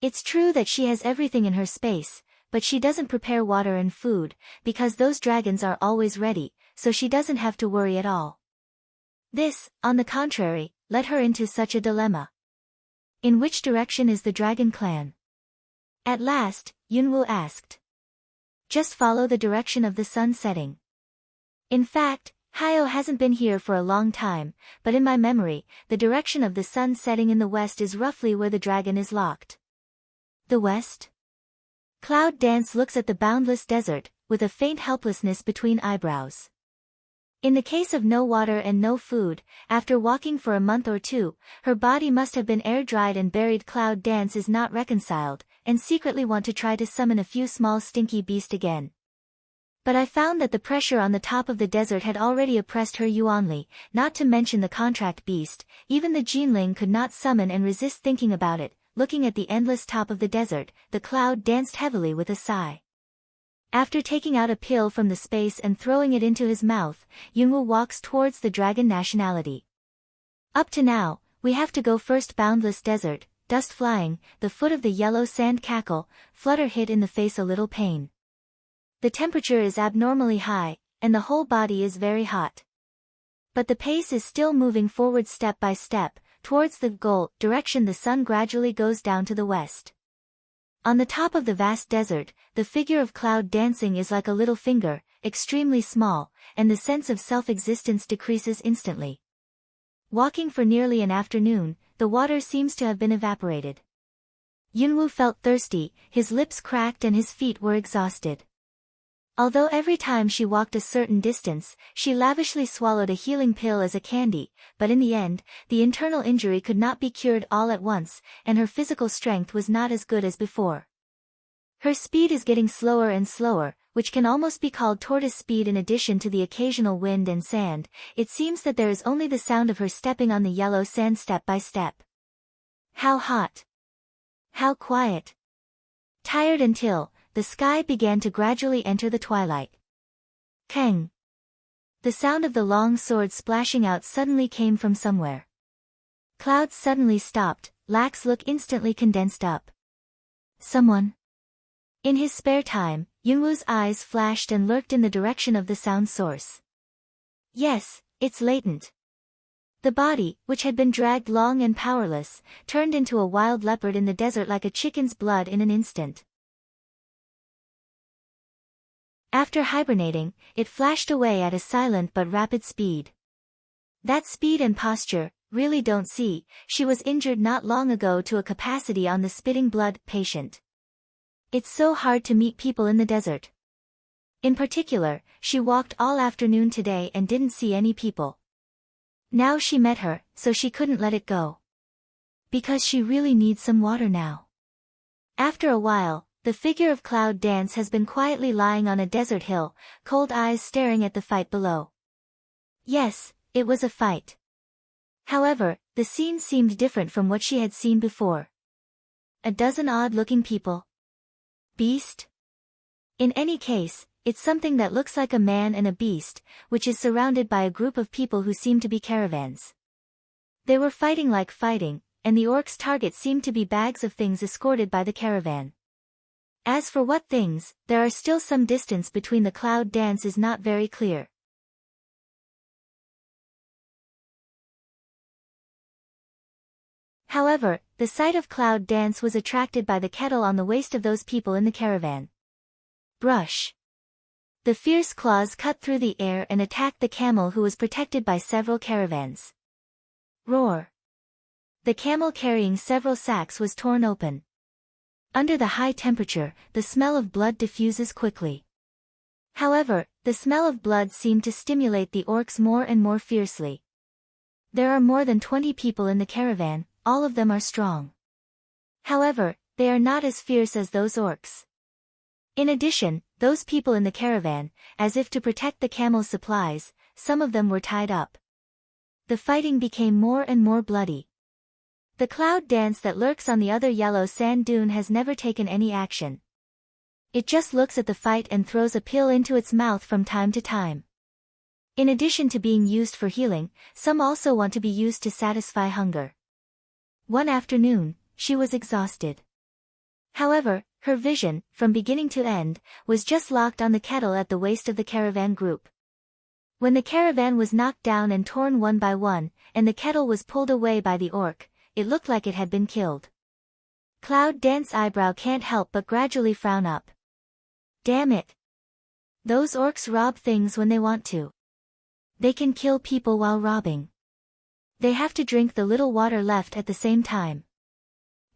It's true that she has everything in her space, but she doesn't prepare water and food, because those dragons are always ready, so she doesn't have to worry at all. This, on the contrary, led her into such a dilemma. In which direction is the dragon clan? At last, Yunwu asked. Just follow the direction of the sun setting. In fact, Hayo hasn't been here for a long time, but in my memory, the direction of the sun setting in the west is roughly where the dragon is locked. The west? Cloud Dance looks at the boundless desert, with a faint helplessness between eyebrows. In the case of no water and no food, after walking for a month or 2, her body must have been air-dried and buried. Cloud Dance is not reconciled, and secretly want to try to summon a few small stinky beast again. But I found that the pressure on the top of the desert had already oppressed her Yuanli, not to mention the contract beast. Even the Jinling could not summon and resist thinking about it. Looking at the endless top of the desert, the Cloud danced heavily with a sigh. After taking out a pill from the space and throwing it into his mouth, Yunwu walks towards the dragon nationality. Up to now, we have to go first. Boundless desert, dust flying, the foot of the yellow sand cackle, flutter hit in the face a little pain. The temperature is abnormally high, and the whole body is very hot. But the pace is still moving forward step by step, towards the goal. Direction the sun gradually goes down to the west. On the top of the vast desert, the figure of Cloud dancing is like a little finger, extremely small, and the sense of self-existence decreases instantly. Walking for nearly an afternoon, the water seems to have been evaporated. Yunwu felt thirsty, his lips cracked and his feet were exhausted. Although every time she walked a certain distance, she lavishly swallowed a healing pill as a candy, but in the end, the internal injury could not be cured all at once, and her physical strength was not as good as before. Her speed is getting slower and slower, which can almost be called tortoise speed. In addition to the occasional wind and sand, it seems that there is only the sound of her stepping on the yellow sand step by step. How hot. How quiet. Tired until the sky began to gradually enter the twilight. Kang. The sound of the long sword splashing out suddenly came from somewhere. Clouds suddenly stopped, Lak's look instantly condensed up. Someone. In his spare time, Yunwoo's eyes flashed and lurked in the direction of the sound source. Yes, it's latent. The body, which had been dragged long and powerless, turned into a wild leopard in the desert like a chicken's blood in an instant. After hibernating, it flashed away at a silent but rapid speed. That speed and posture, really don't see, she was injured not long ago to a capacity on the spitting blood patient. It's so hard to meet people in the desert. In particular, she walked all afternoon today and didn't see any people. Now she met her, so she couldn't let it go. Because she really needs some water now. After a while, the figure of Cloud Dance has been quietly lying on a desert hill, cold eyes staring at the fight below. Yes, it was a fight. However, the scene seemed different from what she had seen before. A dozen odd-looking people. Beast? In any case, it's something that looks like a man and a beast, which is surrounded by a group of people who seem to be caravans. They were fighting like fighting, and the orc's target seemed to be bags of things escorted by the caravan. As for what things, there are still some distance between the Cloud Dance is not very clear. However, the sight of Cloud Dance was attracted by the kettle on the waist of those people in the caravan. Brush. The fierce claws cut through the air and attacked the camel who was protected by several caravans. Roar. The camel carrying several sacks was torn open. Under the high temperature, the smell of blood diffuses quickly. However, the smell of blood seemed to stimulate the orcs more and more fiercely. There are more than 20 people in the caravan, all of them are strong. However, they are not as fierce as those orcs. In addition, those people in the caravan, as if to protect the camel's supplies, some of them were tied up. The fighting became more and more bloody. The Cloud Dance that lurks on the other yellow sand dune has never taken any action. It just looks at the fight and throws a pill into its mouth from time to time. In addition to being used for healing, some also want to be used to satisfy hunger. One afternoon, she was exhausted. However, her vision, from beginning to end, was just locked on the kettle at the waist of the caravan group. When the caravan was knocked down and torn one by one, and the kettle was pulled away by the orc, it looked like it had been killed. Cloud Dance's eyebrow can't help but gradually frown up. Damn it. Those orcs rob things when they want to. They can kill people while robbing. They have to drink the little water left at the same time.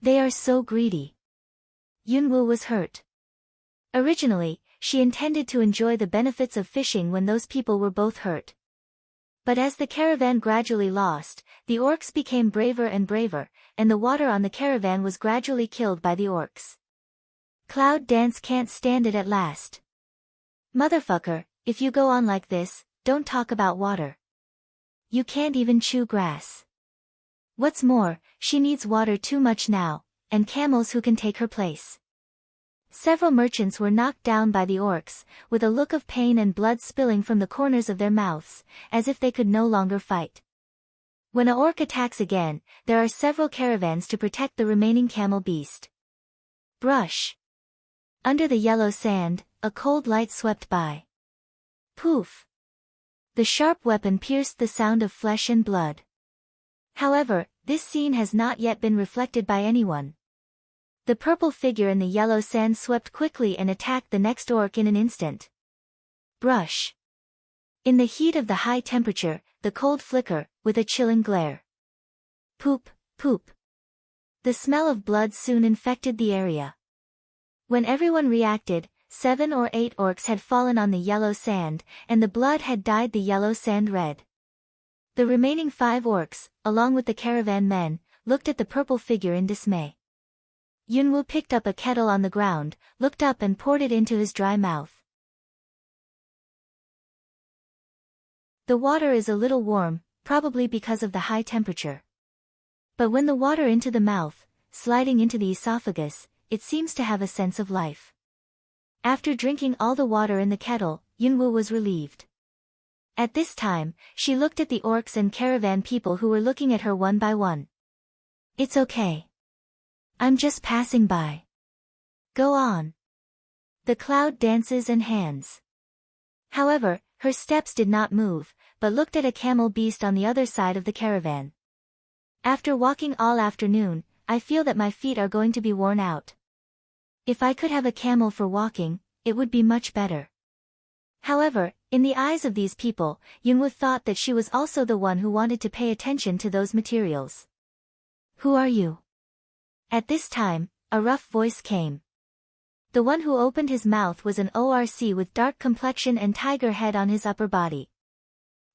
They are so greedy. Yunwoo was hurt. Originally, she intended to enjoy the benefits of fishing when those people were both hurt. But as the caravan gradually lost, the orcs became braver and braver, and the water on the caravan was gradually killed by the orcs. Cloud Dance can't stand it at last. Motherfucker, if you go on like this, don't talk about water. You can't even chew grass. What's more, she needs water too much now, and camels who can take her place. Several merchants were knocked down by the orcs, with a look of pain and blood spilling from the corners of their mouths, as if they could no longer fight. When an orc attacks again, there are several caravans to protect the remaining camel beast. Brush. Under the yellow sand, a cold light swept by. Poof. The sharp weapon pierced the sound of flesh and blood. However, this scene has not yet been reflected by anyone. The purple figure in the yellow sand swept quickly and attacked the next orc in an instant. Brush. In the heat of the high temperature, the cold flicker, with a chilling glare. Poop, poop. The smell of blood soon infected the area. When everyone reacted, 7 or 8 orcs had fallen on the yellow sand, and the blood had dyed the yellow sand red. The remaining 5 orcs, along with the caravan men, looked at the purple figure in dismay. Yunwoo picked up a kettle on the ground, looked up and poured it into his dry mouth. The water is a little warm, probably because of the high temperature. But when the water into the mouth, sliding into the esophagus, it seems to have a sense of life. After drinking all the water in the kettle, Yunwoo was relieved. At this time, she looked at the orcs and caravan people who were looking at her one by one. It's okay. I'm just passing by. Go on. The cloud dances and hands. However, her steps did not move, but looked at a camel beast on the other side of the caravan. After walking all afternoon, I feel that my feet are going to be worn out. If I could have a camel for walking, it would be much better. However, in the eyes of these people, Yunwoo thought that she was also the one who wanted to pay attention to those materials. Who are you? At this time, a rough voice came. The one who opened his mouth was an ORC with dark complexion and tiger head on his upper body.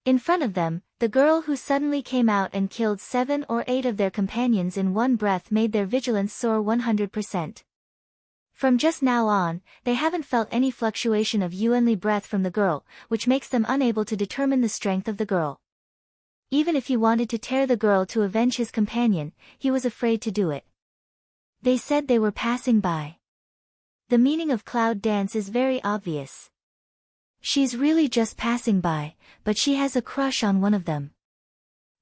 In front of them, the girl who suddenly came out and killed 7 or 8 of their companions in one breath made their vigilance soar 100%. From just now on, they haven't felt any fluctuation of Yuanli breath from the girl, which makes them unable to determine the strength of the girl. Even if he wanted to tear the girl to avenge his companion, he was afraid to do it. They said they were passing by. The meaning of cloud dance is very obvious. She's really just passing by, but she has a crush on one of them.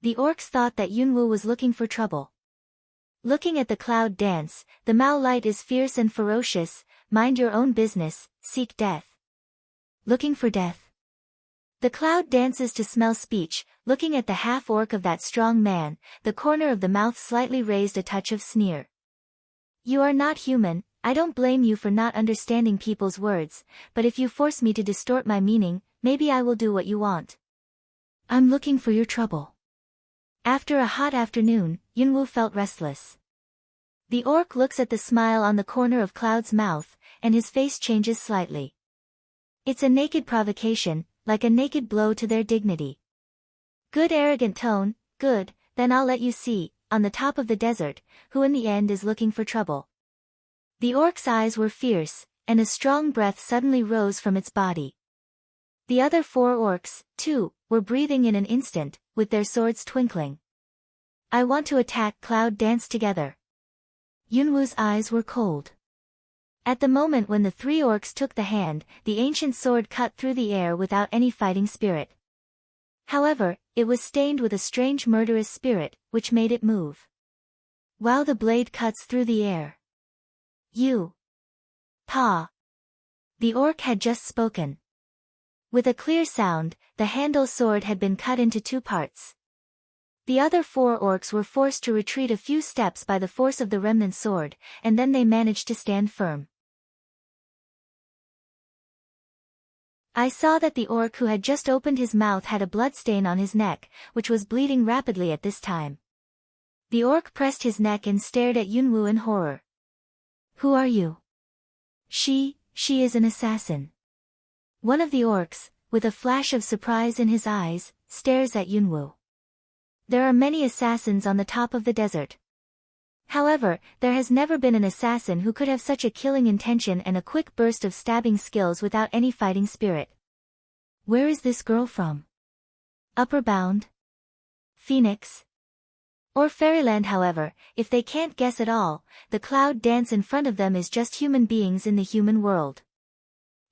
The orcs thought that Yunwoo was looking for trouble. Looking at the cloud dance, the Mao light is fierce and ferocious, mind your own business, seek death. Looking for death. The cloud dances to smell speech, looking at the half-orc of that strong man, the corner of the mouth slightly raised a touch of sneer. You are not human, I don't blame you for not understanding people's words, but if you force me to distort my meaning, maybe I will do what you want. I'm looking for your trouble. After a hot afternoon, Yunwoo felt restless. The orc looks at the smile on the corner of Cloud's mouth, and his face changes slightly. It's a naked provocation, like a naked blow to their dignity. Good arrogant tone, good, then I'll let you see, on the top of the desert, who in the end is looking for trouble. The orc's eyes were fierce, and a strong breath suddenly rose from its body. The other 4 orcs, too, were breathing in an instant, with their swords twinkling. I want to attack Cloud Dance together. Yunwoo's eyes were cold. At the moment when the 3 orcs took the hand, the ancient sword cut through the air without any fighting spirit. However, it was stained with a strange murderous spirit, which made it move. Wow, the blade cuts through the air. You. Pa. The orc had just spoken. With a clear sound, the handle sword had been cut into 2 parts. The other 4 orcs were forced to retreat a few steps by the force of the remnant sword, and then they managed to stand firm. I saw that the orc who had just opened his mouth had a bloodstain on his neck, which was bleeding rapidly at this time. The orc pressed his neck and stared at Yunwoo in horror. Who are you? She is an assassin. One of the orcs, with a flash of surprise in his eyes, stares at Yunwoo. There are many assassins on the top of the desert. However, there has never been an assassin who could have such a killing intention and a quick burst of stabbing skills without any fighting spirit. Where is this girl from? Upper Bound? Phoenix? Or Fairyland? However, if they can't guess at all, the cloud dance in front of them is just human beings in the human world.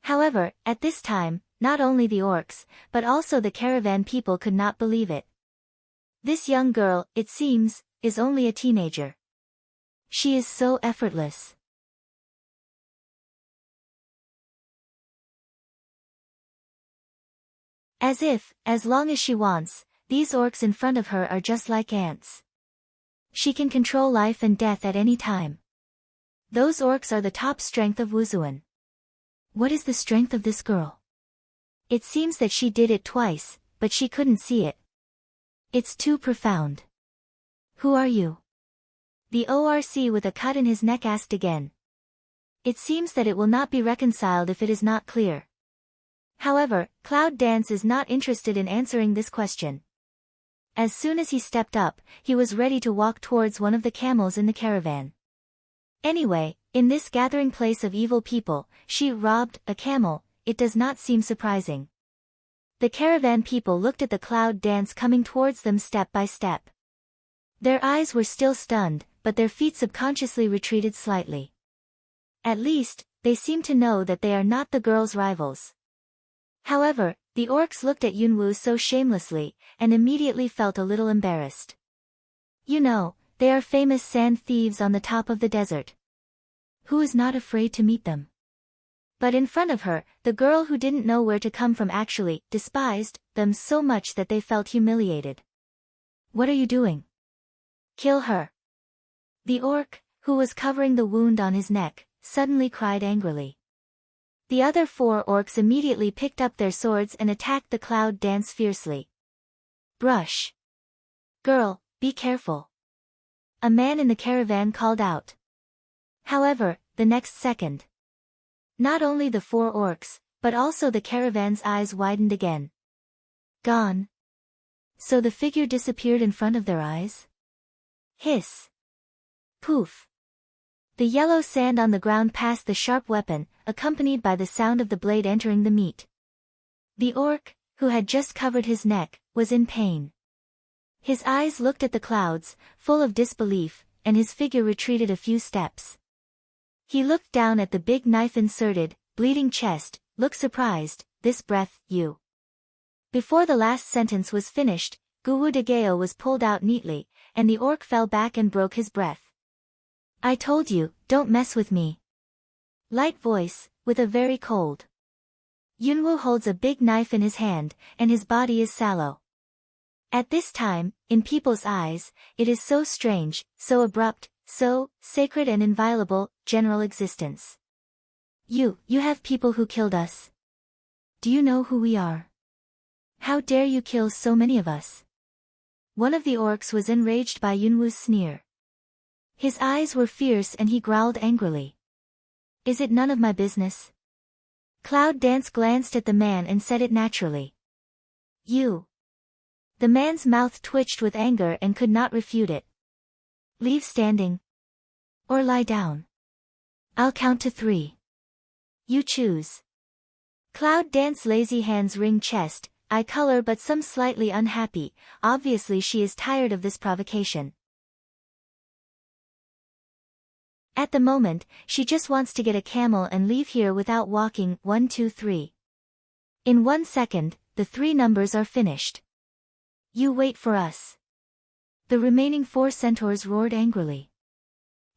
However, at this time, not only the orcs, but also the caravan people could not believe it. This young girl, it seems, is only a teenager. She is so effortless. As if, as long as she wants, these orcs in front of her are just like ants. She can control life and death at any time. Those orcs are the top strength of Wuzuan. What is the strength of this girl? It seems that she did it twice, but she couldn't see it. It's too profound. Who are you? The ORC with a cut in his neck asked again. It seems that it will not be reconciled if it is not clear. However, Cloud Dance is not interested in answering this question. As soon as he stepped up, he was ready to walk towards one of the camels in the caravan. Anyway, in this gathering place of evil people, she robbed a camel. It does not seem surprising. The caravan people looked at the Cloud Dance coming towards them step by step. Their eyes were still stunned, but their feet subconsciously retreated slightly. At least, they seem to know that they are not the girls' rivals. However, the orcs looked at Yunwu so shamelessly, and immediately felt a little embarrassed. You know, they are famous sand thieves on the top of the desert. Who is not afraid to meet them? But in front of her, the girl who didn't know where to come from actually despised them so much that they felt humiliated. What are you doing? Kill her. The orc, who was covering the wound on his neck, suddenly cried angrily. The other 4 orcs immediately picked up their swords and attacked the cloud dance fiercely. Brush. Girl, be careful. A man in the caravan called out. However, the next second, not only the 4 orcs, but also the caravan's eyes widened again. Gone. So the figure disappeared in front of their eyes? Hiss. Poof. The yellow sand on the ground passed the sharp weapon, accompanied by the sound of the blade entering the meat. The orc, who had just covered his neck, was in pain. His eyes looked at the clouds, full of disbelief, and his figure retreated a few steps. He looked down at the big knife inserted, bleeding chest, looked surprised, this breath, you. Before the last sentence was finished, Guwu de Geo was pulled out neatly, and the orc fell back and broke his breath. I told you, don't mess with me. Light voice, with a very cold. Yunwu holds a big knife in his hand, and his body is sallow. At this time, in people's eyes, it is so strange, so abrupt, so sacred and inviolable, general existence. You have people who killed us. Do you know who we are? How dare you kill so many of us? One of the orcs was enraged by Yunwu's sneer. His eyes were fierce and he growled angrily. Is it none of my business? Cloud Dance glanced at the man and said it naturally. You. The man's mouth twitched with anger and could not refute it. Leave standing. Or lie down. I'll count to 3. You choose. Cloud Dance lazy hands ring chest, eye color but some slightly unhappy, obviously she is tired of this provocation. At the moment, she just wants to get a camel and leave here without walking. 1 2 3. In 1 second, the 3 numbers are finished. You wait for us. The remaining 4 centaurs roared angrily.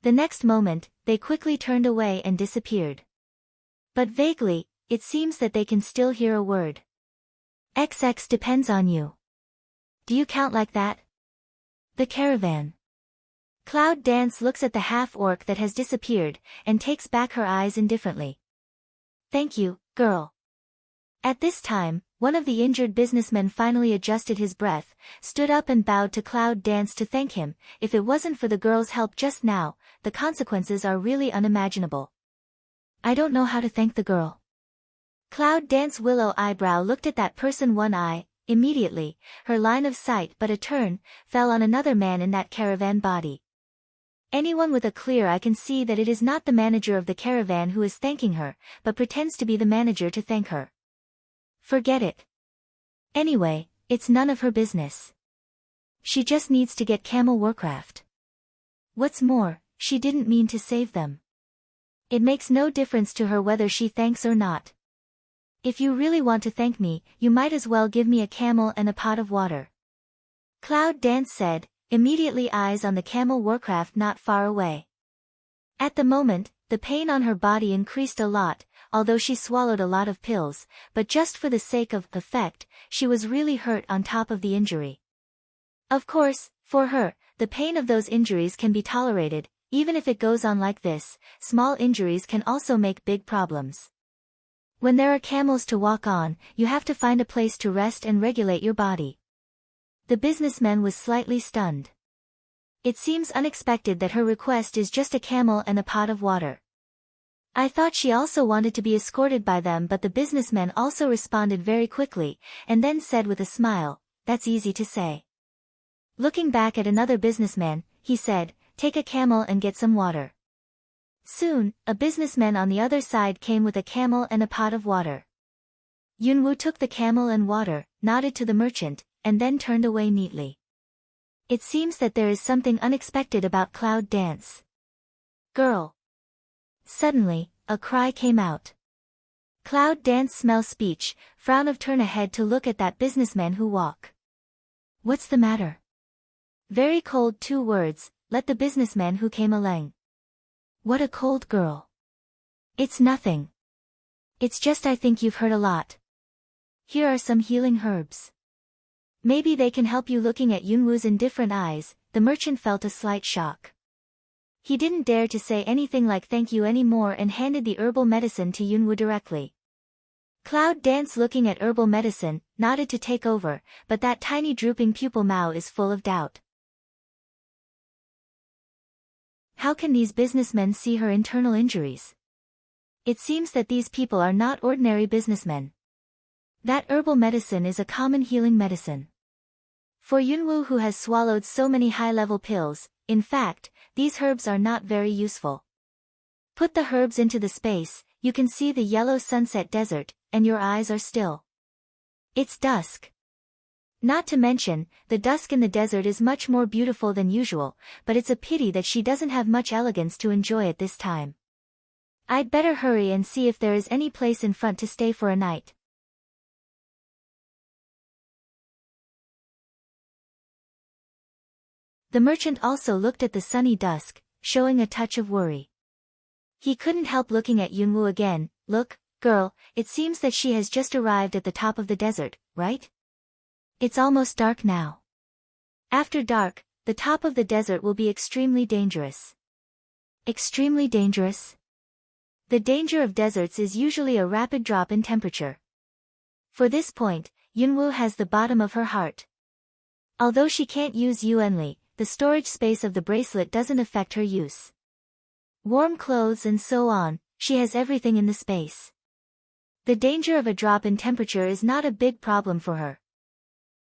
The next moment, they quickly turned away and disappeared. But vaguely, it seems that they can still hear a word. XX depends on you. Do you count like that? The caravan. Cloud Dance looks at the half-orc that has disappeared, and takes back her eyes indifferently. Thank you, girl. At this time, one of the injured businessmen finally adjusted his breath, stood up and bowed to Cloud Dance to thank him. If it wasn't for the girl's help just now, the consequences are really unimaginable. I don't know how to thank the girl. Cloud Dance willow eyebrow looked at that person one eye, immediately, her line of sight but a turn, fell on another man in that caravan body. Anyone with a clear eye can see that it is not the manager of the caravan who is thanking her, but pretends to be the manager to thank her. Forget it. Anyway, it's none of her business. She just needs to get camel warcraft. What's more, she didn't mean to save them. It makes no difference to her whether she thanks or not. If you really want to thank me, you might as well give me a camel and a pot of water. Cloud Dance said, immediately eyes on the camel warcraft not far away. At the moment, the pain on her body increased a lot, although she swallowed a lot of pills, but just for the sake of effect, she was really hurt on top of the injury. Of course, for her, the pain of those injuries can be tolerated, even if it goes on like this. Small injuries can also make big problems. When there are camels to walk on, you have to find a place to rest and regulate your body. The businessman was slightly stunned. It seems unexpected that her request is just a camel and a pot of water. I thought she also wanted to be escorted by them, but the businessman also responded very quickly, and then said with a smile, that's easy to say. Looking back at another businessman, he said, take a camel and get some water. Soon, a businessman on the other side came with a camel and a pot of water. Yunwu took the camel and water, nodded to the merchant, and then turned away neatly. It seems that there is something unexpected about Cloud Dance. Girl. Suddenly, a cry came out. Cloud Dance smell speech, frown of turn ahead to look at that businessman who walk. What's the matter? Very cold 2 words, let the businessman who came along. What a cold girl. It's nothing. It's just I think you've heard a lot. Here are some healing herbs. Maybe they can help you. Looking at Yunwoo's indifferent eyes, the merchant felt a slight shock. He didn't dare to say anything like thank you anymore and handed the herbal medicine to Yunwoo directly. Cloud Dance, looking at herbal medicine, nodded to take over, but that tiny drooping pupil Mao is full of doubt. How can these businessmen see her internal injuries? It seems that these people are not ordinary businessmen. That herbal medicine is a common healing medicine. For Yunwoo, who has swallowed so many high-level pills, in fact, these herbs are not very useful. Put the herbs into the space, you can see the yellow sunset desert, and your eyes are still. It's dusk. Not to mention, the dusk in the desert is much more beautiful than usual, but it's a pity that she doesn't have much elegance to enjoy at this time. I'd better hurry and see if there is any place in front to stay for a night. The merchant also looked at the sunny dusk, showing a touch of worry. He couldn't help looking at Yunwoo again. Look, girl, it seems that she has just arrived at the top of the desert, right? It's almost dark now. After dark, the top of the desert will be extremely dangerous. Extremely dangerous? The danger of deserts is usually a rapid drop in temperature. For this point, Yunwoo has the bottom of her heart. Although she can't use Yuanli, the storage space of the bracelet doesn't affect her use. Warm clothes and so on, she has everything in the space. The danger of a drop in temperature is not a big problem for her.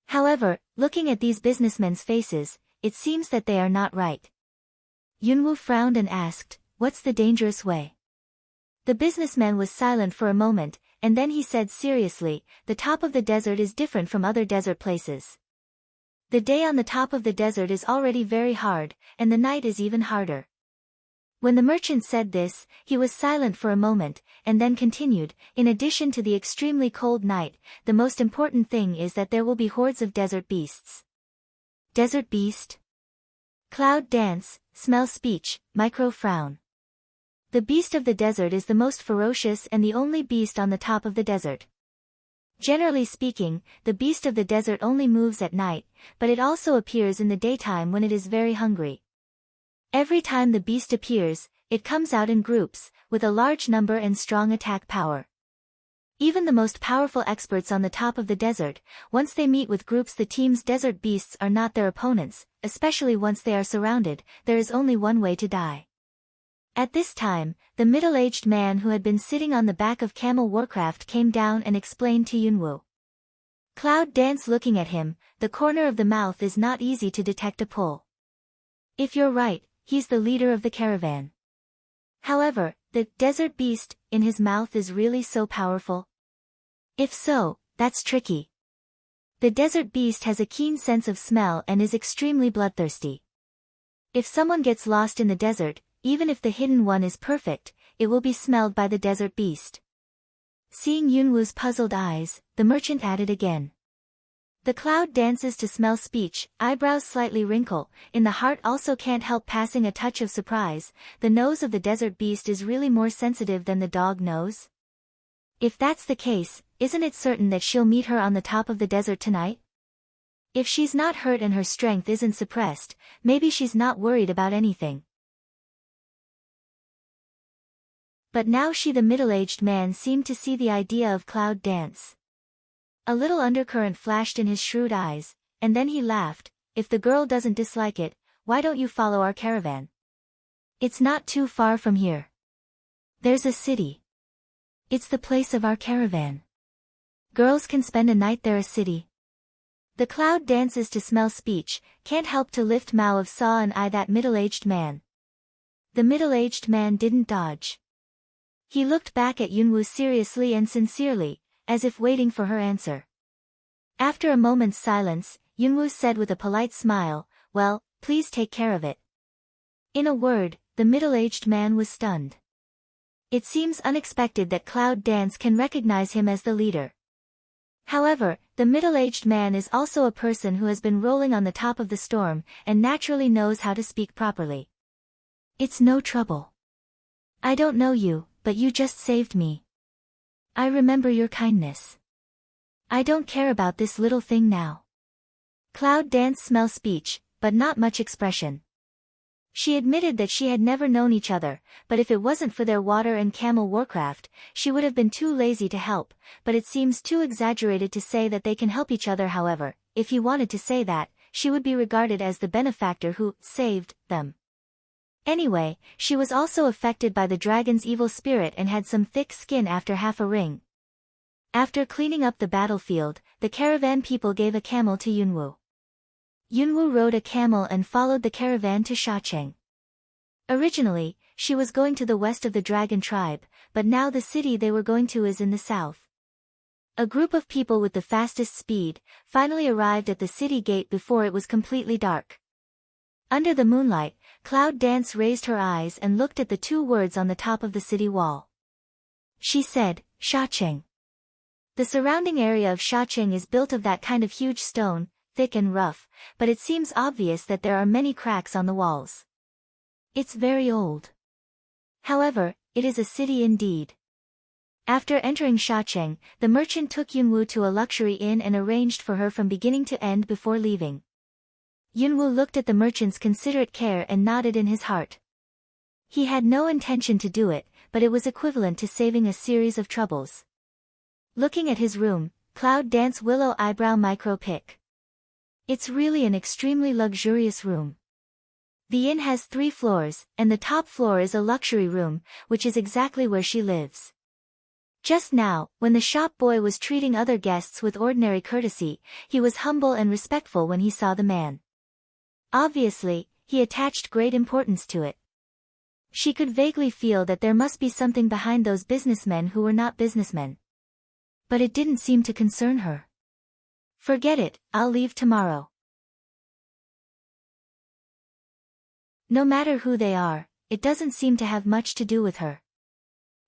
However, looking at these businessmen's faces, it seems that they are not right. Yunwoo frowned and asked, what's the dangerous way? The businessman was silent for a moment, and then he said seriously, the top of the desert is different from other desert places. The day on the top of the desert is already very hard, and the night is even harder. When the merchant said this, he was silent for a moment, and then continued, in addition to the extremely cold night, the most important thing is that there will be hordes of desert beasts. Desert beast? Cloud Dance, smell speech, micro frown. The beast of the desert is the most ferocious and the only beast on the top of the desert. Generally speaking, the beast of the desert only moves at night, but it also appears in the daytime when it is very hungry. Every time the beast appears, it comes out in groups, with a large number and strong attack power. Even the most powerful experts on the top of the desert, once they meet with groups, the team's desert beasts are not their opponents, especially once they are surrounded. There is only one way to die. At this time, the middle-aged man who had been sitting on the back of Camel Warcraft came down and explained to Yunwoo. Cloud Dance, looking at him, the corner of the mouth is not easy to detect a pull. If you're right, he's the leader of the caravan. However, the desert beast in his mouth is really so powerful? If so, that's tricky. The desert beast has a keen sense of smell and is extremely bloodthirsty. If someone gets lost in the desert, even if the hidden one is perfect, it will be smelled by the desert beast. Seeing Yunwoo's puzzled eyes, the merchant added again. The cloud dances to smell speech, eyebrows slightly wrinkle, in the heart also can't help passing a touch of surprise. The nose of the desert beast is really more sensitive than the dog nose? If that's the case, isn't it certain that she'll meet her on the top of the desert tonight? If she's not hurt and her strength isn't suppressed, maybe she's not worried about anything. But now the middle-aged man seemed to see the idea of cloud dance. A little undercurrent flashed in his shrewd eyes, and then he laughed. If the girl doesn't dislike it, why don't you follow our caravan? It's not too far from here. There's a city. It's the place of our caravan. Girls can spend a night there. A city. The cloud dances to smell speech, can't help to lift Mao of Saw and eye that middle-aged man. The middle-aged man didn't dodge. He looked back at Yunwoo seriously and sincerely, as if waiting for her answer. After a moment's silence, Yunwoo said with a polite smile, well, please take care of it. In a word, the middle-aged man was stunned. It seems unexpected that Cloud Dance can recognize him as the leader. However, the middle-aged man is also a person who has been rolling on the top of the storm, and naturally knows how to speak properly. It's no trouble. I don't know you, but you just saved me. I remember your kindness. I don't care about this little thing now. Cloud Dance smelled speech, but not much expression. She admitted that she had never known each other, but if it wasn't for their water and camel warcraft, she would have been too lazy to help, but it seems too exaggerated to say that they can help each other. However, if he wanted to say that, she would be regarded as the benefactor who saved them. Anyway, she was also affected by the dragon's evil spirit and had some thick skin after half a ring. After cleaning up the battlefield, the caravan people gave a camel to Yunwu. Yunwu rode a camel and followed the caravan to Shacheng. Originally, she was going to the west of the dragon tribe, but now the city they were going to is in the south. A group of people with the fastest speed finally arrived at the city gate before it was completely dark. Under the moonlight, Cloud Dance raised her eyes and looked at the two words on the top of the city wall. She said, Shacheng. The surrounding area of Shacheng is built of that kind of huge stone, thick and rough, but it seems obvious that there are many cracks on the walls. It's very old. However, it is a city indeed. After entering Shacheng, the merchant took Yunwu to a luxury inn and arranged for her from beginning to end before leaving. Yunwu looked at the merchant's considerate care and nodded in his heart. He had no intention to do it, but it was equivalent to saving a series of troubles. Looking at his room, Cloud Dance willow eyebrow micro pick. It's really an extremely luxurious room. The inn has 3 floors, and the top floor is a luxury room, which is exactly where she lives. Just now, when the shop boy was treating other guests with ordinary courtesy, he was humble and respectful when he saw the man. Obviously, he attached great importance to it. She could vaguely feel that there must be something behind those businessmen who were not businessmen. But it didn't seem to concern her. Forget it, I'll leave tomorrow. No matter who they are, it doesn't seem to have much to do with her.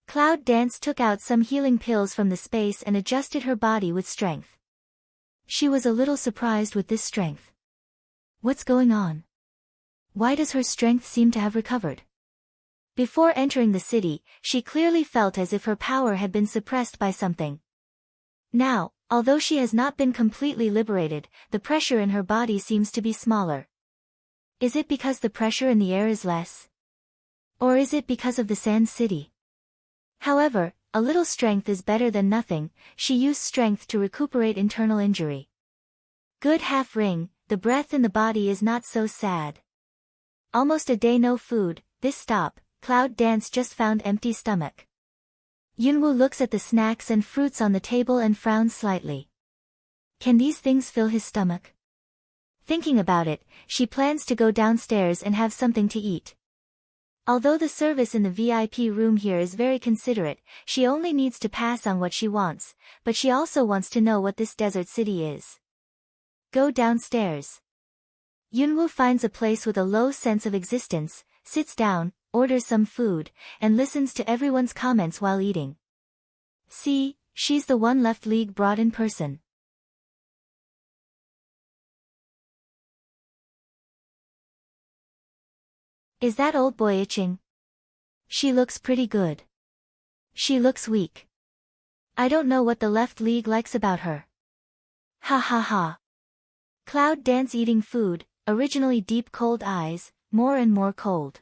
Cloud Dance took out some healing pills from the space and adjusted her body with strength. She was a little surprised with this strength. What's going on? Why does her strength seem to have recovered? Before entering the city, she clearly felt as if her power had been suppressed by something. Now, although she has not been completely liberated, the pressure in her body seems to be smaller. Is it because the pressure in the air is less? Or is it because of the sand city? However, a little strength is better than nothing. She used strength to recuperate internal injury. Good half ring, the breath in the body is not so sad. Almost a day no food, this stop, Cloud Dance just found empty stomach. Yunwu looks at the snacks and fruits on the table and frowns slightly. Can these things fill his stomach? Thinking about it, she plans to go downstairs and have something to eat. Although the service in the VIP room here is very considerate, she only needs to pass on what she wants, but she also wants to know what this desert city is. Go downstairs. Yunwu finds a place with a low sense of existence, sits down, orders some food, and listens to everyone's comments while eating. See, she's the one left league brought in person. Is that old boy itching? She looks pretty good. She looks weak. I don't know what the left league likes about her. Ha ha ha. Cloud Dance eating food, originally deep cold eyes, more and more cold.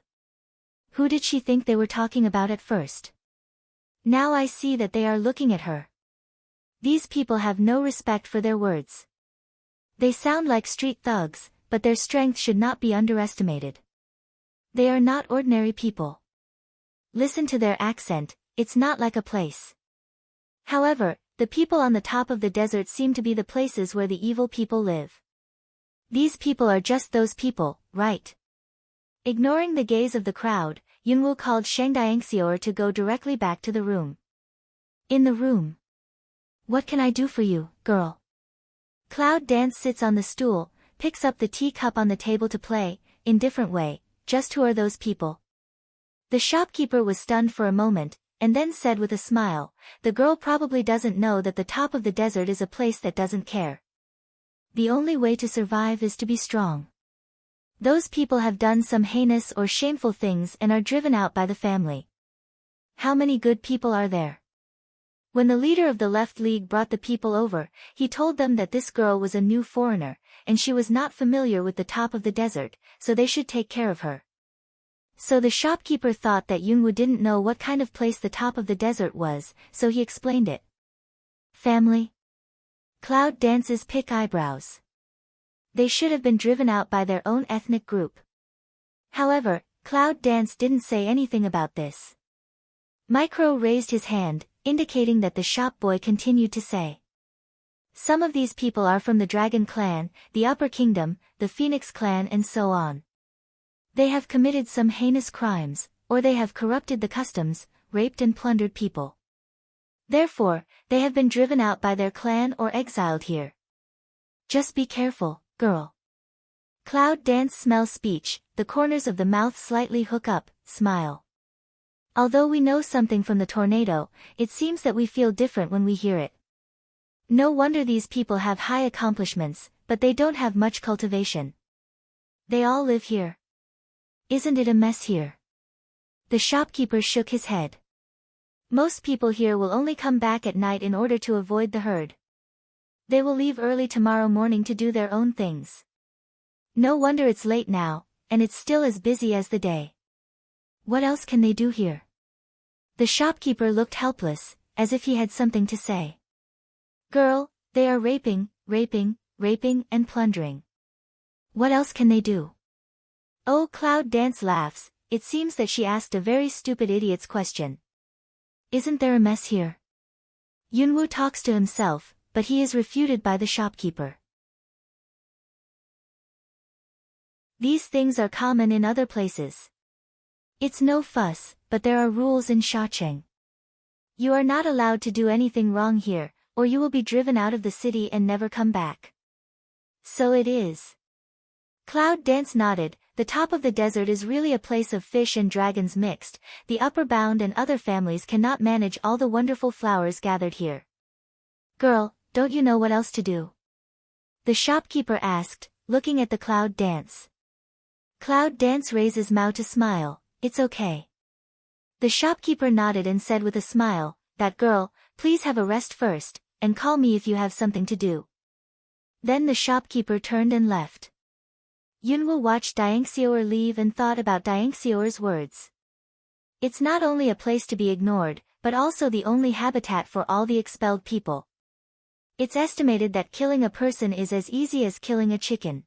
Who did she think they were talking about at first? Now I see that they are looking at her. These people have no respect for their words. They sound like street thugs, but their strength should not be underestimated. They are not ordinary people. Listen to their accent, it's not like a place. However, the people on the top of the desert seem to be the places where the evil people live. These people are just those people, right? Ignoring the gaze of the crowd, Yunwu called Sheng Diangxior to go directly back to the room. In the room. What can I do for you, girl? Cloud Dance sits on the stool, picks up the teacup on the table to play, indifferent way, just who are those people? The shopkeeper was stunned for a moment, and then said with a smile, the girl probably doesn't know that the top of the desert is a place that doesn't care. The only way to survive is to be strong. Those people have done some heinous or shameful things and are driven out by the family. How many good people are there? When the leader of the Left League brought the people over, he told them that this girl was a new foreigner, and she was not familiar with the top of the desert, so they should take care of her. So the shopkeeper thought that Yunwoo didn't know what kind of place the top of the desert was, so he explained it. Family? Cloud dances pick eyebrows. They should have been driven out by their own ethnic group. However, Cloud Dance didn't say anything about this. Micro raised his hand, indicating that the shop boy continued to say. Some of these people are from the Dragon Clan, the Upper Kingdom, the Phoenix Clan and so on. They have committed some heinous crimes, or they have corrupted the customs, raped and plundered people. Therefore, they have been driven out by their clan or exiled here. Just be careful, girl. Cloud Dance smells speech, the corners of the mouth slightly hook up, smile. Although we know something from the tornado, it seems that we feel different when we hear it. No wonder these people have high accomplishments, but they don't have much cultivation. They all live here. Isn't it a mess here? The shopkeeper shook his head. Most people here will only come back at night in order to avoid the herd. They will leave early tomorrow morning to do their own things. No wonder it's late now, and it's still as busy as the day. What else can they do here? The shopkeeper looked helpless, as if he had something to say. Girl, they are raping, and plundering. What else can they do? Oh, Cloud Dance laughs, it seems that she asked a very stupid idiot's question. Isn't there a mess here? Yunwoo talks to himself, but he is refuted by the shopkeeper. These things are common in other places. It's no fuss, but there are rules in Shacheng. You are not allowed to do anything wrong here, or you will be driven out of the city and never come back. So it is. Cloud Dance nodded. The top of the desert is really a place of fish and dragons mixed. The upper bound and other families cannot manage all the wonderful flowers gathered here. Girl, don't you know what else to do? The shopkeeper asked, looking at the Cloud Dance. Cloud Dance raises mouth to smile, it's okay. The shopkeeper nodded and said with a smile, that girl, please have a rest first, and call me if you have something to do. Then the shopkeeper turned and left. Yunwoo watched Dianxior leave and thought about Dianxior's words. It's not only a place to be ignored, but also the only habitat for all the expelled people. It's estimated that killing a person is as easy as killing a chicken.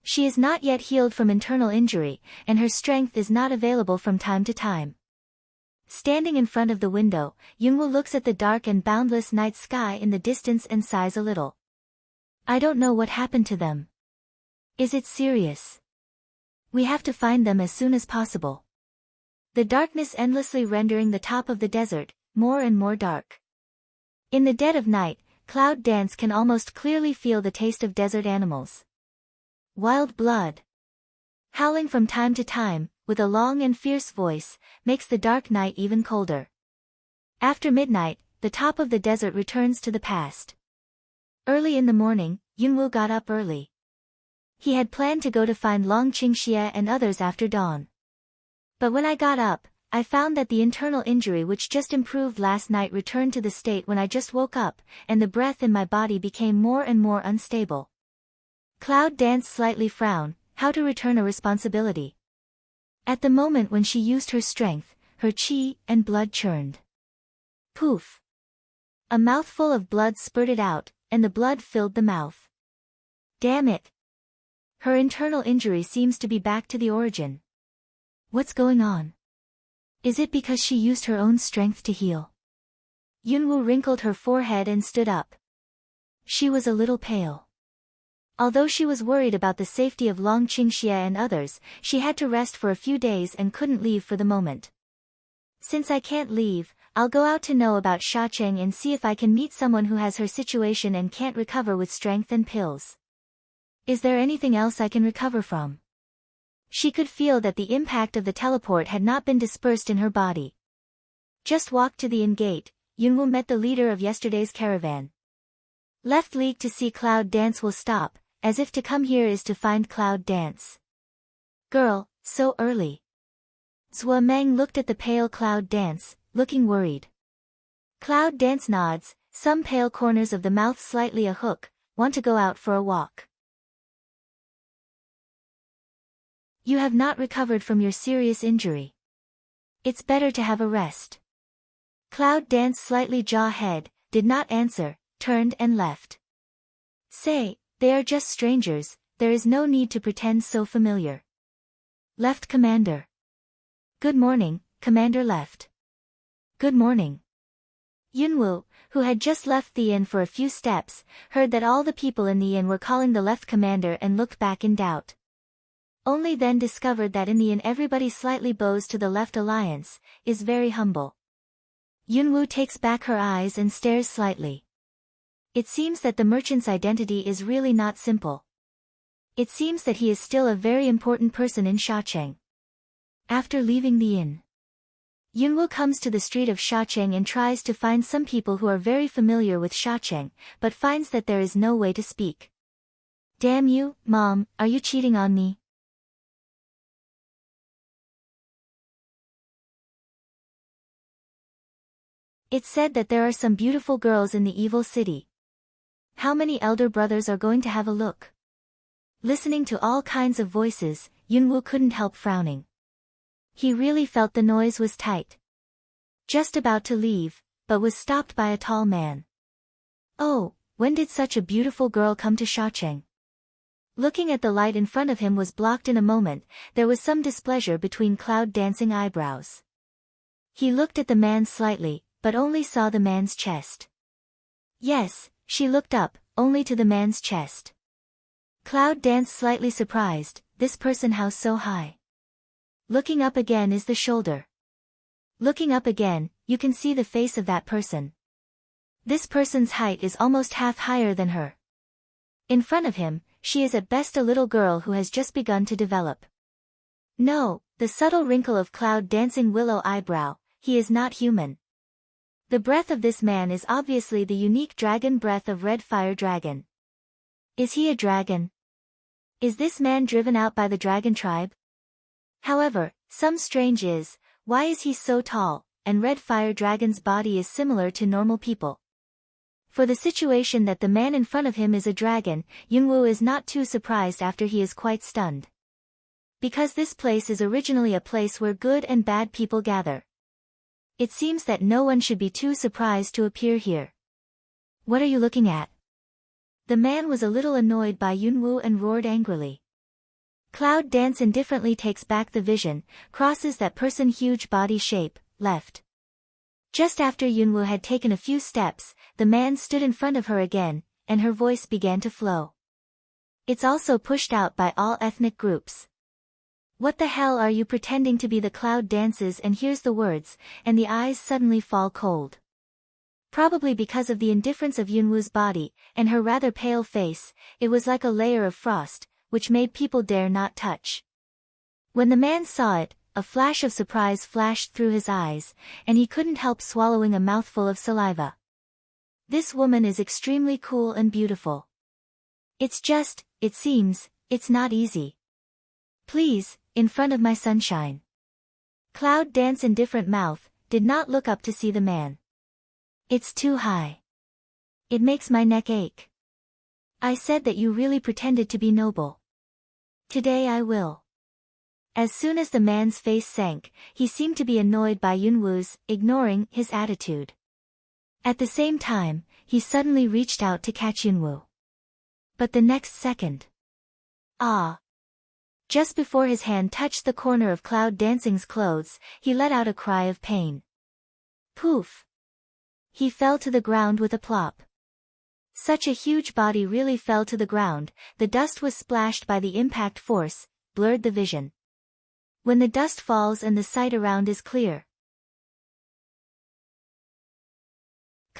She is not yet healed from internal injury, and her strength is not available from time to time. Standing in front of the window, Yunwoo looks at the dark and boundless night sky in the distance and sighs a little. I don't know what happened to them. Is it serious? We have to find them as soon as possible. The darkness endlessly rendering the top of the desert, more and more dark. In the dead of night, Cloud Dance can almost clearly feel the taste of desert animals. Wild blood. Howling from time to time, with a long and fierce voice, makes the dark night even colder. After midnight, the top of the desert returns to the past. Early in the morning, Yunwoo got up early. He had planned to go to find Long Qingxie and others after dawn. But when I got up, I found that the internal injury which just improved last night returned to the state when I just woke up, and the breath in my body became more and more unstable. Cloud Dance slightly frowned, how to return a responsibility. At the moment when she used her strength, her chi and blood churned. Poof! A mouthful of blood spurted out, and the blood filled the mouth. Damn it! Her internal injury seems to be back to the origin. What's going on? Is it because she used her own strength to heal? Yunwoo wrinkled her forehead and stood up. She was a little pale. Although she was worried about the safety of Long Qingxie and others, she had to rest for a few days and couldn't leave for the moment. Since I can't leave, I'll go out to know about Shacheng and see if I can meet someone who has her situation and can't recover with strength and pills. Is there anything else I can recover from? She could feel that the impact of the teleport had not been dispersed in her body. Just walked to the inn gate. Yunwoo met the leader of yesterday's caravan. Left League to see Cloud Dance will stop, as if to come here is to find Cloud Dance. Girl, so early. Zhua Meng looked at the pale Cloud Dance, looking worried. Cloud Dance nods, some pale corners of the mouth slightly a hook, want to go out for a walk. You have not recovered from your serious injury. It's better to have a rest. Cloud Dance slightly jaw head, did not answer, turned and left. Say, they are just strangers, there is no need to pretend so familiar. Left Commander. Good morning, Commander left. Good morning. Yunwoo, who had just left the inn for a few steps, heard that all the people in the inn were calling the Left Commander and looked back in doubt. Only then discovered that in the inn everybody slightly bows to the Left Alliance, is very humble. Yunwoo takes back her eyes and stares slightly. It seems that the merchant's identity is really not simple. It seems that he is still a very important person in Shacheng. After leaving the inn, Yunwoo comes to the street of Shacheng and tries to find some people who are very familiar with Shacheng, but finds that there is no way to speak. Damn you, Mom, are you cheating on me? It's said that there are some beautiful girls in the evil city. How many elder brothers are going to have a look? Listening to all kinds of voices, Yunwoo couldn't help frowning. He really felt the noise was tight. Just about to leave, but was stopped by a tall man. Oh, when did such a beautiful girl come to Shacheng? Looking at the light in front of him was blocked in a moment, there was some displeasure between Cloud Dancing eyebrows. He looked at the man slightly, but only saw the man's chest. Yes, she looked up, only to the man's chest. Cloud Dance slightly surprised, this person how so high? Looking up again is the shoulder. Looking up again, you can see the face of that person. This person's height is almost half higher than her. In front of him, she is at best a little girl who has just begun to develop. No, the subtle wrinkle of Cloud Dancing willow eyebrow, he is not human. The breath of this man is obviously the unique dragon breath of Red Fire Dragon. Is he a dragon? Is this man driven out by the dragon tribe? However, some strange is, why is he so tall, and Red Fire Dragon's body is similar to normal people? For the situation that the man in front of him is a dragon, Yunwoo is not too surprised after he is quite stunned. Because this place is originally a place where good and bad people gather. It seems that no one should be too surprised to appear here. What are you looking at? The man was a little annoyed by Yunwoo and roared angrily. Cloud Dance indifferently takes back the vision, crosses that person huge body shape, left. Just after Yunwoo had taken a few steps, the man stood in front of her again, and her voice began to flow. It's also pushed out by all ethnic groups. What the hell are you pretending to be? The Cloud Dances and hears the words, and the eyes suddenly fall cold. Probably because of the indifference of Yunwoo's body, and her rather pale face, it was like a layer of frost, which made people dare not touch. When the man saw it, a flash of surprise flashed through his eyes, and he couldn't help swallowing a mouthful of saliva. This woman is extremely cool and beautiful. It's just, it seems, it's not easy. Please, in front of my sunshine. Cloud Dance indifferent mouth, did not look up to see the man. It's too high. It makes my neck ache. I said that you really pretended to be noble. Today I will. As soon as the man's face sank, he seemed to be annoyed by Yunwoo's, ignoring his attitude. At the same time, he suddenly reached out to catch Yunwoo. But the next second. Ah! Just before his hand touched the corner of Cloud Dancing's clothes, he let out a cry of pain. Poof! He fell to the ground with a plop. Such a huge body really fell to the ground, the dust was splashed by the impact force, blurred the vision. When the dust falls and the sight around is clear.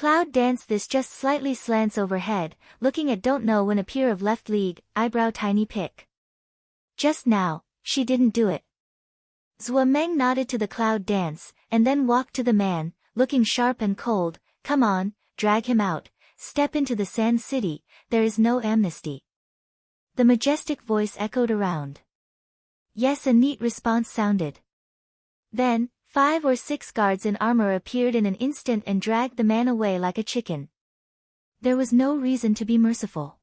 Cloud dance this just slightly slants overhead, looking at don't know when appear of left leg, eyebrow tiny pick. Just now, she didn't do it. Zhuo Meng nodded to the cloud dance, and then walked to the man, looking sharp and cold. Come on, drag him out, step into the Sand City, there is no amnesty. The majestic voice echoed around. Yes, a neat response sounded. Then, 5 or 6 guards in armor appeared in an instant and dragged the man away like a chicken. There was no reason to be merciful.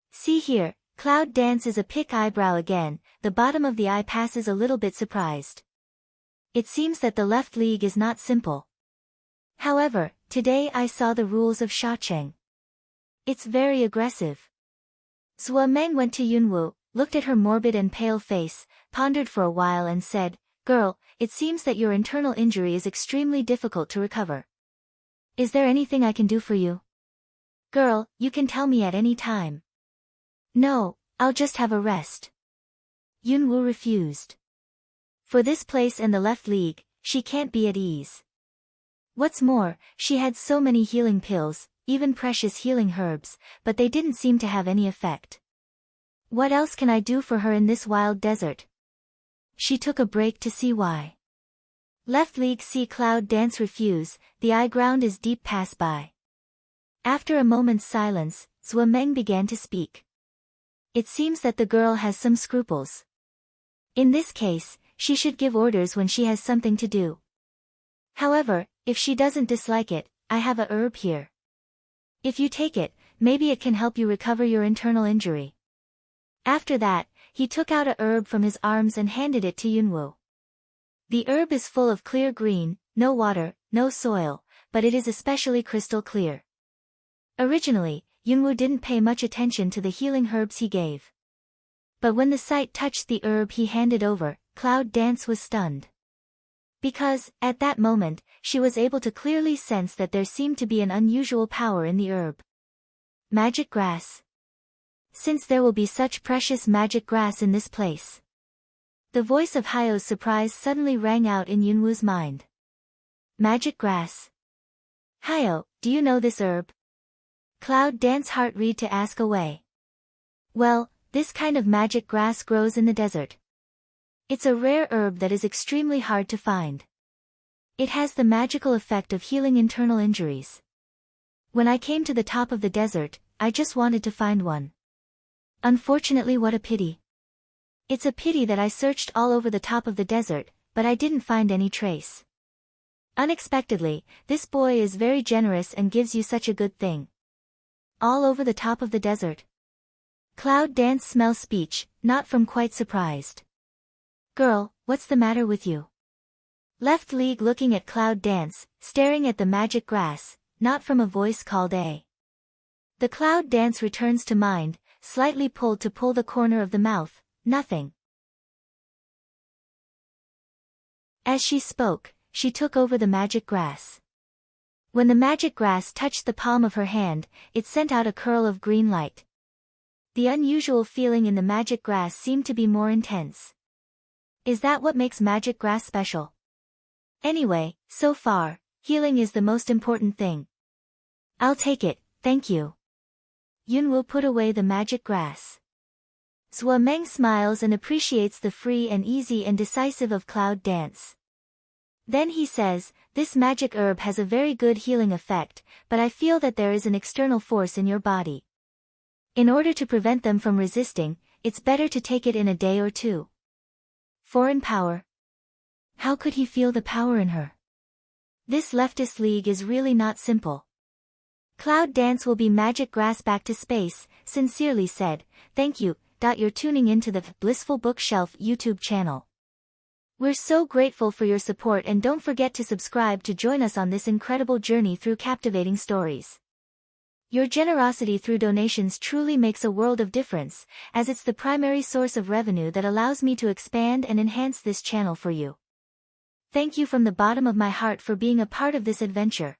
See here, cloud dance is a pick eyebrow again, the bottom of the eye passes a little bit surprised. It seems that the left leg is not simple. However, today I saw the rules of Shacheng. It's very aggressive. Zhuo Meng went to Yunwu, looked at her morbid and pale face, pondered for a while and said, Girl, it seems that your internal injury is extremely difficult to recover. Is there anything I can do for you? Girl, you can tell me at any time. No, I'll just have a rest. Yunwu refused. For this place and the left leg, she can't be at ease. What's more, she had so many healing pills, even precious healing herbs, but they didn't seem to have any effect. What else can I do for her in this wild desert? She took a break to see why. Left leg see cloud dance refuse, the eye ground is deep pass by. After a moment's silence, Zhuo Meng began to speak. It seems that the girl has some scruples. In this case, she should give orders when she has something to do. However, if she doesn't dislike it, I have a herb here. If you take it, maybe it can help you recover your internal injury. After that, he took out a herb from his arms and handed it to Yunwu. The herb is full of clear green, no water, no soil, but it is especially crystal clear. Originally, Yunwu didn't pay much attention to the healing herbs he gave. But when the sight touched the herb he handed over, Cloud Dance was stunned. Because, at that moment, she was able to clearly sense that there seemed to be an unusual power in the herb. Magic grass. Since there will be such precious magic grass in this place. The voice of Hayo's surprise suddenly rang out in Yunwu's mind. Magic grass. Hayo, do you know this herb? Cloud Dance heart read to ask away. Well, this kind of magic grass grows in the desert. It's a rare herb that is extremely hard to find. It has the magical effect of healing internal injuries. When I came to the top of the desert, I just wanted to find one. Unfortunately, what a pity. It's a pity that I searched all over the top of the desert, but I didn't find any trace. Unexpectedly, this boy is very generous and gives you such a good thing. All over the top of the desert. Cloud Dance smell speech, not from quite surprised. Girl, what's the matter with you? Left leg looking at Cloud Dance, staring at the magic grass, not from a voice called A. The Cloud Dance returns to mind, slightly pulled to pull the corner of the mouth, nothing. As she spoke, she took over the magic grass. When the magic grass touched the palm of her hand, it sent out a curl of green light. The unusual feeling in the magic grass seemed to be more intense. Is that what makes magic grass special? Anyway, so far, healing is the most important thing. I'll take it, thank you. Yunwu put away the magic grass. Zhuo Meng smiles and appreciates the free and easy and decisive of Cloud Dance. Then he says, this magic herb has a very good healing effect, but I feel that there is an external force in your body. In order to prevent them from resisting, it's better to take it in a day or two. Foreign power. How could he feel the power in her? This leftist league is really not simple. Cloud Dance will be magic grass back to space, sincerely said, thank you. You're tuning into the Blissful Bookshelf YouTube channel. We're so grateful for your support and don't forget to subscribe to join us on this incredible journey through captivating stories. Your generosity through donations truly makes a world of difference, as it's the primary source of revenue that allows me to expand and enhance this channel for you. Thank you from the bottom of my heart for being a part of this adventure.